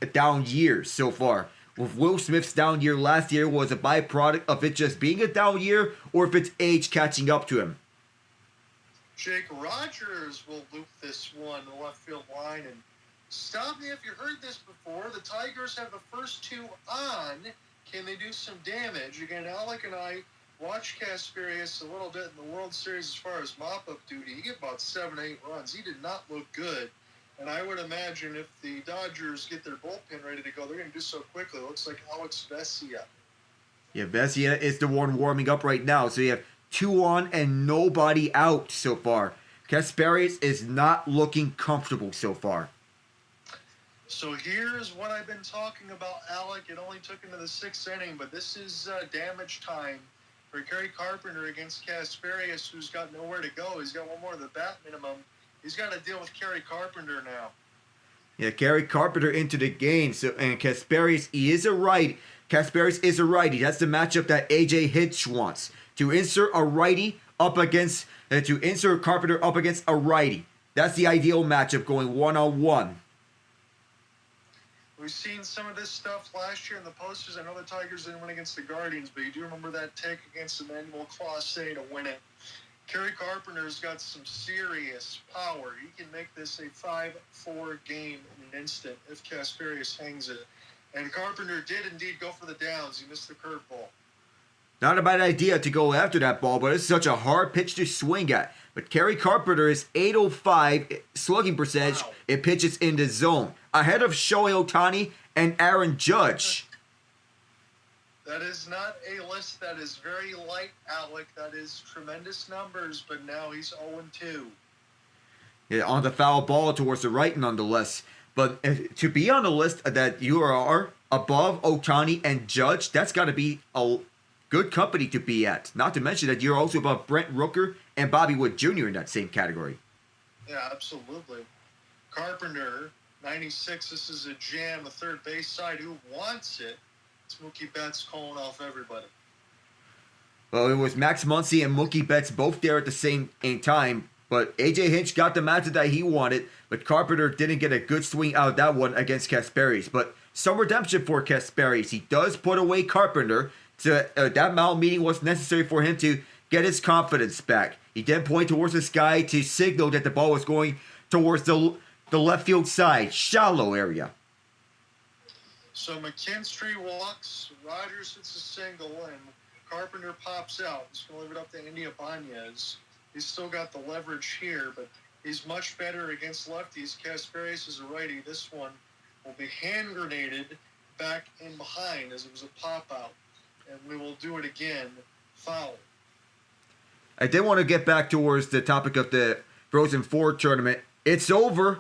years so far. With Will Smith's down year last year was a byproduct of it just being a down year, or if it's age catching up to him. Jake Rogers will loop this one the left field line. And stop me if you heard this before. The Tigers have the first 2 on. Can they do some damage? Again, Alec and I watched Kasparius a little bit in the World Series as far as mop-up duty. He got about 7-8 runs. He did not look good. And I would imagine if the Dodgers get their bullpen ready to go, they're going to do so quickly. It looks like Alex Vesia. Yeah, Vesia is the one warming up right now. So you have 2 on and nobody out so far. Kasparius is not looking comfortable so far. So here's what I've been talking about, Alec. It only took him to the 6th inning, but this is damage time for Kerry Carpenter against Kasparius, who's got nowhere to go. He's got one more of the bat minimum. He's got to deal with Kerry Carpenter now. Yeah, Kerry Carpenter into the game. So, and Kasparius, he is a righty. Kasparius is a righty. That's the matchup that AJ Hinch wants. To insert a righty up against, to insert Carpenter up against a righty. That's the ideal matchup going 1-on-1. We've seen some of this stuff last year in the posters. I know the Tigers didn't win against the Guardians, but you do remember that take against Emmanuel Clase to win it. Kerry Carpenter's got some serious power. He can make this a 5-4 game in an instant if Kasparius hangs it. And Carpenter did indeed go for the downs. He missed the curveball. Not a bad idea to go after that ball, but it's such a hard pitch to swing at. But Kerry Carpenter is 805 slugging percentage. Wow. It pitches in the zone. Ahead of Shohei Ohtani and Aaron Judge. That is not a list that is very light, Alec. That is tremendous numbers, but now he's 0-2. Yeah, on the foul ball towards the right, nonetheless. But to be on the list that you are above Ohtani and Judge, that's got to be a good company to be at. Not to mention that you're also above Brent Rooker and Bobby Wood Jr. in that same category. Yeah, absolutely. Carpenter, 96. This is a jam. The third base side. Who wants it? It's Mookie Betts calling off everybody. Well, it was Max Muncy and Mookie Betts both there at the same time. But A.J. Hinch got the matchup that he wanted. But Carpenter didn't get a good swing out of that one against Kasparis. But some redemption for Kasparis. He does put away Carpenter. So that mound meeting was necessary for him to get his confidence back. He then pointed towards the sky to signal that the ball was going towards the left field side, shallow area. So McKinstry walks, Rogers hits a single, and Carpenter pops out. He's going to leave it up to Andy Ibanez. He's still got the leverage here, but he's much better against lefties. Kasparis is a righty. This one will be hand grenaded back in behind as it was a pop out. And we will do it again. Foul. I did want to get back towards the topic of the Frozen Four tournament. It's over.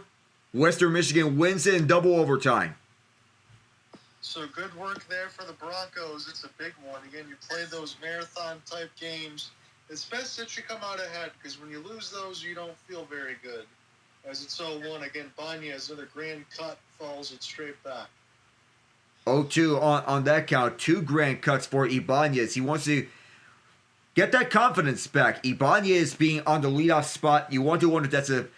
Western Michigan wins it in double overtime. So good work there for the Broncos. It's a big one. Again, you play those marathon-type games. It's best that you come out ahead because when you lose those, you don't feel very good. As it's 0-1, again, Banez, another grand cut, falls it straight back. 0-2 on that count. 2 grand cuts for Ibanez. He wants to get that confidence back. Ibanez being on the leadoff spot, you want to wonder if that's a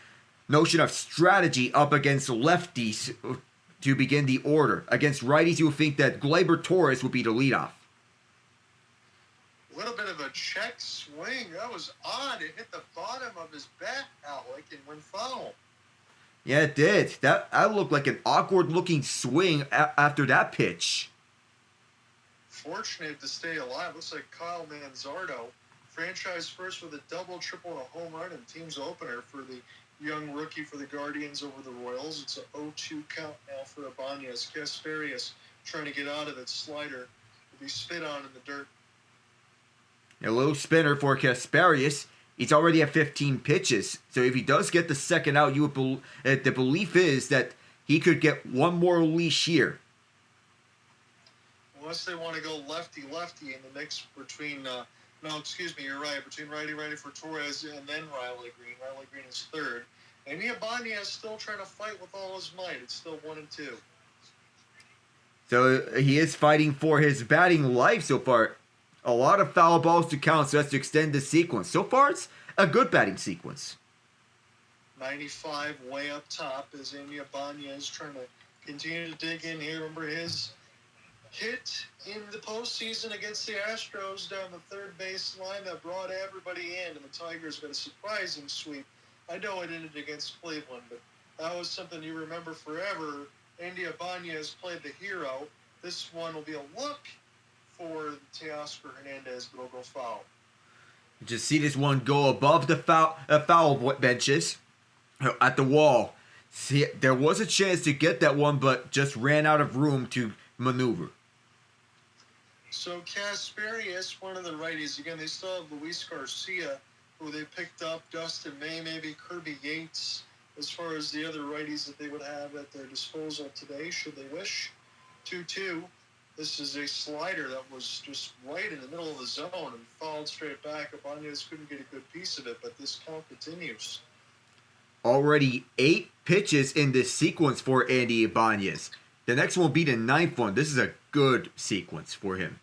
notion of strategy up against lefties to begin the order. Against righties, you would think that Gleyber Torres would be the leadoff. A little bit of a check swing. That was odd. It hit the bottom of his bat, Alec, and went foul. Yeah, it did. That looked like an awkward-looking swing after that pitch. Fortunate to stay alive. Looks like Kyle Manzardo, franchise first with a double, triple, and a home run and team's opener for the young rookie for the Guardians over the Royals. It's an 0-2 count now for Ibanez. Kasparis trying to get out of that slider. Will be spit on in the dirt. A little spinner for Kasparis. He's already at 15 pitches. So if he does get the second out, the belief is that he could get one more leash here. Unless they want to go lefty-lefty in the mix between, you're right, between righty-righty for Torres and then Riley Green. Riley Green is third. And Ibanez still trying to fight with all his might. It's still 1-2. So he is fighting for his batting life so far. A lot of foul balls to count, so that's to extend the sequence. So far, it's a good batting sequence. 95 way up top as Andy Ibanez trying to continue to dig in here. Remember his hit in the postseason against the Astros down the third base line that brought everybody in, and the Tigers got a surprising sweep. I know it ended against Cleveland, but that was something you remember forever. Andy Ibanez played the hero. This one will be a look for Teoscar Hernandez, but will go foul. Just see this one go above the foul benches at the wall. See, there was a chance to get that one, but just ran out of room to maneuver. So Kasparis, one of the righties. Again, they still have Luis Garcia, who they picked up, Dustin May, maybe Kirby Yates, as far as the other righties that they would have at their disposal today, should they wish. 2-2. This is a slider that was just right in the middle of the zone and fouled straight back. Ibanez couldn't get a good piece of it, but this count continues. Already 8 pitches in this sequence for Andy Ibanez. The next one will be the 9th one. This is a good sequence for him.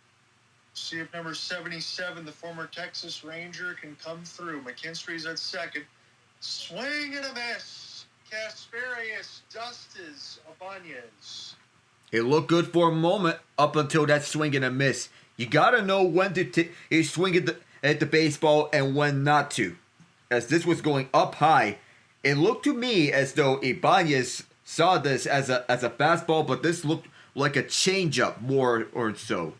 See if number 77, the former Texas Ranger, can come through. McKinstry's at second. Swing and a miss. Kasparis dusts Ibanez. It looked good for a moment up until that swing and a miss. You got to know when to swing at the baseball and when not to. As this was going up high, it looked to me as though Ibanez saw this as a fastball, but this looked like a changeup more or so.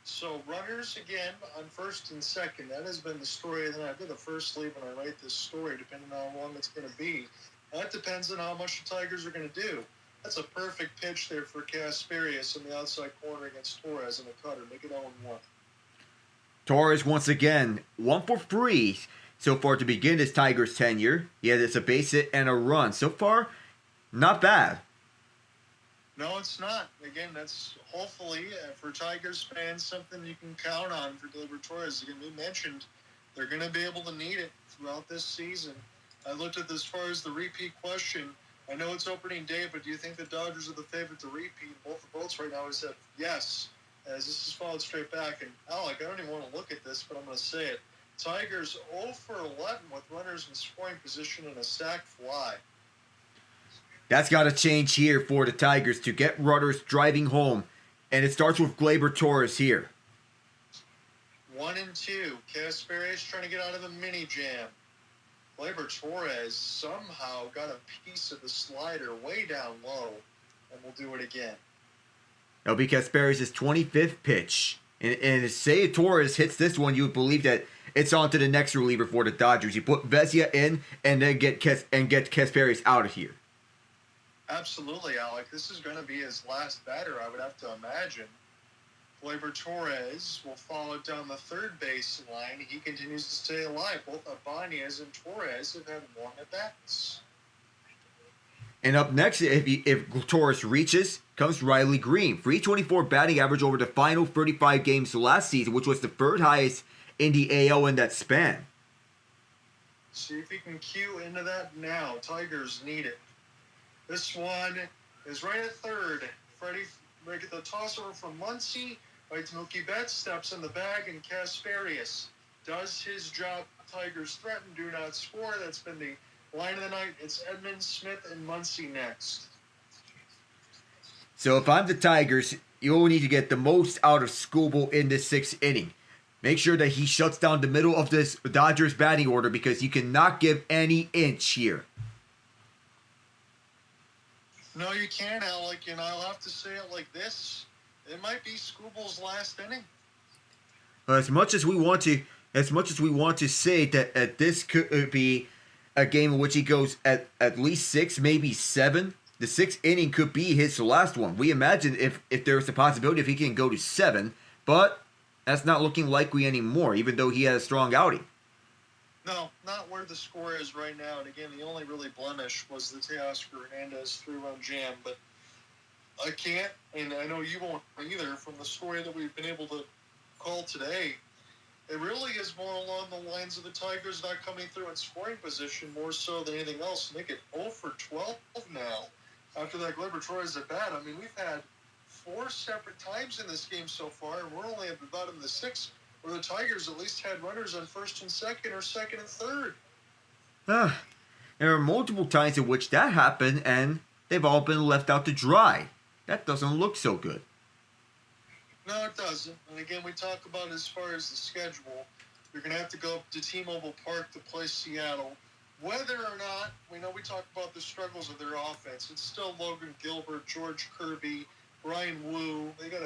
So So runners again on first and second. That has been the story of the night. I've been the first sleep when I write this story, depending on how long it's going to be. That depends on how much the Tigers are going to do. That's a perfect pitch there for Kasperius in the outside corner against Torres in the cutter. Make it 0-1. Torres once again 1 for 3 so far to begin his Tigers tenure. He has a base hit and a run. So far, not bad. No, it's not. Again, that's hopefully for Tigers fans something you can count on for Gleyber Torres. Again, we mentioned they're going to be able to need it throughout this season. I looked at this as far as the repeat question. I know it's opening day, but do you think the Dodgers are the favorite to repeat? Both the votes right now have said yes, as this is followed straight back. And Alec, I don't even want to look at this, but I'm going to say it. Tigers 0 for 11 with runners in scoring position and a sac fly. That's got to change here for the Tigers to get runners driving home. And it starts with Gleyber Torres here. 1-2. Kasperius trying to get out of the mini jam. Gleyber Torres somehow got a piece of the slider way down low, and we'll do it again. That'll be Kasperius' 25th pitch. And say Torres hits this one, you would believe that it's on to the next reliever for the Dodgers. You put Vezia in and then get Kasperius out of here. Absolutely, Alec. This is going to be his last batter, I would have to imagine. Gleyber Torres will follow down the third base line. He continues to stay alive. Both Ibanez and Torres have had long at-bats. And up next, if Torres reaches, comes Riley Green. 324 batting average over the final 35 games last season, which was the third highest in the AL in that span. See if he can cue into that now. Tigers need it. This one is right at third. Freddie get the toss over from Muncy. Right to Mookie Betts, steps in the bag, and Kasperius does his job. Tigers threaten, do not score. That's been the line of the night. It's Edmonds, Smith, and Muncy next. So if I'm the Tigers, you'll need to get the most out of Skubal in this 6th inning. Make sure that he shuts down the middle of this Dodgers batting order because you cannot give any inch here. No, you can't, Alec, and I'll have to say it like this. It might be Skubal's last inning. As much as we want to say that this could be a game in which he goes at least 6, maybe 7, the 6th inning could be his last one. We imagine if there's a possibility if he can go to 7, but that's not looking likely anymore, even though he had a strong outing. No, not where the score is right now. And again, the only really blemish was the Teoscar Hernandez 3-run jam. But I can't, and I know you won't either, from the story that we've been able to call today. It really is more along the lines of the Tigers not coming through in scoring position more so than anything else. Make it 0 for 12 now after that Gleyber Torres at bat. I mean, we've had 4 separate times in this game so far, and we're only at the bottom of the 6th, where the Tigers at least had runners on first and second or second and third. There are multiple times in which that happened, and they've all been left out to dry. That doesn't look so good. No, it doesn't. And again, we talk about as far as the schedule. You're going to have to go to T-Mobile Park to play Seattle. Whether or not, we know we talk about the struggles of their offense. It's still Logan Gilbert, George Kirby, Ryan Wu. They got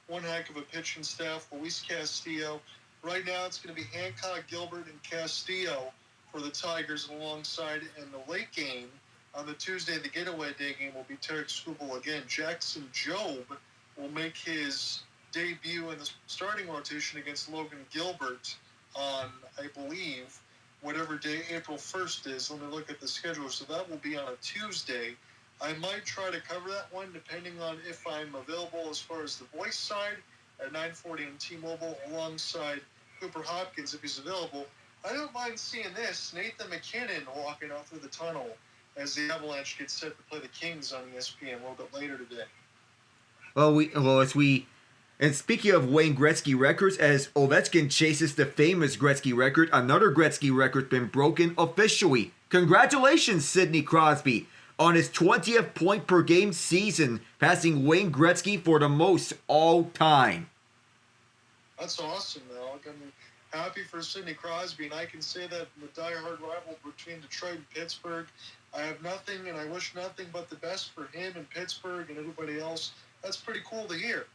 one heck of a pitching staff. Luis Castillo. Right now, it's going to be Hancock, Gilbert, and Castillo for the Tigers alongside. In the late game, on the Tuesday, the getaway day game, will be Tarik Skubal again. Jackson Jobe will make his debut in the starting rotation against Logan Gilbert on, I believe, whatever day April 1st is. Let me look at the schedule. So that will be on a Tuesday. I might try to cover that one depending on if I'm available as far as the voice side at 9:40 on T-Mobile alongside Cooper Hopkins if he's available. I don't mind seeing this. Nathan McKinnon walking out through the tunnel as the Avalanche gets set to play the Kings on ESPN a little bit later today. And speaking of Wayne Gretzky records, as Ovechkin chases the famous Gretzky record, another Gretzky record been broken officially. Congratulations, Sidney Crosby, on his 20th point per game season, passing Wayne Gretzky for the most all time. That's awesome, though. I'm happy for Sidney Crosby, and I can say that in the diehard rival between Detroit and Pittsburgh, I have nothing, and I wish nothing but the best for him and Pittsburgh and everybody else. That's pretty cool to hear.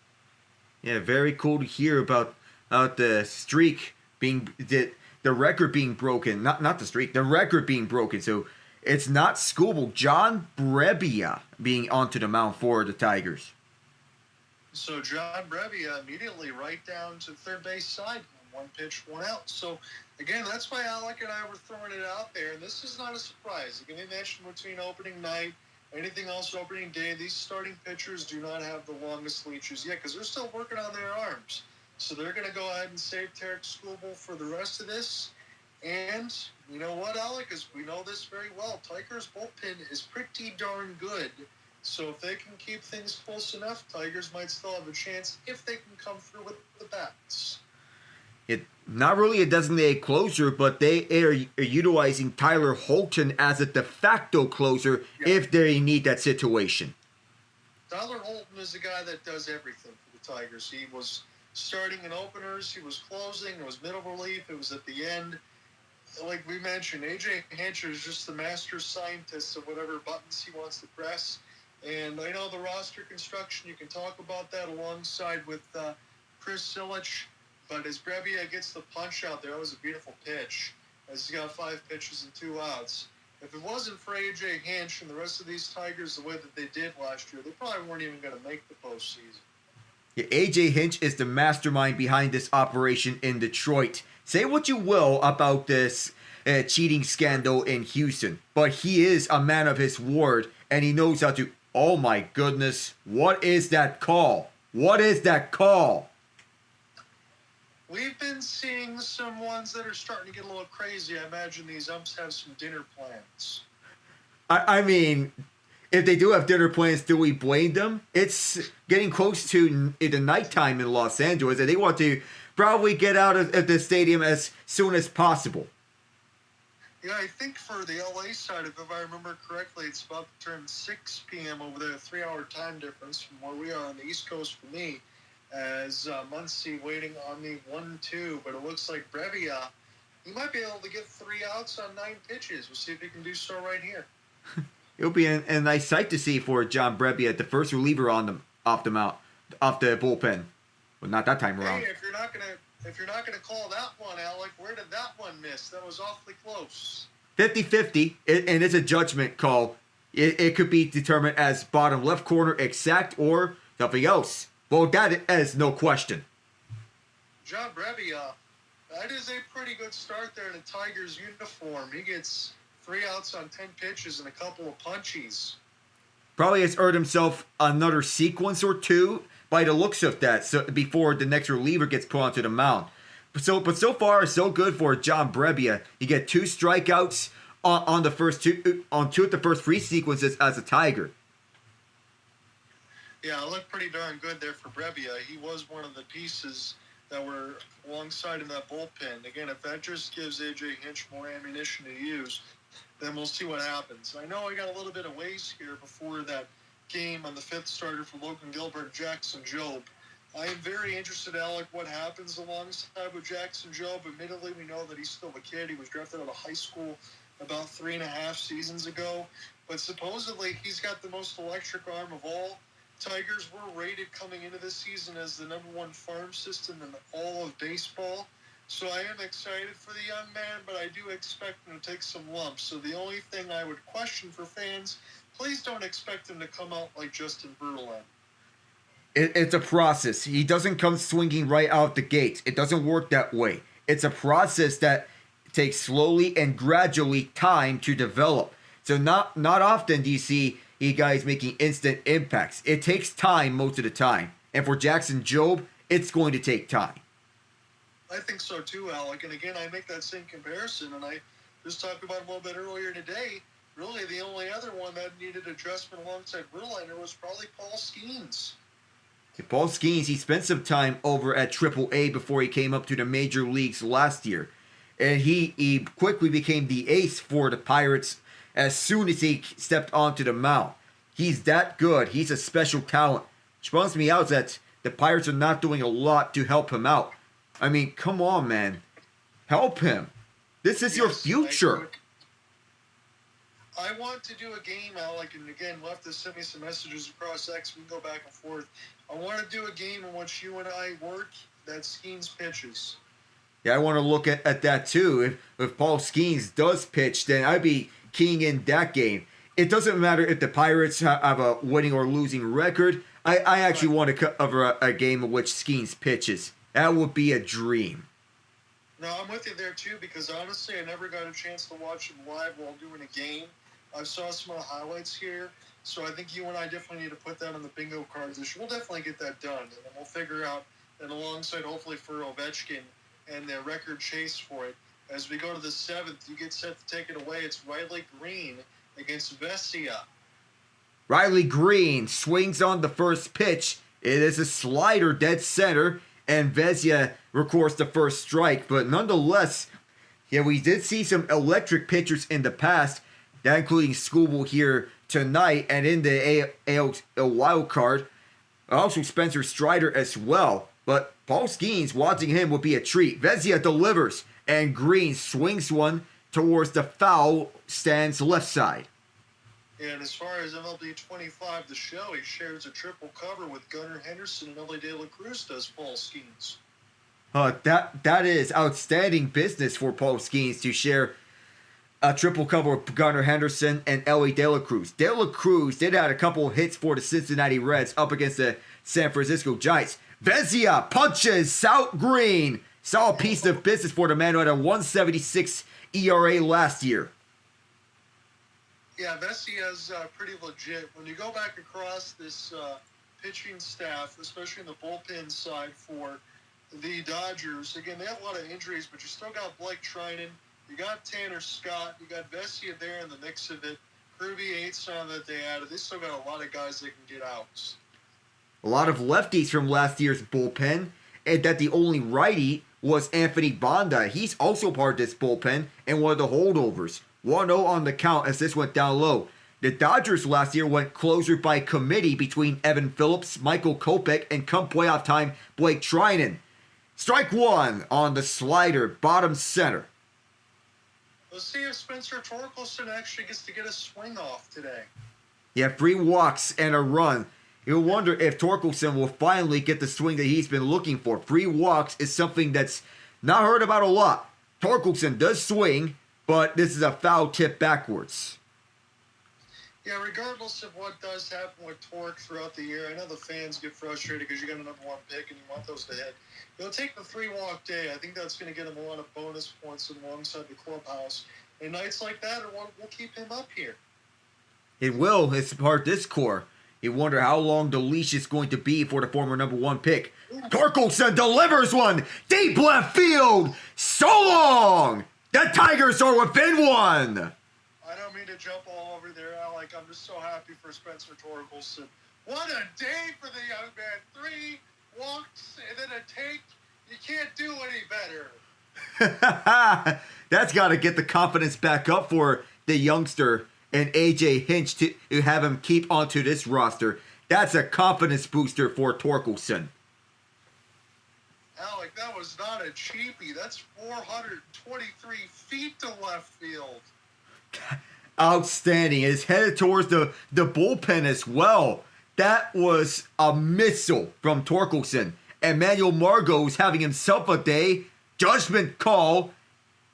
Yeah, very cool to hear about the streak being the record being broken. Not the streak, the record being broken. So it's not Skubal, John Brebbia being onto the mound for the Tigers. So John Brebbia immediately right down to third base side. One pitch, one out. So again, that's why Alec and I were throwing it out there. And this is not a surprise. Again, we mentioned between opening night, anything else opening day, these starting pitchers do not have the longest leashes yet because they're still working on their arms. So they're going to go ahead and save Tarik Skubal for the rest of this. And you know what, Alec, is we know this very well. Tigers' bullpen is pretty darn good. So if they can keep things close enough, Tigers might still have a chance if they can come through with the bats. It not really a designated closer, but they are utilizing Tyler Holton as a de facto closer if they need that situation. Tyler Holton is the guy that does everything for the Tigers. He was starting in openers, he was closing, it was middle relief, it was at the end. Like we mentioned, AJ Hinch is just the master scientist of whatever buttons he wants to press. And I know the roster construction, you can talk about that alongside with Chris Silich. But as Brebbia gets the punch out there, that was a beautiful pitch. As he's got 5 pitches and 2 outs. If it wasn't for AJ Hinch and the rest of these Tigers the way that they did last year, they probably weren't even going to make the postseason. Yeah, AJ Hinch is the mastermind behind this operation in Detroit. Say what you will about this cheating scandal in Houston, but he is a man of his word, and he knows how to... Oh my goodness, what is that call? What is that call? We've been seeing some ones that are starting to get a little crazy. I imagine these umps have some dinner plans. I mean, if they do have dinner plans, do we blame them? It's getting close to the nighttime in Los Angeles, and they want to probably get out of the stadium as soon as possible. Yeah, I think for the LA side, if I remember correctly, it's about to turn 6 p.m. over there, a 3-hour time difference from where we are on the East Coast for me, as Muncy waiting on the 1-2. But it looks like Brebbia, he might be able to get 3 outs on 9 pitches. We'll see if he can do so right here. It'll be a nice sight to see for John Brebbia, the first reliever off the bullpen. Well, not that time around. Hey, if you're not gonna call that one, Alec, where did that one miss? That was awfully close. 50-50, and it's a judgment call. It could be determined as bottom left corner exact or something else. Well, that is no question. John Brebbia, that is a pretty good start there in the Tigers uniform. He gets 3 outs on 10 pitches and a couple of punchies. Probably has earned himself another sequence or 2 by the looks of that, so before the next reliever gets put onto the mound. But so far, so good for John Brebbia. He get 2 strikeouts on the first 2 of the first 3 sequences as a Tiger. Yeah, it looked pretty darn good there for Brebbia. He was one of the pieces that were alongside in that bullpen. Again, if that just gives AJ Hinch more ammunition to use, then we'll see what happens. I know I got a little bit of ways here before that game on the 5th starter for Logan Gilbert, Jackson Jobe. I am very interested, Alec, what happens alongside with Jackson Jobe. Admittedly, we know that he's still a kid. He was drafted out of high school about 3.5 seasons ago. But supposedly, he's got the most electric arm of all. Tigers were rated coming into this season as the #1 farm system in all of baseball. So I am excited for the young man, but I do expect him to take some lumps. So the only thing I would question for fans, please don't expect him to come out like Justin Verlander. It's a process. He doesn't come swinging right out the gate. It doesn't work that way. It's a process that takes slowly and gradually time to develop. So not often do you see guys making instant impacts. It takes time most of the time. And for Jackson Jobe, it's going to take time. I think so too, Alec. And again, I make that same comparison, and I just talked about it a little bit earlier today. Really, the only other one that needed adjustment alongside Verlander was probably Paul Skeens. Paul Skeens, he spent some time over at Triple-A before he came up to the major leagues last year. And he quickly became the ace for the Pirates as soon as he stepped onto the mound. He's that good. He's a special talent. Which bums me out that the Pirates are not doing a lot to help him out. I mean, come on, man. Help him. This is your future. I want to do a game, Alec, and again, we'll have to send me some messages across X. We can go back and forth. I want to do a game in which you and I work that Skeens pitches. Yeah, I want to look at that too. If Paul Skeens does pitch, then I'd be keying in that game. It doesn't matter if the Pirates have a winning or losing record. I actually want to cover a game in which Skeens pitches. That would be a dream. No, I'm with you there too, because honestly, I never got a chance to watch him live while doing a game. I saw some of the highlights here, so I think you and I definitely need to put that on the bingo card this year. We'll definitely get that done, and then we'll figure out that alongside, hopefully, for Ovechkin and the record chase for it. As we go to the 7th, you get set to take it away. It's Riley Green against Vesia. Riley Green swings on the first pitch. It is a slider dead center, and Vesia records the first strike. But nonetheless, yeah, we did see some electric pitchers in the past, that including Skubal here tonight, and in the AL wild card, also Spencer Strider as well. But Paul Skeens, watching him would be a treat. Vesia delivers, and Green swings one towards the foul stands left side. And as far as MLB 25, the show, he shares a triple cover with Gunnar Henderson and Ellie De La Cruz does Paul Skeens. That is outstanding business for Paul Skeens to share a triple cover with Gunnar Henderson and Ellie De La Cruz. De La Cruz did have a couple of hits for the Cincinnati Reds up against the San Francisco Giants. Vesia punches out Green. Solid piece of business for the man who had a 1.76 ERA last year. Yeah, Vesia's pretty legit. When you go back across this pitching staff, especially in the bullpen side for the Dodgers, again, they have a lot of injuries, but you still got Blake Trinan. You got Tanner Scott. You got Vesia there in the mix of it. Kirby Aitson that they added. They still got a lot of guys that can get outs. A lot of lefties from last year's bullpen, and that the only righty was Anthony Banda. He's also part of this bullpen and one of the holdovers. 1-0 on the count as this went down low. The Dodgers last year went closer by committee between Evan Phillips, Michael Kopech, and come playoff time, Blake Trinan. Strike one on the slider, bottom center. Let's see if Spencer Torkelson actually gets to get a swing off today. Yeah, 3 walks and a run. You'll wonder if Torkelson will finally get the swing that he's been looking for. 3 walks is something that's not heard about a lot. Torkelson does swing, but this is a foul tip backwards. Yeah, regardless of what does happen with Torque throughout the year, I know the fans get frustrated because you got a number 1 pick and you want those to hit. He'll take the 3-walk day. I think that's going to get him a lot of bonus points alongside the clubhouse. And nights like that will keep him up here. It will. It's part of this core. You wonder how long the leash is going to be for the former number 1 pick. Torkelson delivers one deep left field. So long! The Tigers are within 1. I don't mean to jump all over there, Alec. I'm just so happy for Spencer Torkelson. What a day for the young man. 3 walks and then a take. You can't do any better. That's got to get the confidence back up for the youngster and AJ Hinch to have him keep onto this roster. That's a confidence booster for Torkelson. Alec, that was not a cheapie. That's 423 feet to left field. Outstanding. It's headed towards the bullpen as well. That was a missile from Torkelson. Emmanuel Margot is having himself a day. Judgment call.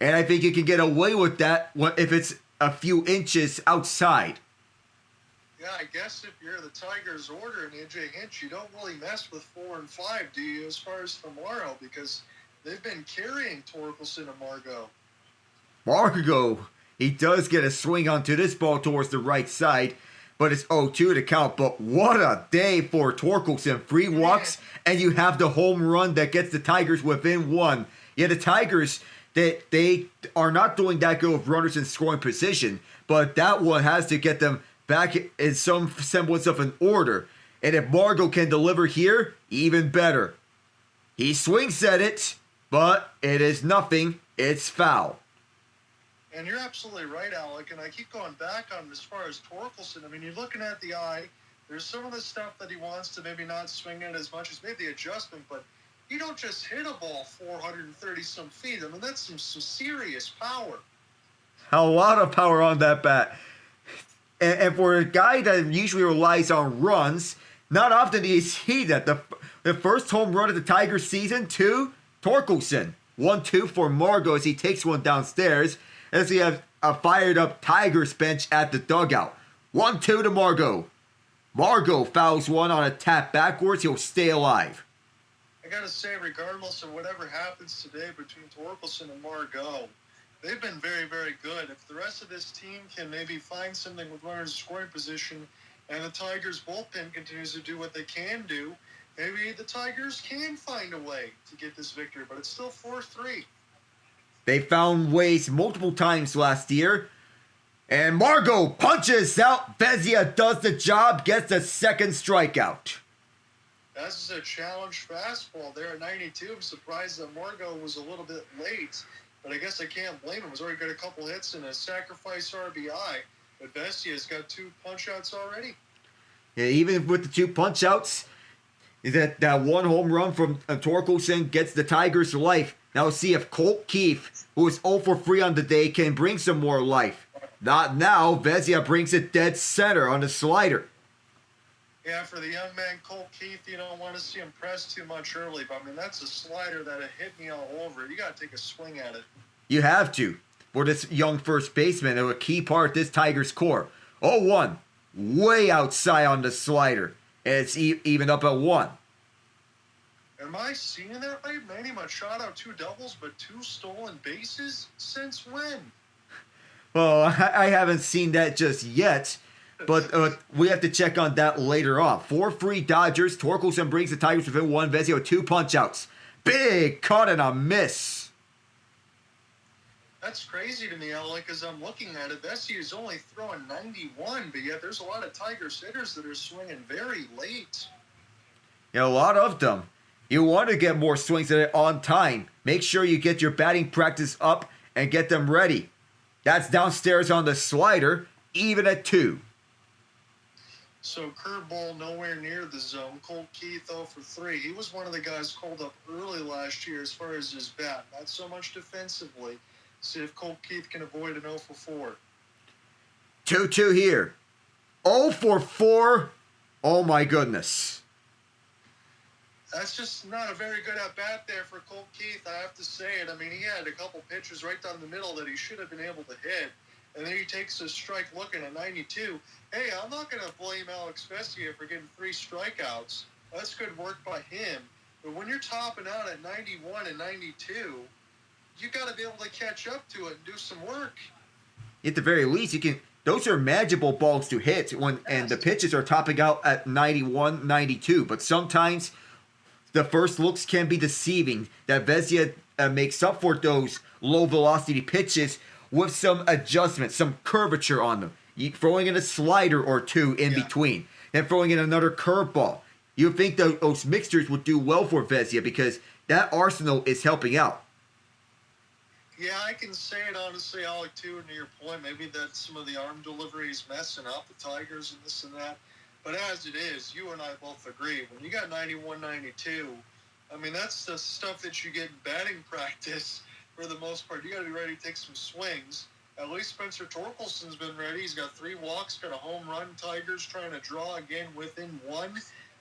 And I think you can get away with that if it's a few inches outside. Yeah, I guess if you're the Tigers order and AJ Hinch, you don't really mess with 4 and 5, do you, as far as tomorrow? Because they've been carrying Torkelson and Margot. Margot, he does get a swing onto this ball towards the right side, but it's 0-2 to count. But what a day for Torkelson. 3 walks, and you have the home run that gets the Tigers within 1. Yeah, the Tigers, they are not doing that good with runners in scoring position, but that one has to get them back in some semblance of an order. And if Margot can deliver here, even better. He swings at it, but it is nothing. It's foul. And you're absolutely right, Alec. And I keep going back on as far as Torkelson. I mean, you're looking at the eye. There's some of the stuff that he wants to maybe not swing at as much as maybe the adjustment, but you don't just hit a ball 430-some feet. I mean, that's some serious power. A lot of power on that bat. And for a guy that usually relies on runs, not often do you see that. The first home run of the Tigers season to Torkelson. 1-2 for Margot as he takes one downstairs. As we have a fired up Tigers bench at the dugout. 1-2 to Margot. Margot fouls one on a tap backwards. He'll stay alive. I gotta say, regardless of whatever happens today between Torkelson and Margot, they've been very, very good. If the rest of this team can maybe find something with runners in scoring position and the Tigers bullpen continues to do what they can do, maybe the Tigers can find a way to get this victory, but it's still 4-3. They found ways multiple times last year. And Margot punches out. Vezia does the job, gets the second strikeout. That's a challenge fastball there at 92. I'm surprised that Margot was a little bit late, but I guess I can't blame him. He's already got a couple hits and a sacrifice RBI, but Vesia's got 2 punch-outs already. Yeah, even with the 2 punch-outs, that one home run from Torkelson gets the Tigers to life. Now we'll see if Colt Keith, who is 0 for 3 on the day, can bring some more life. Not now. Vezia brings it dead center on the slider. Yeah, for the young man, Colt Keith, you don't want to see him press too much early, but I mean, that's a slider that hit me all over. You got to take a swing at it. You have to. For this young first baseman, they're a key part of this Tigers core. 0-1. Way outside on the slider. And it's even up at 1. Am I seeing that right? Manny Machado, 2 doubles, but 2 stolen bases? Since when? Well, I haven't seen that just yet, but we have to check on that later on. 4-3 Dodgers. Torkelson brings the Tigers within 1. Vezia with 2 punch-outs. Big cut and a miss. That's crazy to me, Alec, because I'm looking at it. Vesey is only throwing 91, but yet there's a lot of Tigers hitters that are swinging very late. Yeah, a lot of them. You want to get more swings at it on time. Make sure you get your batting practice up and get them ready. That's downstairs on the slider, even at 2. So curveball nowhere near the zone. Colt Keith 0 for 3. He was one of the guys called up early last year as far as his bat. Not so much defensively. See if Colt Keith can avoid an 0 for 4. 2-2 here. 0 for 4. Oh my goodness. That's just not a very good at-bat there for Colt Keith, I have to say it. I mean, he had a couple pitches right down the middle that he should have been able to hit, and then he takes a strike looking at 92. Hey, I'm not going to blame Alex Vesia for getting 3 strikeouts. That's good work by him. But when you're topping out at 91 and 92, you got to be able to catch up to it and do some work. At the very least, you can. Those are manageable balls to hit and the pitches are topping out at 91, 92. But sometimes the first looks can be deceiving. That Vezia makes up for those low velocity pitches with some adjustment, some curvature on them. You throwing in a slider or 2 in between, and throwing in another curveball. You think those mixtures would do well for Vezia because that arsenal is helping out. Yeah, I can say it honestly, Alec, too, and to your point, maybe that some of the arm delivery is messing up the Tigers and this and that. But as it is, you and I both agree, when you got 91, 92, I mean, that's the stuff that you get in batting practice for the most part. You got to be ready to take some swings. At least Spencer Torkelson's been ready. He's got 3 walks, got a home run. Tigers trying to draw again within 1.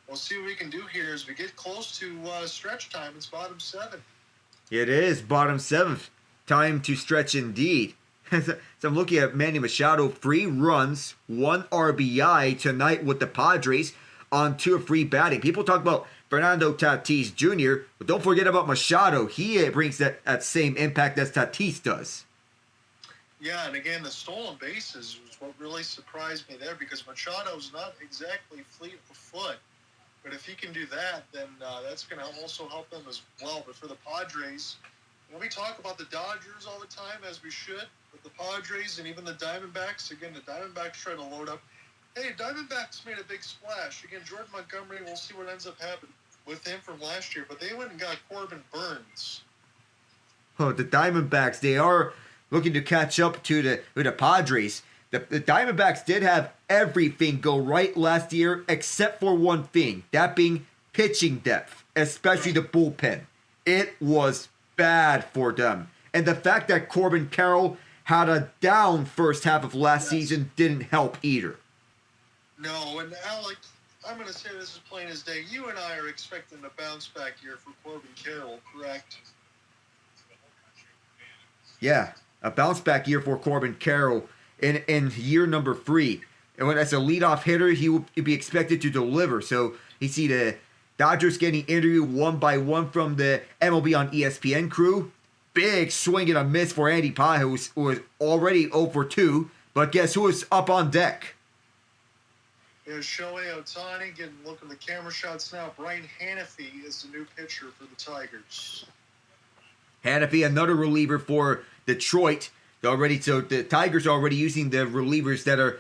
We'll see what we can do here as we get close to stretch time. It's bottom 7. It is bottom 7. Time to stretch indeed. So I'm looking at Manny Machado, 3 runs, 1 RBI tonight with the Padres on 2 of 3 batting. People talk about Fernando Tatis Jr., but don't forget about Machado. He brings that same impact as Tatis does. Yeah, and again, the stolen bases was what really surprised me there because Machado's not exactly fleet of foot. But if he can do that, then that's going to also help them as well. But for the Padres, we talk about the Dodgers all the time, as we should, but the Padres and even the Diamondbacks, again, the Diamondbacks try to load up. Hey, Diamondbacks made a big splash. Again, Jordan Montgomery, we'll see what ends up happening with him from last year, but they went and got Corbin Burns. Oh, the Diamondbacks, they are looking to catch up to the Padres. The Diamondbacks did have everything go right last year except for one thing, that being pitching depth, especially the bullpen. It was bad for them. And the fact that Corbin Carroll had a down first half of last season didn't help either. No, and Alec, I'm going to say this is plain as day. You and I are expecting a bounce back year for Corbin Carroll, correct? Yeah, a bounce back year for Corbin Carroll in year number 3. And when as a leadoff hitter, he would be expected to deliver. So you see the Dodgers getting interviewed one by one from the MLB on ESPN crew. Big swing and a miss for Andy Pages, who was already 0 for 2. But guess who is up on deck? There's Shohei Ohtani getting a look at the camera shots now. Brian Hanafy is the new pitcher for the Tigers. Hanafy, another reliever for Detroit. So the Tigers are already using the relievers that are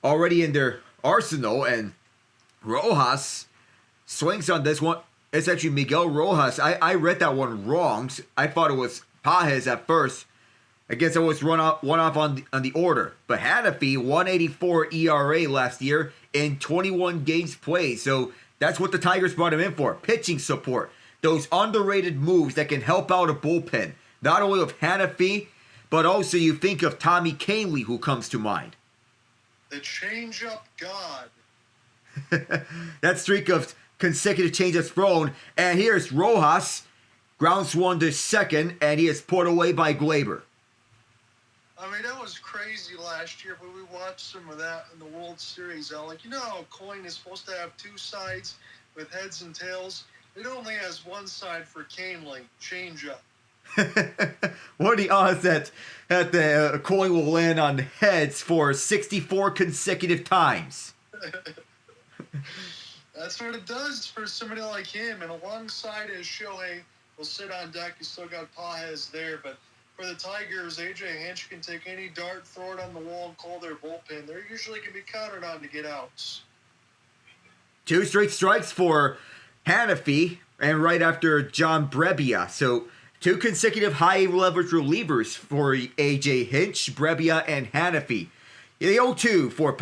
already in their arsenal. And Rojas swings on this one. It's actually Miguel Rojas. I read that one wrong. I thought it was Pages at first. I guess I was one off on the order. But Hanafy, 184 ERA last year in 21 games played. So that's what the Tigers brought him in for. Pitching support. Those underrated moves that can help out a bullpen. Not only of Hanafy, but also you think of Tommy Kahnle, who comes to mind. The change-up god. That streak of consecutive changes thrown. And here's Rojas. Grounds one to second, and he is put away by Glaber. I mean, that was crazy last year, but we watched some of that in the World Series. Alec, you know how a coin is supposed to have two sides with heads and tails? It only has one side for Kahnle, change-up. What are the odds that the coin will land on heads for 64 consecutive times? That's what it does for somebody like him. And alongside his Shohei will sit on deck. You still got Pages there. But for the Tigers, A.J. Hinch can take any dart, throw it on the wall, and call their bullpen. They're usually can be counted on to get outs. 2 straight strikes for Hanafy, and right after John Brebbia. So 2 consecutive high-leverage relievers for A.J. Hinch, Brebbia, and Hanafy. The 0-2 for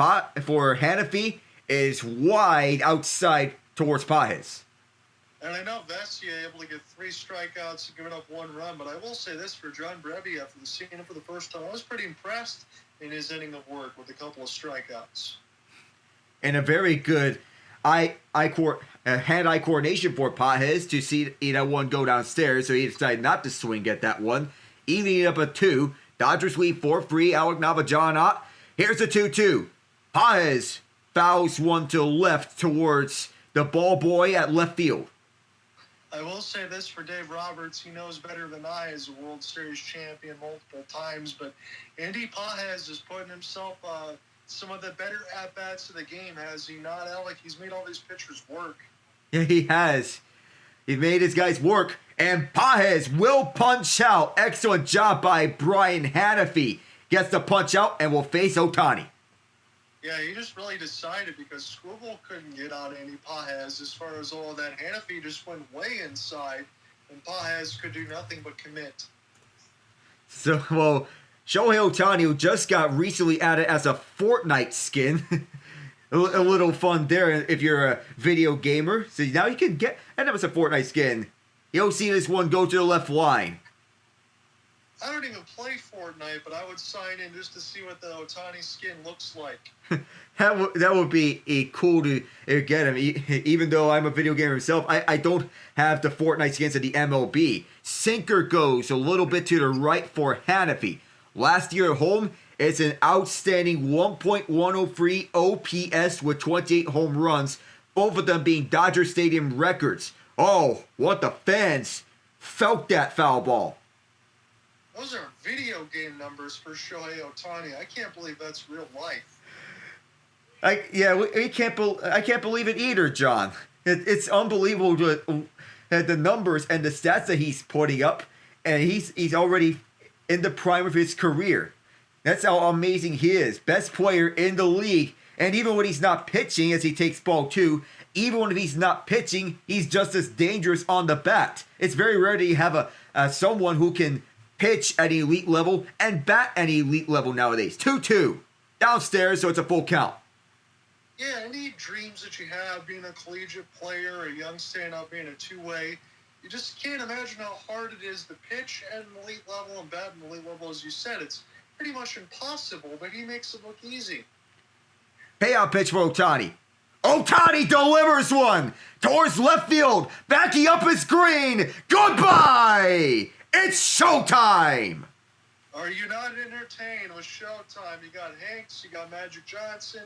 Hanafy is wide outside towards Pages. And I know Vesia able to get 3 strikeouts and giving up 1 run, but I will say this for John Brebbia, after seeing him for the first time, I was pretty impressed in his inning of work with a couple of strikeouts. And a very good hand-eye coordination for Pages to see that one go downstairs, so he decided not to swing at that one. Evening it up at 2. Dodgers lead 4-3. Alec Nava, John Ott. Here's the 2-2. Pages fouls one to left towards the ball boy at left field. I will say this for Dave Roberts. He knows better than I as a World Series champion multiple times, but Andy Pages is putting himself some of the better at-bats of the game, has he not, Alec? He's made all these pitchers work. Yeah, he has. He made his guys work, and Pages will punch out. Excellent job by Brian Hanafy. Gets the punch out and will face Ohtani. Yeah, he just really decided because Skubal couldn't get on Andy Pages as far as all of that. Hanafy just went way inside, and Pages could do nothing but commit. So, well, Shohei Ohtani, who just got recently added as a Fortnite skin. a little fun there if you're a video gamer. So now you can get, and that was a Fortnite skin. You'll see this one go to the left line. I don't even play Fortnite, but I would sign in just to see what the Ohtani skin looks like. That would be cool to get him. Even though I'm a video gamer myself, I don't have the Fortnite skins of the MLB. Sinker goes a little bit to the right for Hanafy. Last year at home, it's an outstanding 1.103 OPS with 28 home runs, both of them being Dodger Stadium records. Oh, what the fans felt that foul ball. Those are video game numbers for Shohei Ohtani. I can't believe that's real life. I can't believe it either, John. It's unbelievable the numbers and the stats that he's putting up, and he's already in the prime of his career. That's how amazing he is. Best player in the league, and even when he's not pitching, as he takes ball 2, even when he's not pitching, he's just as dangerous on the bat. It's very rare that you have someone who can pitch at an elite level and bat at an elite level nowadays. 2-2. Downstairs, so it's a full count. Yeah, any dreams that you have being a collegiate player, a young standout being a two-way, you just can't imagine how hard it is to pitch at an elite level and bat at an elite level. As you said, it's pretty much impossible, but he makes it look easy. Payout pitch for Ohtani. Ohtani delivers one towards left field, backing up his green. Goodbye! It's showtime! Are you not entertained with Showtime? You got Hanks, you got Magic Johnson,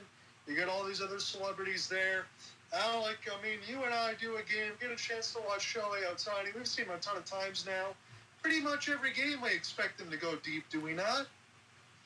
you got all these other celebrities there. Alec, I mean, you and I do a game, get a chance to watch Shohei Ohtani. We've seen him a ton of times now. Pretty much every game we expect him to go deep, do we not?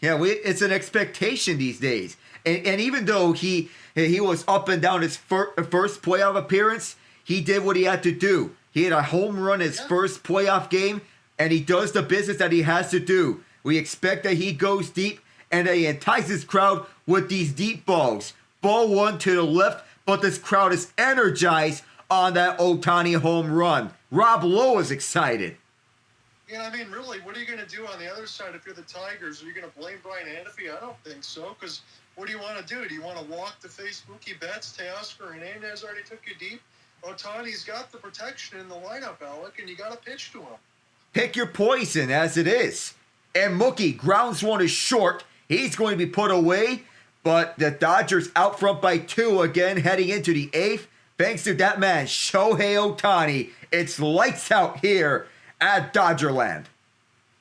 Yeah, it's an expectation these days. And even though he was up and down his first playoff appearance, he did what he had to do. He had a home run his first playoff game, and he does the business that he has to do. We expect that he goes deep and that he entices his crowd with these deep balls. Ball one to the left, but this crowd is energized on that Ohtani home run. Rob Lowe is excited. Yeah, I mean, really, what are you going to do on the other side if you're the Tigers? Are you going to blame Brian Hanafy? I don't think so, because what do you want to do? Do you want to walk to face Mookie Betts? Teoscar Hernandez already took you deep. Ohtani's got the protection in the lineup, Alec, and you got to pitch to him. Pick your poison as it is. And Mookie grounds one is short. He's going to be put away, but the Dodgers out front by 2 again heading into the 8th. Thanks to that man, Shohei Ohtani. It's lights out here at Dodgerland.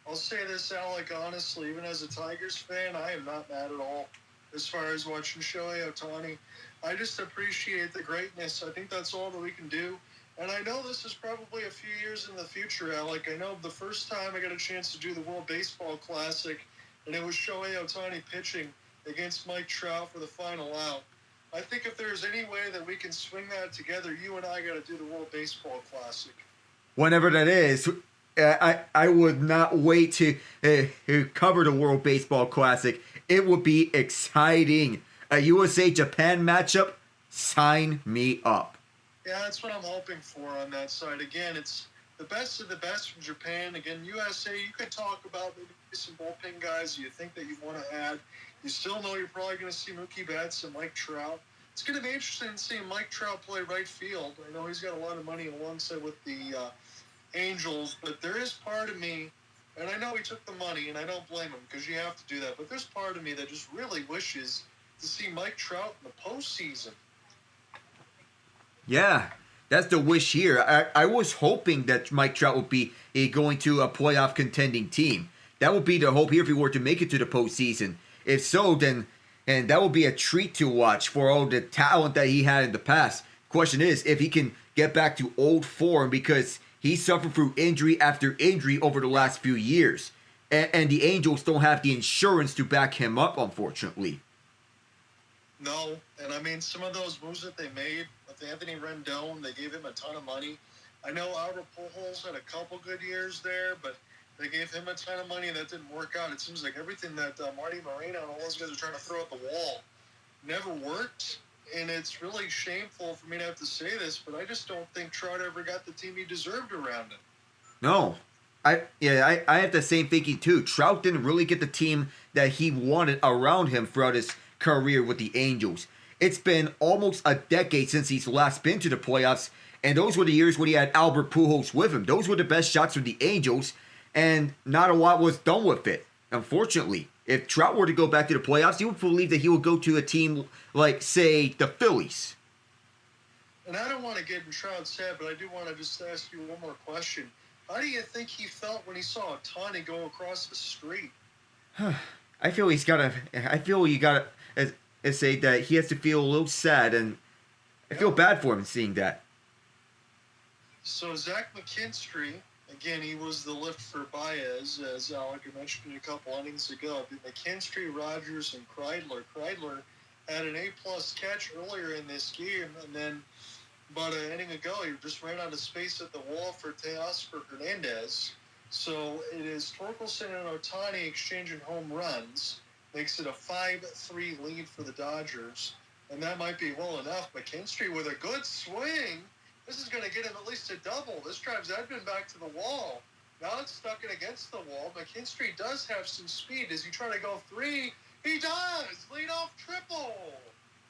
I'll say this, Alec, honestly, even as a Tigers fan, I am not mad at all as far as watching Shohei Ohtani. I just appreciate the greatness. I think that's all that we can do. And I know this is probably a few years in the future, Alec. I know the first time I got a chance to do the World Baseball Classic, and it was Shohei Ohtani pitching against Mike Trout for the final out. I think if there's any way that we can swing that together, you and I got to do the World Baseball Classic. Whenever that is, I would not wait to cover the World Baseball Classic. It would be exciting. A USA-Japan matchup, sign me up. Yeah, that's what I'm hoping for on that side. Again, it's the best of the best from Japan. Again, USA, you could talk about maybe some bullpen guys you think that you want to add. You still know you're probably going to see Mookie Betts and Mike Trout. It's going to be interesting seeing Mike Trout play right field. I know he's got a lot of money alongside with the Angels, but there is part of me, and I know he took the money, and I don't blame him because you have to do that, but there's part of me that just really wishes to see Mike Trout in the postseason. Yeah, that's the wish here. I was hoping that Mike Trout would be going to a playoff contending team. That would be the hope here if he were to make it to the postseason. If so, then and that would be a treat to watch for all the talent that he had in the past. Question is if he can get back to old form because he suffered through injury after injury over the last few years. And the Angels don't have the insurance to back him up, unfortunately. No, and I mean, some of those moves that they made with Anthony Rendon, they gave him a ton of money. I know Albert Pujols had a couple good years there, but they gave him a ton of money and that didn't work out. It seems like everything that Marty Moreno and all those guys are trying to throw at the wall never worked. And it's really shameful for me to have to say this, but I just don't think Trout ever got the team he deserved around him. No. I have the same thinking too. Trout didn't really get the team that he wanted around him throughout his career with the Angels. It's been almost a decade since he's last been to the playoffs, and those were the years when he had Albert Pujols with him. Those were the best shots from the Angels, and not a lot was done with it, unfortunately. If Trout were to go back to the playoffs, you would believe that he would go to a team like, say, the Phillies. And I don't want to get in Trout's head, but I do want to just ask you one more question. How do you think he felt when he saw Ohtani go across the street? I feel you gotta say that he has to feel a little sad, and I feel bad for him seeing that. So Zach McKinstry, again, he was the lift for Baez, as Alec mentioned a couple innings ago. McKinstry, Rogers, and Kreidler. Kreidler had an A-plus catch earlier in this game, and then about an inning ago, he just ran out of space at the wall for Teoscar Hernandez. So it is Torkelson and Ohtani exchanging home runs. Makes it a 5-3 lead for the Dodgers. And that might be well enough. McKinstry with a good swing. This is going to get him at least a double. This drives Edman back to the wall. Now it's stuck in against the wall. McKinstry does have some speed. Does he try to go 3? He does! Leadoff triple!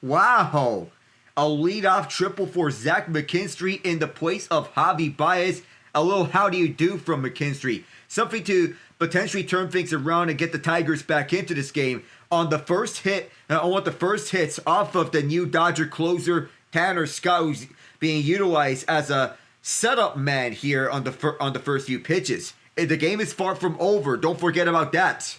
Wow! A leadoff triple for Zach McKinstry in the place of Javi Baez. a little how do you do from McKinstry. Something to potentially turn things around and get the Tigers back into this game. On the first hit, on one of the first hits off of the new Dodger closer, Tanner Scott, who's being utilized as a setup man here on the first few pitches. The game is far from over. Don't forget about that.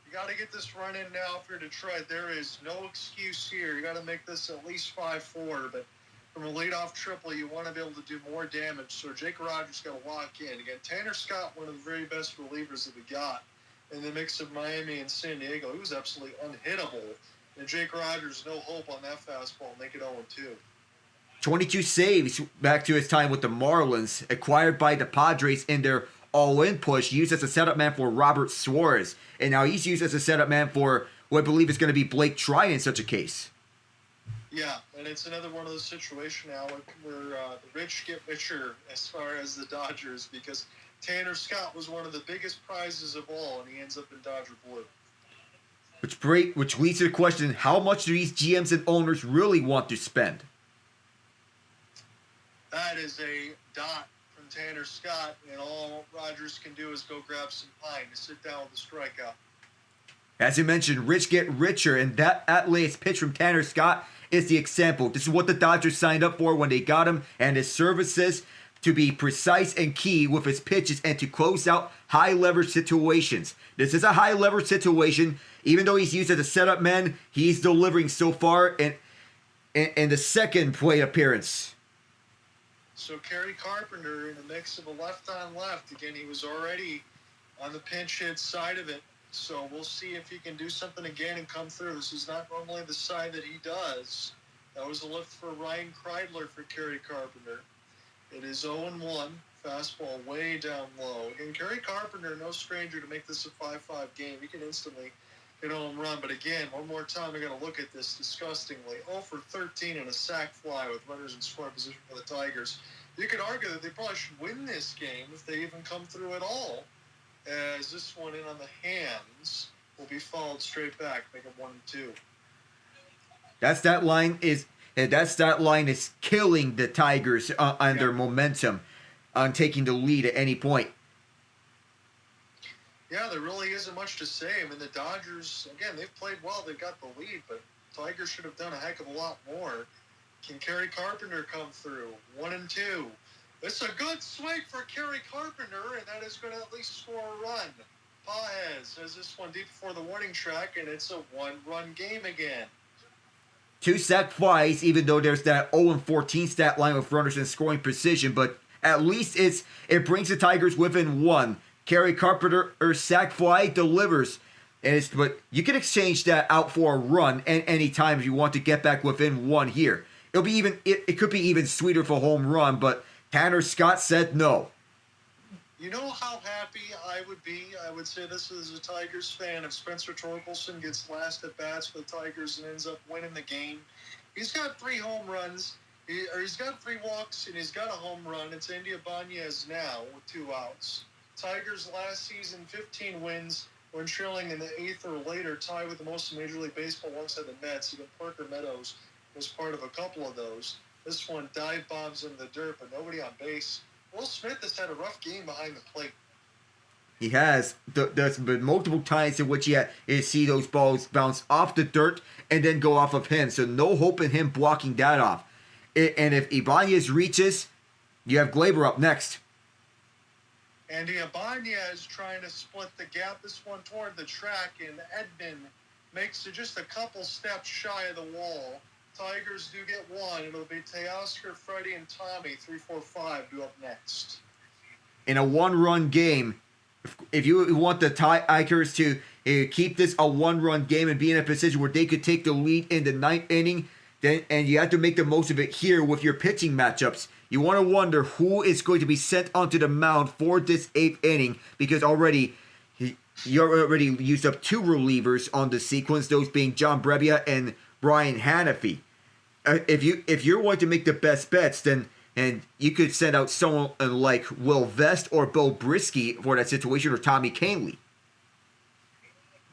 You got to get this run in now for Detroit. There is no excuse here. You got to make this at least 5-4. But from a leadoff triple, you want to be able to do more damage. So Jake Rogers got to lock in. Again, Tanner Scott, one of the very best relievers that we got in the mix of Miami and San Diego. He was absolutely unhittable. And Jake Rogers, no hope on that fastball. Make it 0-2. 22 saves back to his time with the Marlins, acquired by the Padres in their all-in push, used as a setup man for Robert Suarez. And now he's used as a setup man for what I believe is going to be Blake Trinan in such a case. Yeah, and it's another one of those situations now where the rich get richer as far as the Dodgers, because Tanner Scott was one of the biggest prizes of all, and he ends up in Dodger blue. Which leads to the question, how much do these GMs and owners really want to spend? That is a dot from Tanner Scott, and all Rogers can do is go grab some pine to sit down with a strikeout. As you mentioned, rich get richer, and that latest pitch from Tanner Scott is the example. This is what the Dodgers signed up for when they got him, and his services to be precise and key with his pitches and to close out high-leverage situations. This is a high-leverage situation. Even though he's used as a setup man, he's delivering so far in the second plate appearance. So Kerry Carpenter in a mix of a left-on-left. Again, he was already on the pinch hit side of it. So we'll see if he can do something again and come through. This is not normally the side that he does. That was a lift for Ryan Kreidler for Kerry Carpenter. It is 0-1. Fastball way down low. Again, Kerry Carpenter, no stranger to make this a 5-5 game. He can instantly get a home run. But again, one more time, we're going to look at this disgustingly. 0 for 13 and a sac fly with runners in scoring position for the Tigers. You could argue that they probably should win this game if they even come through at all, as this one in on the hands will be followed straight back, make it 1-2. That line is killing the Tigers on their momentum on taking the lead at any point. Yeah, there really isn't much to say. I mean, the Dodgers, again, they've played well. They've got the lead, but Tigers should have done a heck of a lot more. Can Kerry Carpenter come through? 1-2. It's a good swing for Kerry Carpenter, and that is going to at least score a run. Paez has this one deep before the warning track, and it's a one-run game again. 2 sac flies, even though there's that 0-14 stat line with runners in scoring position, but at least it brings the Tigers within 1. Kerry Carpenter or sac fly delivers, but you can exchange that out for a run any time if you want to get back within 1 here. It could be even sweeter for a home run, but Tanner Scott said no. You know how happy I would be? I would say this as a Tigers fan if Spencer Torkelson gets last at bats for the Tigers and ends up winning the game. He's got 3 home runs, he's got 3 walks, and he's got a home run. It's Andy Ibanez now with 2 outs. Tigers last season, 15 wins when trailing in the 8th or later, tied with the most in Major League Baseball alongside the Mets. Even Parker Meadows was part of a couple of those. This one dive bombs in the dirt, but nobody on base. Will Smith has had a rough game behind the plate. He has. There's been multiple times in which you see those balls bounce off the dirt and then go off of him. So no hope in him blocking that off. And if Ibanez reaches, you have Glaber up next. Andy Ibanez trying to split the gap. This one toward the track, and Edman makes it just a couple steps shy of the wall. Tigers do get 1. It'll be Teoscar, Freddie, and Tommy, 3-4-5, due up next. In a 1-run game, if you want the Tigers to keep this a 1-run game and be in a position where they could take the lead in the 9th inning, and you have to make the most of it here with your pitching matchups. You want to wonder who is going to be sent onto the mound for this 8th inning, because you already used up 2 relievers on the sequence, those being John Brebbia and Brian Hanafy. If you're going to make the best bets, then you could send out someone like Will Vest or Bo Brisky for that situation, or Tommy Canley.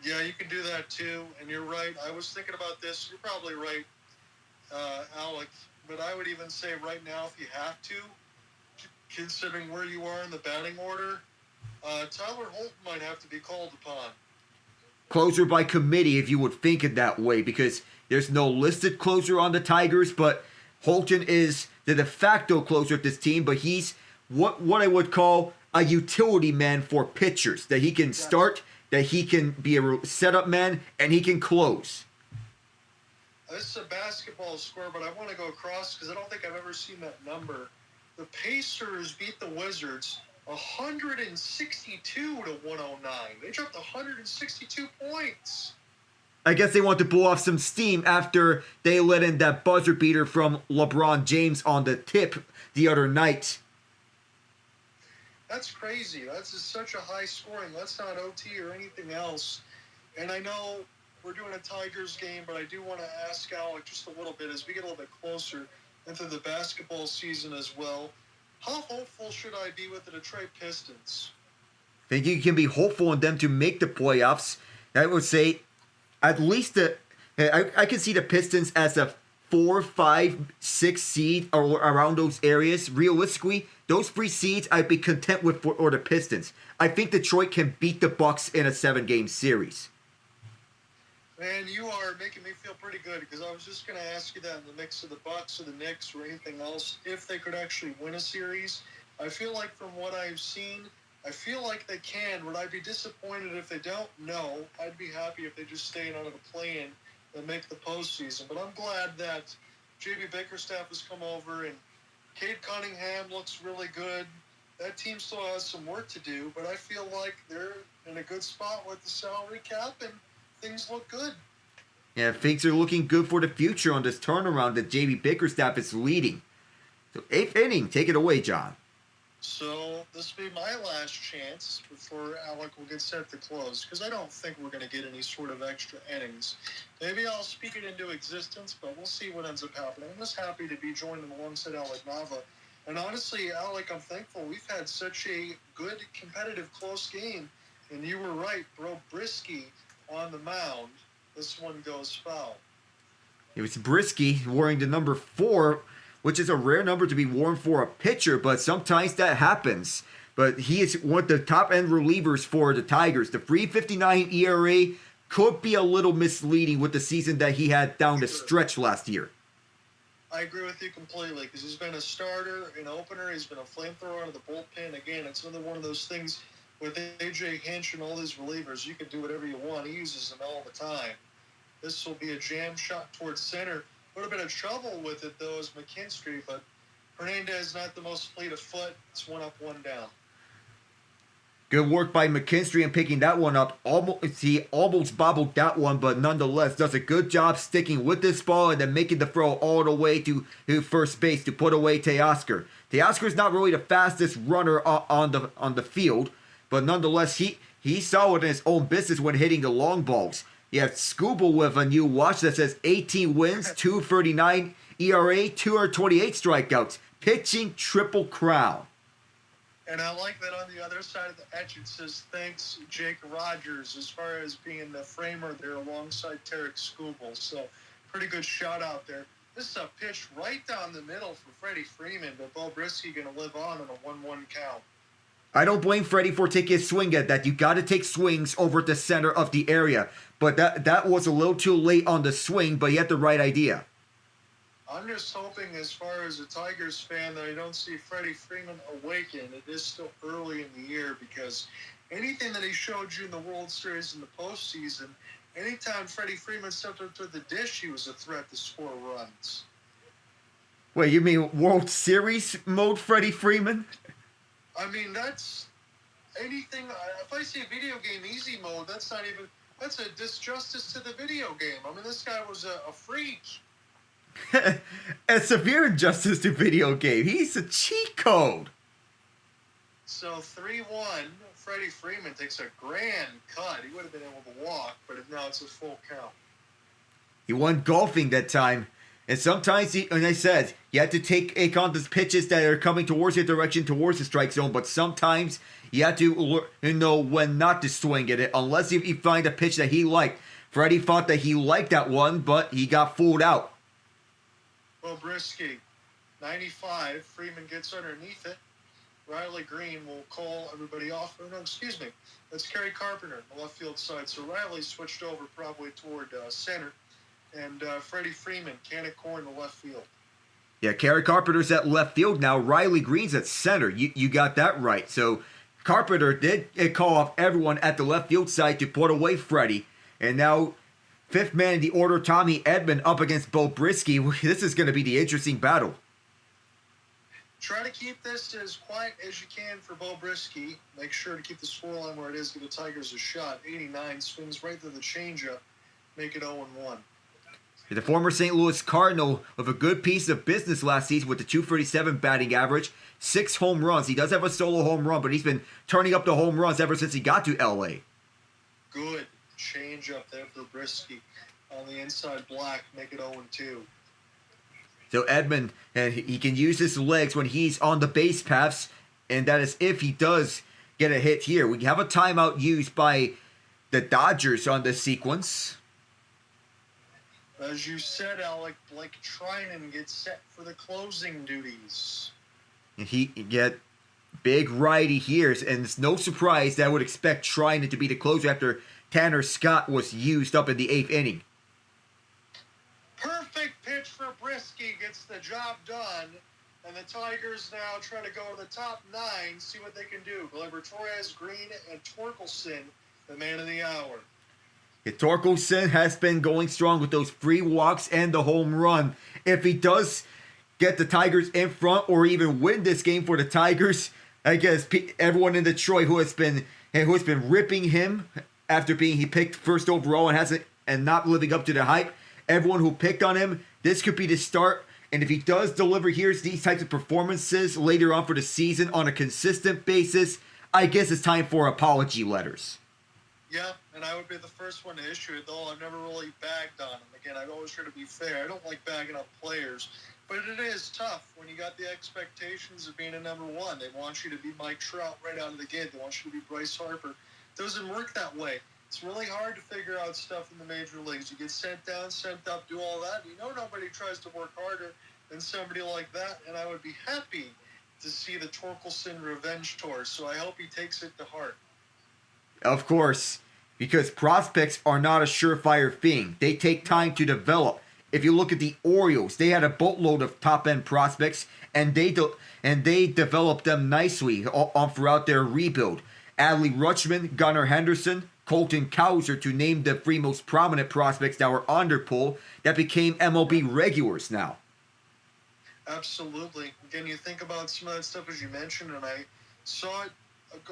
Yeah, you can do that too, and you're right. I was thinking about this. You're probably right, Alex. But I would even say right now, if you have to, considering where you are in the batting order, Tyler Holton might have to be called upon. Closer by committee, if you would think it that way, because there's no listed closer on the Tigers, but Holton is the de facto closer at this team, but he's what I would call a utility man for pitchers, that he can start, that he can be a setup man, and he can close. This is a basketball score, but I want to go across because I don't think I've ever seen that number. The Pacers beat the Wizards 162 to 109. They dropped 162 points. I guess they want to blow off some steam after they let in that buzzer beater from LeBron James on the tip the other night. That's crazy. That's just such a high scoring. That's not OT or anything else. And I know we're doing a Tigers game, but I do want to ask Alec just a little bit as we get a little bit closer into the basketball season as well. How hopeful should I be with the Detroit Pistons? I think you can be hopeful in them to make the playoffs. I would say at least I can see the Pistons as a 4, 5, 6 seed or around those areas. Realistically, those 3 seeds I'd be content with for the Pistons. I think Detroit can beat the Bucks in a 7-game series. Man, you are making me feel pretty good because I was just going to ask you that in the mix of the Bucks or the Knicks or anything else, if they could actually win a series. I feel like from what I've seen, I feel like they can. Would I be disappointed if they don't? No. I'd be happy if they just stay out of the play-in and make the postseason. But I'm glad that J.B. Bickerstaff has come over and Cade Cunningham looks really good. That team still has some work to do, but I feel like they're in a good spot with the salary cap and things look good. Yeah, things are looking good for the future on this turnaround that J.B. Bickerstaff is leading. So 8th inning, take it away, John. So this will be my last chance before Alec will get set to close because I don't think we're going to get any sort of extra innings. Maybe I'll speak it into existence, but we'll see what ends up happening. I'm just happy to be joined alongside Alec Nava. And honestly, Alec, I'm thankful we've had such a good, competitive, close game. And you were right, bro. Brisky on the mound. This one goes foul. It was Brisky wearing the number 4, which is a rare number to be worn for a pitcher, but sometimes that happens. But he is one of the top-end relievers for the Tigers. The 3.59 ERA could be a little misleading with the season that he had down the stretch last year. I agree with you completely because he's been a starter, an opener. He's been a flamethrower out of the bullpen. Again, it's another one of those things with A.J. Hinch and all these relievers. You can do whatever you want. He uses them all the time. This will be a jam shot towards center. A little bit of trouble with it, though, is McKinstry, but Hernandez not the most fleet of foot. It's 1 up, 1 down. Good work by McKinstry in picking that one up. He almost bobbled that one, but nonetheless does a good job sticking with this ball and then making the throw all the way to first base to put away Teoscar. Teoscar is not really the fastest runner on the field, but nonetheless he saw it in his own business when hitting the long balls. You have Skubal with a new watch that says 18 wins, 2.39 ERA, 228 strikeouts, pitching triple crown. And I like that on the other side of the etch it says, thanks, Jake Rogers, as far as being the framer there alongside Tarik Skubal. So, pretty good shout out there. This is a pitch right down the middle for Freddie Freeman, but Bo Brisky going to live on in a 1-1 count. I don't blame Freddie for taking a swing at that. You got to take swings over the center of the area. But that was a little too late on the swing, but he had the right idea. I'm just hoping, as far as a Tigers fan, that I don't see Freddie Freeman awaken. It is still early in the year because anything that he showed you in the World Series in the postseason, anytime Freddie Freeman stepped up to the dish, he was a threat to score runs. Wait, you mean World Series mode Freddie Freeman? I mean, that's anything. If I see a video game easy mode, that's a disjustice to the video game. I mean, this guy was a freak. A severe injustice to video game. He's a cheat code. So 3-1, Freddie Freeman takes a grand cut. He would have been able to walk, but now it's a full count. He won golfing that time. And sometimes, and I said, you have to take on the pitches that are coming towards your direction, towards the strike zone. But sometimes you have to know when not to swing at it, unless you find a pitch that he liked. Freddie thought that he liked that one, but he got fooled out. Well, Brisky, 95. Freeman gets underneath it. Riley Green will call everybody off. Oh, no, excuse me. That's Kerry Carpenter on the left field side. So Riley switched over probably toward center. And Freddie Freeman, Canaccord in the left field. Yeah, Kerry Carpenter's at left field now. Riley Green's at center. You got that right. So Carpenter did call off everyone at the left field side to put away Freddie. And now, fifth man in the order, Tommy Edman up against Bo Brisky. This is going to be the interesting battle. Try to keep this as quiet as you can for Bo Brisky. Make sure to keep the scoreline where it is. Give the Tigers a shot. 89 swings right through the changeup. Make it 0-1. The former St. Louis Cardinal with a good piece of business last season with the .237 batting average, 6 home runs. He does have a solo home run, but he's been turning up the home runs ever since he got to L.A. Good change up there for Brisky. On the inside block, make it 0-2. So Edman, he can use his legs when he's on the base paths, and that is if he does get a hit here. We have a timeout used by the Dodgers on this sequence. As you said, Alec, Blake Trinan gets set for the closing duties. He get big righty here, and it's no surprise that I would expect Trinan to be the closer after Tanner Scott was used up in the 8th inning. Perfect pitch for Brisky, gets the job done, and the Tigers now try to go to the top 9, see what they can do. Gleyber Torres, Green, and Torkelson, the man of the hour. Torkelson has been going strong with those free walks and the home run. If he does get the Tigers in front or even win this game for the Tigers, I guess everyone in Detroit who has been ripping him after he picked first overall and not living up to the hype, everyone who picked on him, this could be the start. And if he does deliver these types of performances later on for the season on a consistent basis, I guess it's time for apology letters. Yeah, and I would be the first one to issue it, though I've never really bagged on him. Again, I've always tried to be fair. I don't like bagging up players, but it is tough when you got the expectations of being a number one. They want you to be Mike Trout right out of the gate. They want you to be Bryce Harper. It doesn't work that way. It's really hard to figure out stuff in the major leagues. You get sent down, sent up, do all that. You know nobody tries to work harder than somebody like that, and I would be happy to see the Torkelson revenge tour, so I hope he takes it to heart. Of course, because prospects are not a surefire thing. They take time to develop. If you look at the Orioles, they had a boatload of top-end prospects, and they developed them nicely on throughout their rebuild. Adley Rutschman, Gunnar Henderson, Colton Cowser, to name the 3 most prominent prospects that were on their poll that became MLB regulars now. Absolutely. Again, you think about some of that stuff as you mentioned, and I saw it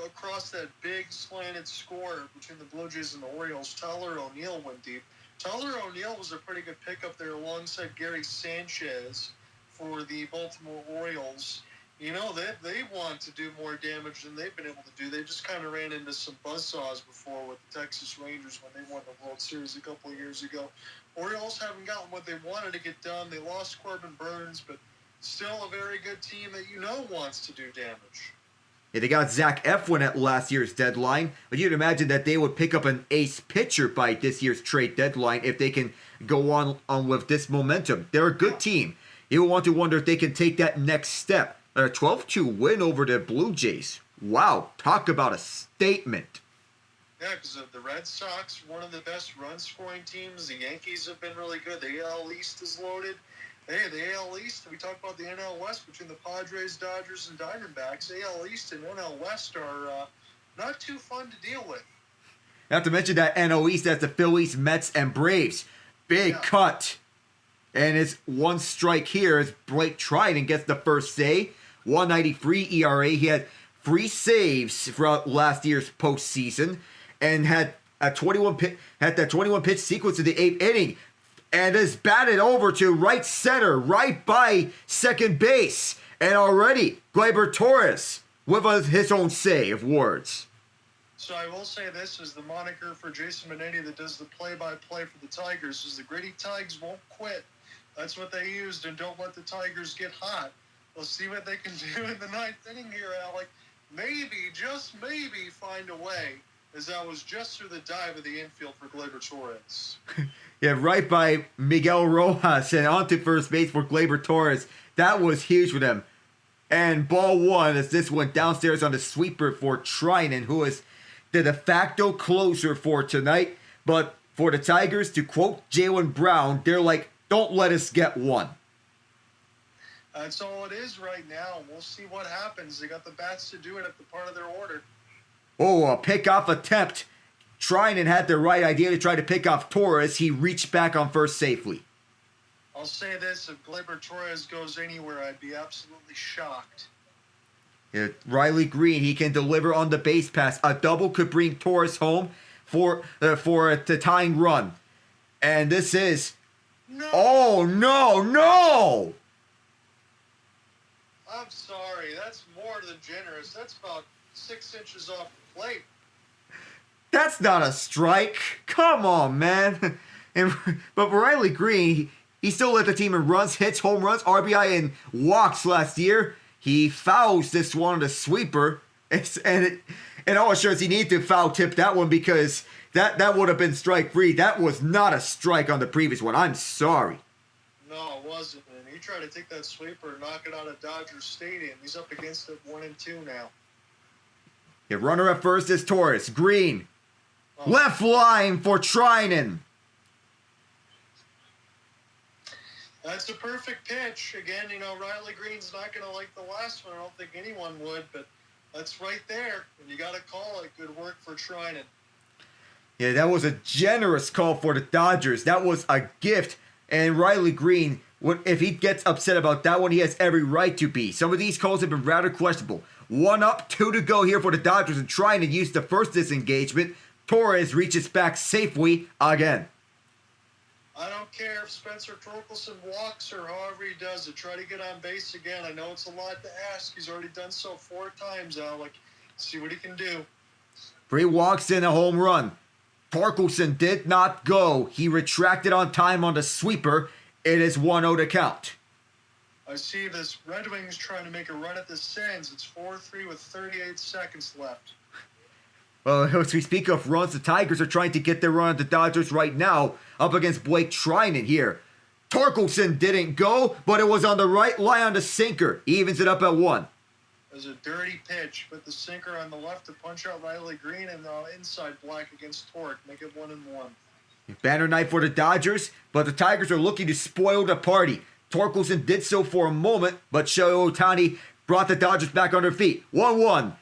across that big slanted score between the Blue Jays and the Orioles. Tyler O'Neill went deep. Tyler O'Neill was a pretty good pickup there alongside Gary Sanchez for the Baltimore Orioles. You know, they want to do more damage than they've been able to do. They just kind of ran into some buzzsaws before with the Texas Rangers when they won the World Series a couple of years ago. Orioles haven't gotten what they wanted to get done. They lost Corbin Burns, but still a very good team that wants to do damage. Yeah, they got Zach Eflin at last year's deadline, but you'd imagine that they would pick up an ace pitcher by this year's trade deadline if they can go on with this momentum. They're a good team. You want to wonder if they can take that next step. A 12-2 win over the Blue Jays. Wow, talk about a statement. Yeah, because the Red Sox, one of the best run-scoring teams. The Yankees have been really good. The AL East is loaded. Hey, the AL East, we talk about the NL West between the Padres, Dodgers, and Diamondbacks. AL East and NL West are not too fun to deal with. Not to mention that NL East has the Phillies, Mets, and Braves. Big cut. And it's one strike here as Blake Trinan gets the first save. 193 ERA. He had 3 saves throughout last year's postseason and had that 21 pitch sequence in the 8th inning. And is batted over to right center, right by second base. And already, Gleyber Torres with his own save words. So I will say this is the moniker for Jason Benetti that does the play-by-play for the Tigers is the Gritty Tigers won't quit. That's what they used, and don't let the Tigers get hot. We'll see what they can do in the 9th inning here, Alec. Maybe, just maybe, find a way, as that was just through the dive of the infield for Gleyber Torres. Yeah, right by Miguel Rojas and onto first base for Gleyber Torres. That was huge for them. And ball one as this went downstairs on the sweeper for Trinan, who is the de facto closer for tonight. But for the Tigers, to quote Jaylen Brown, they're like, don't let us get one. That's all it is right now. We'll see what happens. They got the bats to do it at the part of their order. Oh, a pickoff attempt. Trinan had the right idea to try to pick off Torres. He reached back on first safely. I'll say this, if Gleyber Torres goes anywhere, I'd be absolutely shocked. Yeah, Riley Green, he can deliver on the base pass. A double could bring Torres home for a tying run. And this is... No! Oh, no! I'm sorry, that's more than generous. That's about 6 inches off the plate. That's not a strike. Come on, man. But Riley Green, he still led the team in runs, hits, home runs, RBI, and walks last year. He fouls this one on the sweeper. And all assurance, he needed to foul tip that one because that would have been strike free. That was not a strike on the previous one. I'm sorry. No, it wasn't. And he tried to take that sweeper and knock it out of Dodger Stadium. He's up against it 1-2 now. Yeah, runner at first is Torres. Green. Oh. Left line for Trinan. That's a perfect pitch. Again, Riley Green's not going to like the last one. I don't think anyone would, but that's right there. And you got to call it. Good work for Trinan. Yeah, that was a generous call for the Dodgers. That was a gift. And Riley Green, if he gets upset about that one, he has every right to be. Some of these calls have been rather questionable. 1 up, 2 to go here for the Dodgers and trying to use the first disengagement. Torres reaches back safely again. I don't care if Spencer Torkelson walks or however he does it. Try to get on base again. I know it's a lot to ask. He's already done so 4 times, Alec. See what he can do. 3 walks in a home run. Torkelson did not go. He retracted on time on the sweeper. It is 1-0 to count. I see this Red Wings trying to make a run at the Sens. It's 4-3 with 38 seconds left. Well, as we speak of runs, the Tigers are trying to get their run at the Dodgers right now, up against Blake Trinan here. Torkelson didn't go, but it was on the right line on the sinker. He evens it up at 1. It was a dirty pitch. Put the sinker on the left to punch out Riley Green and inside black against Tarik. Make it 1-1. Banner night for the Dodgers, but the Tigers are looking to spoil the party. Torkelson did so for a moment, but Shohei Ohtani brought the Dodgers back on their feet. 1-1.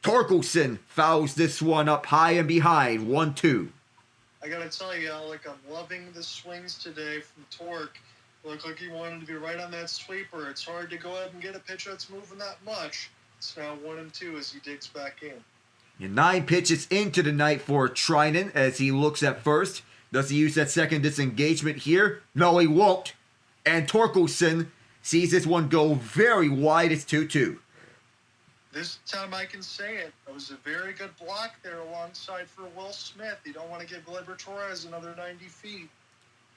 Torkelson fouls this one up high and behind. 1-2. I gotta tell you, Alec, I'm loving the swings today from Tarik. Looked like he wanted to be right on that sweeper. It's hard to go ahead and get a pitch that's moving that much. It's now 1-2 as he digs back in. And 9 pitches into the night for Trinan as he looks at first. Does he use that second disengagement here? No, he won't. And Torkelson sees this one go very wide. It's 2-2. This time I can say it. It was a very good block there alongside for Will Smith. You don't want to give Gleyber Torres another 90 feet.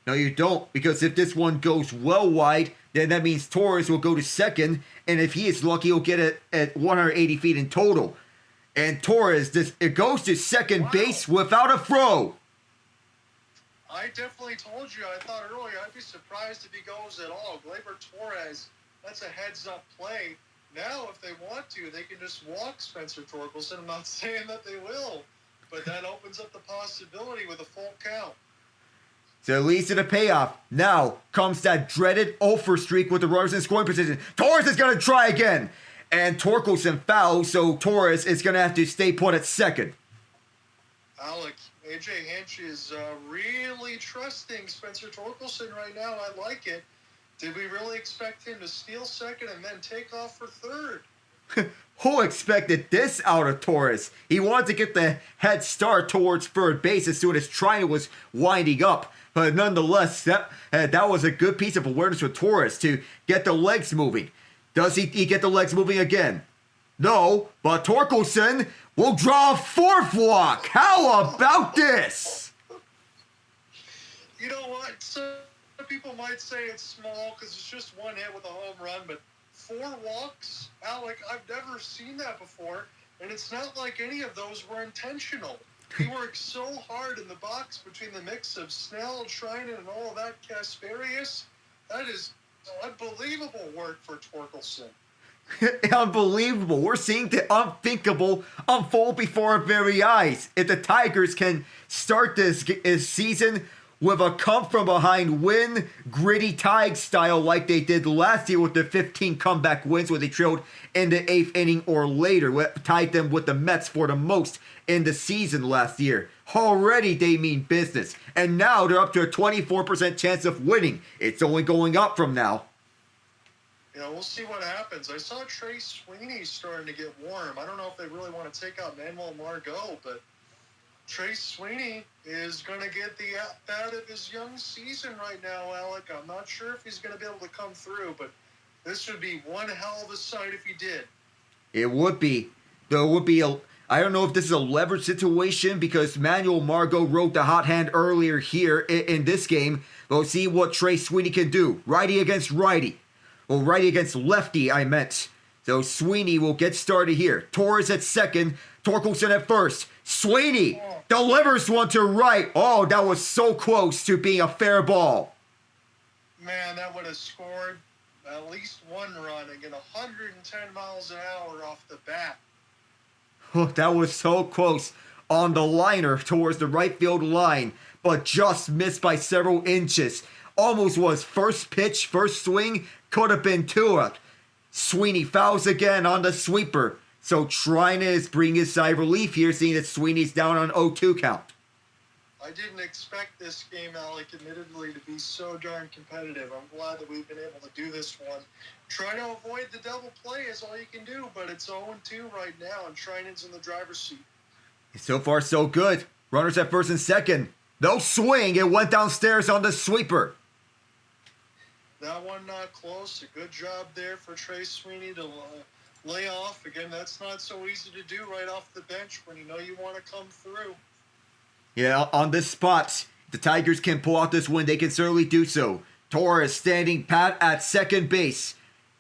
No, you don't, because if this one goes well wide, then that means Torres will go to second, and if he is lucky, he'll get it at 180 feet in total. And Torres, it goes to second base without a throw. I definitely told you, I thought earlier, I'd be surprised if he goes at all. Gleyber Torres, that's a heads-up play. Now, if they want to, they can just walk Spencer Torkelson. I'm not saying that they will, but that opens up the possibility with a full count. So it leads to the payoff. Now comes that dreaded 0-for streak with the runners in scoring position. Torres is going to try again. And Torkelson fouls, so Torres is going to have to stay put at second. Alec, A.J. Hinch is really trusting Spencer Torkelson right now. I like it. Did we really expect him to steal second and then take off for third? Who expected this out of Torres? He wanted to get the head start towards third base as soon as Trinan was winding up. But nonetheless, that was a good piece of awareness for Torres to get the legs moving. Does he get the legs moving again? No, but Torkelson will draw a 4th walk. How about this? You know what? Some people might say it's small because it's just one hit with a home run, but 4 walks? Alec, I've never seen that before, and it's not like any of those were intentional. He worked so hard in the box between the mix of Snell, Trinan, and all of that Casparius. That is unbelievable work for Torkelson. Unbelievable. We're seeing the unthinkable unfold before our very eyes. If the Tigers can start this season with a come-from-behind win, gritty Tig style like they did last year with the 15 comeback wins where they trailed in the 8th inning or later, tied them with the Mets for the most in the season last year. Already they mean business. And now they're up to a 24% chance of winning. It's only going up from now. Yeah, we'll see what happens. I saw Trey Sweeney starting to get warm. I don't know if they really want to take out Manuel Margot, but Trey Sweeney is going to get the at-bat of his young season right now, Alec. I'm not sure if he's going to be able to come through, but this would be one hell of a sight if he did. It would be. There would be I don't know if this is a leverage situation because Manuel Margot rode the hot hand earlier here in this game. We'll see what Trey Sweeney can do. Righty against righty. Well, righty against lefty, I meant. So Sweeney will get started here. Torres at second. Torkelson at first. Sweeney delivers one to right. Oh, that was so close to being a fair ball. Man, that would have scored at least one run and get 110 miles an hour off the bat. Oh, that was so close on the liner towards the right field line, but just missed by several inches. Almost was first pitch, first swing, could have been two up. Sweeney fouls again on the sweeper. So trying to bring his side relief here, seeing that Sweeney's down on 0-2 count. I didn't expect this game, Alec, admittedly, to be so darn competitive. I'm glad that we've been able to do this one. Try to avoid the double play is all you can do, but it's 0-2 right now, and Trinan's in the driver's seat. So far, so good. Runners at first and second. No swing. It went downstairs on the sweeper. That one not close. A good job there for Trey Sweeney to lay off. Again, that's not so easy to do right off the bench when you know you want to come through. Yeah, on this spot, the Tigers can pull out this win. They can certainly do so. Torres standing pat at second base.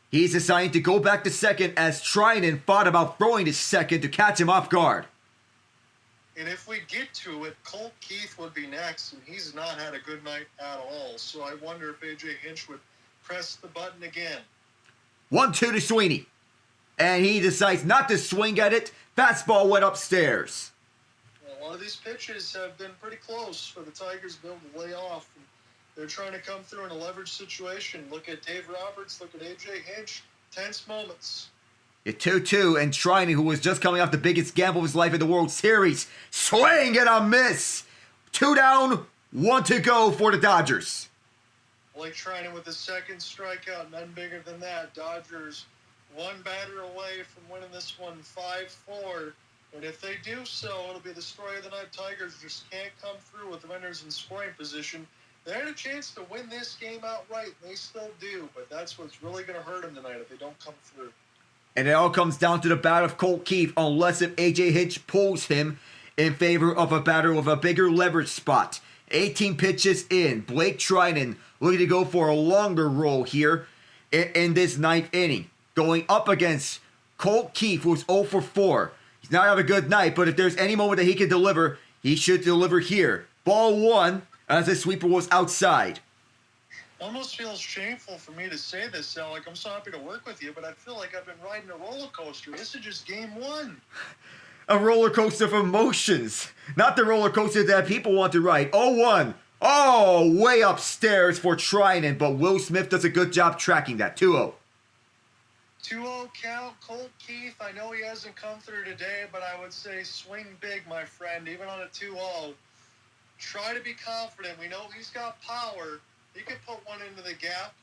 He's assigned to go back to second as Trinan fought about throwing to second to catch him off guard. And if we get to it, Colt Keith would be next, and he's not had a good night at all. So I wonder if A.J. Hinch would press the button again. 1-2 to Sweeney. And he decides not to swing at it. Fastball went upstairs. A lot of these pitches have been pretty close for the Tigers to be able to lay off. And they're trying to come through in a leverage situation. Look at Dave Roberts. Look at A.J. Hinch. Tense moments. At 2-2, and Trinan, who was just coming off the biggest gamble of his life in the World Series, swing and a miss. 2 down, 1 to go for the Dodgers. Blake Trinan with the second strikeout, none bigger than that. Dodgers one batter away from winning this one 5-4. And if they do so, it'll be the story of the night. Tigers just can't come through with runners in scoring position. They had a chance to win this game outright, and they still do. But that's what's really going to hurt them tonight if they don't come through. And it all comes down to the bat of Colt Keith, unless if A.J. Hinch pulls him in favor of a batter with a bigger leverage spot. 18 pitches in. Blake Trinan looking to go for a longer roll here in this 9th inning. Going up against Colt Keith, who's 0 for 4. He's not having a good night, but if there's any moment that he can deliver, he should deliver here. Ball 1 as the sweeper was outside. Almost feels shameful for me to say this, Alec. I'm so happy to work with you, but I feel like I've been riding a roller coaster. This is just game 1. A roller coaster of emotions. Not the roller coaster that people want to ride. 0-1. Oh, way upstairs for Trinan, but Will Smith does a good job tracking that. 2-0. 2-0 count. Colt Keith, I know he hasn't come through today, but I would say swing big, my friend, even on a 2-0. Try to be confident. We know he's got power. He could put one into the gap.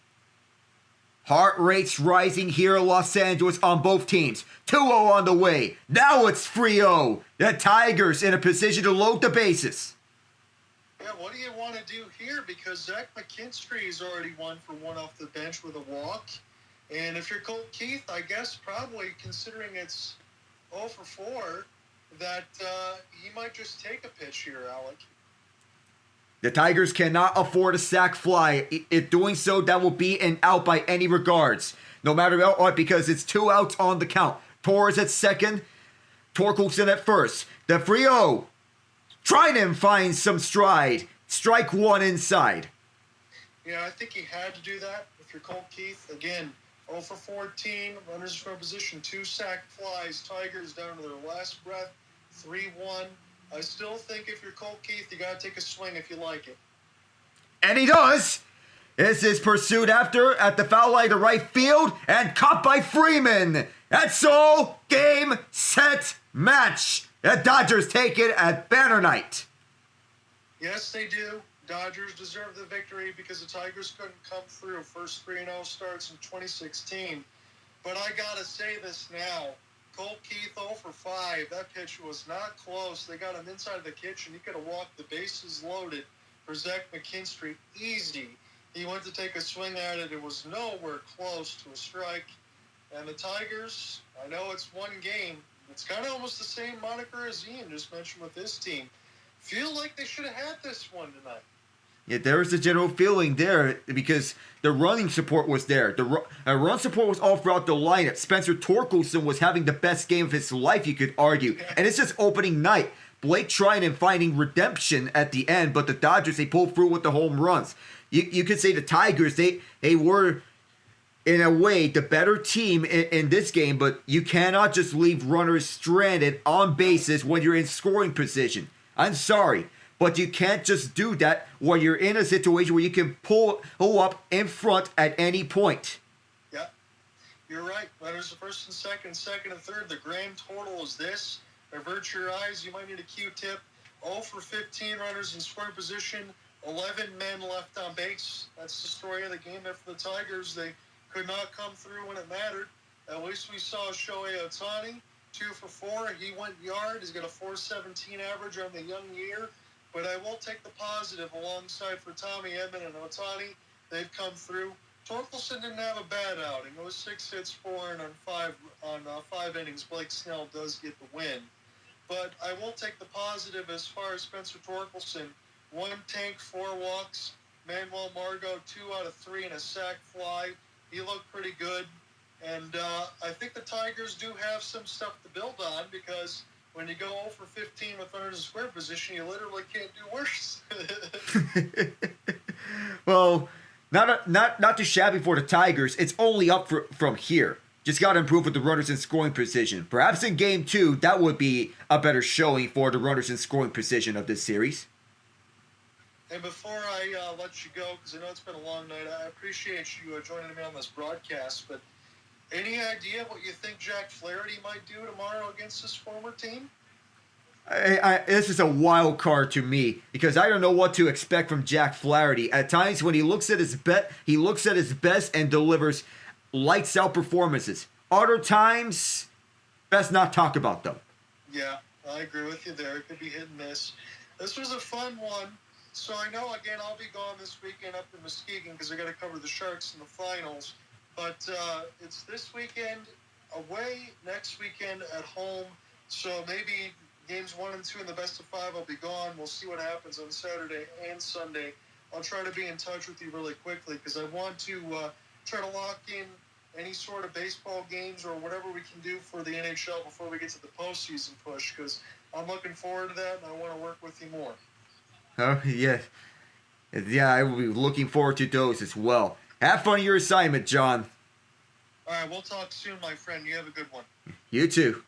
Heart rates rising here in Los Angeles on both teams. 2-0 on the way. Now it's 3-0. The Tigers in a position to load the bases. Yeah, what do you want to do here? Because Zach McKinstry's already 1 for 1 off the bench with a walk. And if you're Colt Keith, I guess probably considering it's 0 for 4, that he might just take a pitch here, Alec. The Tigers cannot afford a sac fly. If doing so, that will be an out by any regards. No matter what, because it's 2 outs on the count. Torres at second. Torkelson at first. The 3-0. Trinan finds some stride. Strike 1 inside. Yeah, I think he had to do that. If you're Colt Keith, again, 0 for 14, runners in scoring position, 2 sack flies. Tigers down to their last breath, 3-1. I still think if you're Colt Keith, you got to take a swing if you like it. And he does. This is pursued after at the foul line to right field and caught by Freeman. That's all. Game, set, match. The Dodgers take it at Banner Night. Yes, they do. Dodgers deserve the victory because the Tigers couldn't come through. First 3-0 starts in 2016. But I got to say this now. Colt Keith 0 for 5. That pitch was not close. They got him inside the kitchen. He could have walked the bases loaded for Zach McKinstry. Easy. He went to take a swing at it. It was nowhere close to a strike. And the Tigers, I know it's one game. It's kind of almost the same moniker as Ian just mentioned with his team. Feel like they should have had this one tonight. Yeah, there was a general feeling there because the running support was there. The run support was all throughout the lineup. Spencer Torkelson was having the best game of his life, you could argue. And it's just opening night. Blake trying and finding redemption at the end, but the Dodgers, they pulled through with the home runs. You could say the Tigers, they were, in a way, the better team in this game, but you cannot just leave runners stranded on bases when you're in scoring position. I'm sorry, but you can't just do that when you're in a situation where you can pull up in front at any point. Yeah, you're right. Runners are first and second and third. The grand total is this. Avert your eyes. You might need a Q-tip. 0 for 15 runners in scoring position. 11 men left on base. That's the story of the game there for the Tigers. They could not come through when it mattered. At least we saw Shohei Ohtani, 2 for 4. He went yard. He's got a 4.17 average on the young year. But I will take the positive alongside for Tommy Edman and Ohtani. They've come through. Torkelson didn't have a bad outing. It was 6 hits, 4 and on 5 innings. Blake Snell does get the win. But I will take the positive as far as Spencer Torkelson. 1 tank, 4 walks. Manuel Margot, 2 out of 3 and a sac fly. He looked pretty good. And I think the Tigers do have some stuff to build on because when you go 0 for 15 with runners in square position, you literally can't do worse. Well, not too shabby for the Tigers. It's only up from here. Just got to improve with the runners in scoring position. Perhaps in Game 2, that would be a better showing for the runners in scoring position of this series. And before I let you go, because I know it's been a long night, I appreciate you joining me on this broadcast, but any idea what you think Jack Flaherty might do tomorrow against his former team? This is a wild card to me because I don't know what to expect from Jack Flaherty. At times when he looks at his best and delivers lights out performances. Other times, best not talk about them. Yeah, I agree with you there. It could be hit and miss. This was a fun one. So I know, again, I'll be gone this weekend up in Muskegon because I got to cover the Sharks in the finals. But it's this weekend away, next weekend at home. So maybe games 1 and 2 in the best of 5, I'll be gone. We'll see what happens on Saturday and Sunday. I'll try to be in touch with you really quickly because I want to try to lock in any sort of baseball games or whatever we can do for the NHL before we get to the postseason push because I'm looking forward to that and I want to work with you more. Oh, yeah. Yeah, I will be looking forward to those as well. Have fun on your assignment, John. All right, we'll talk soon, my friend. You have a good one. You too.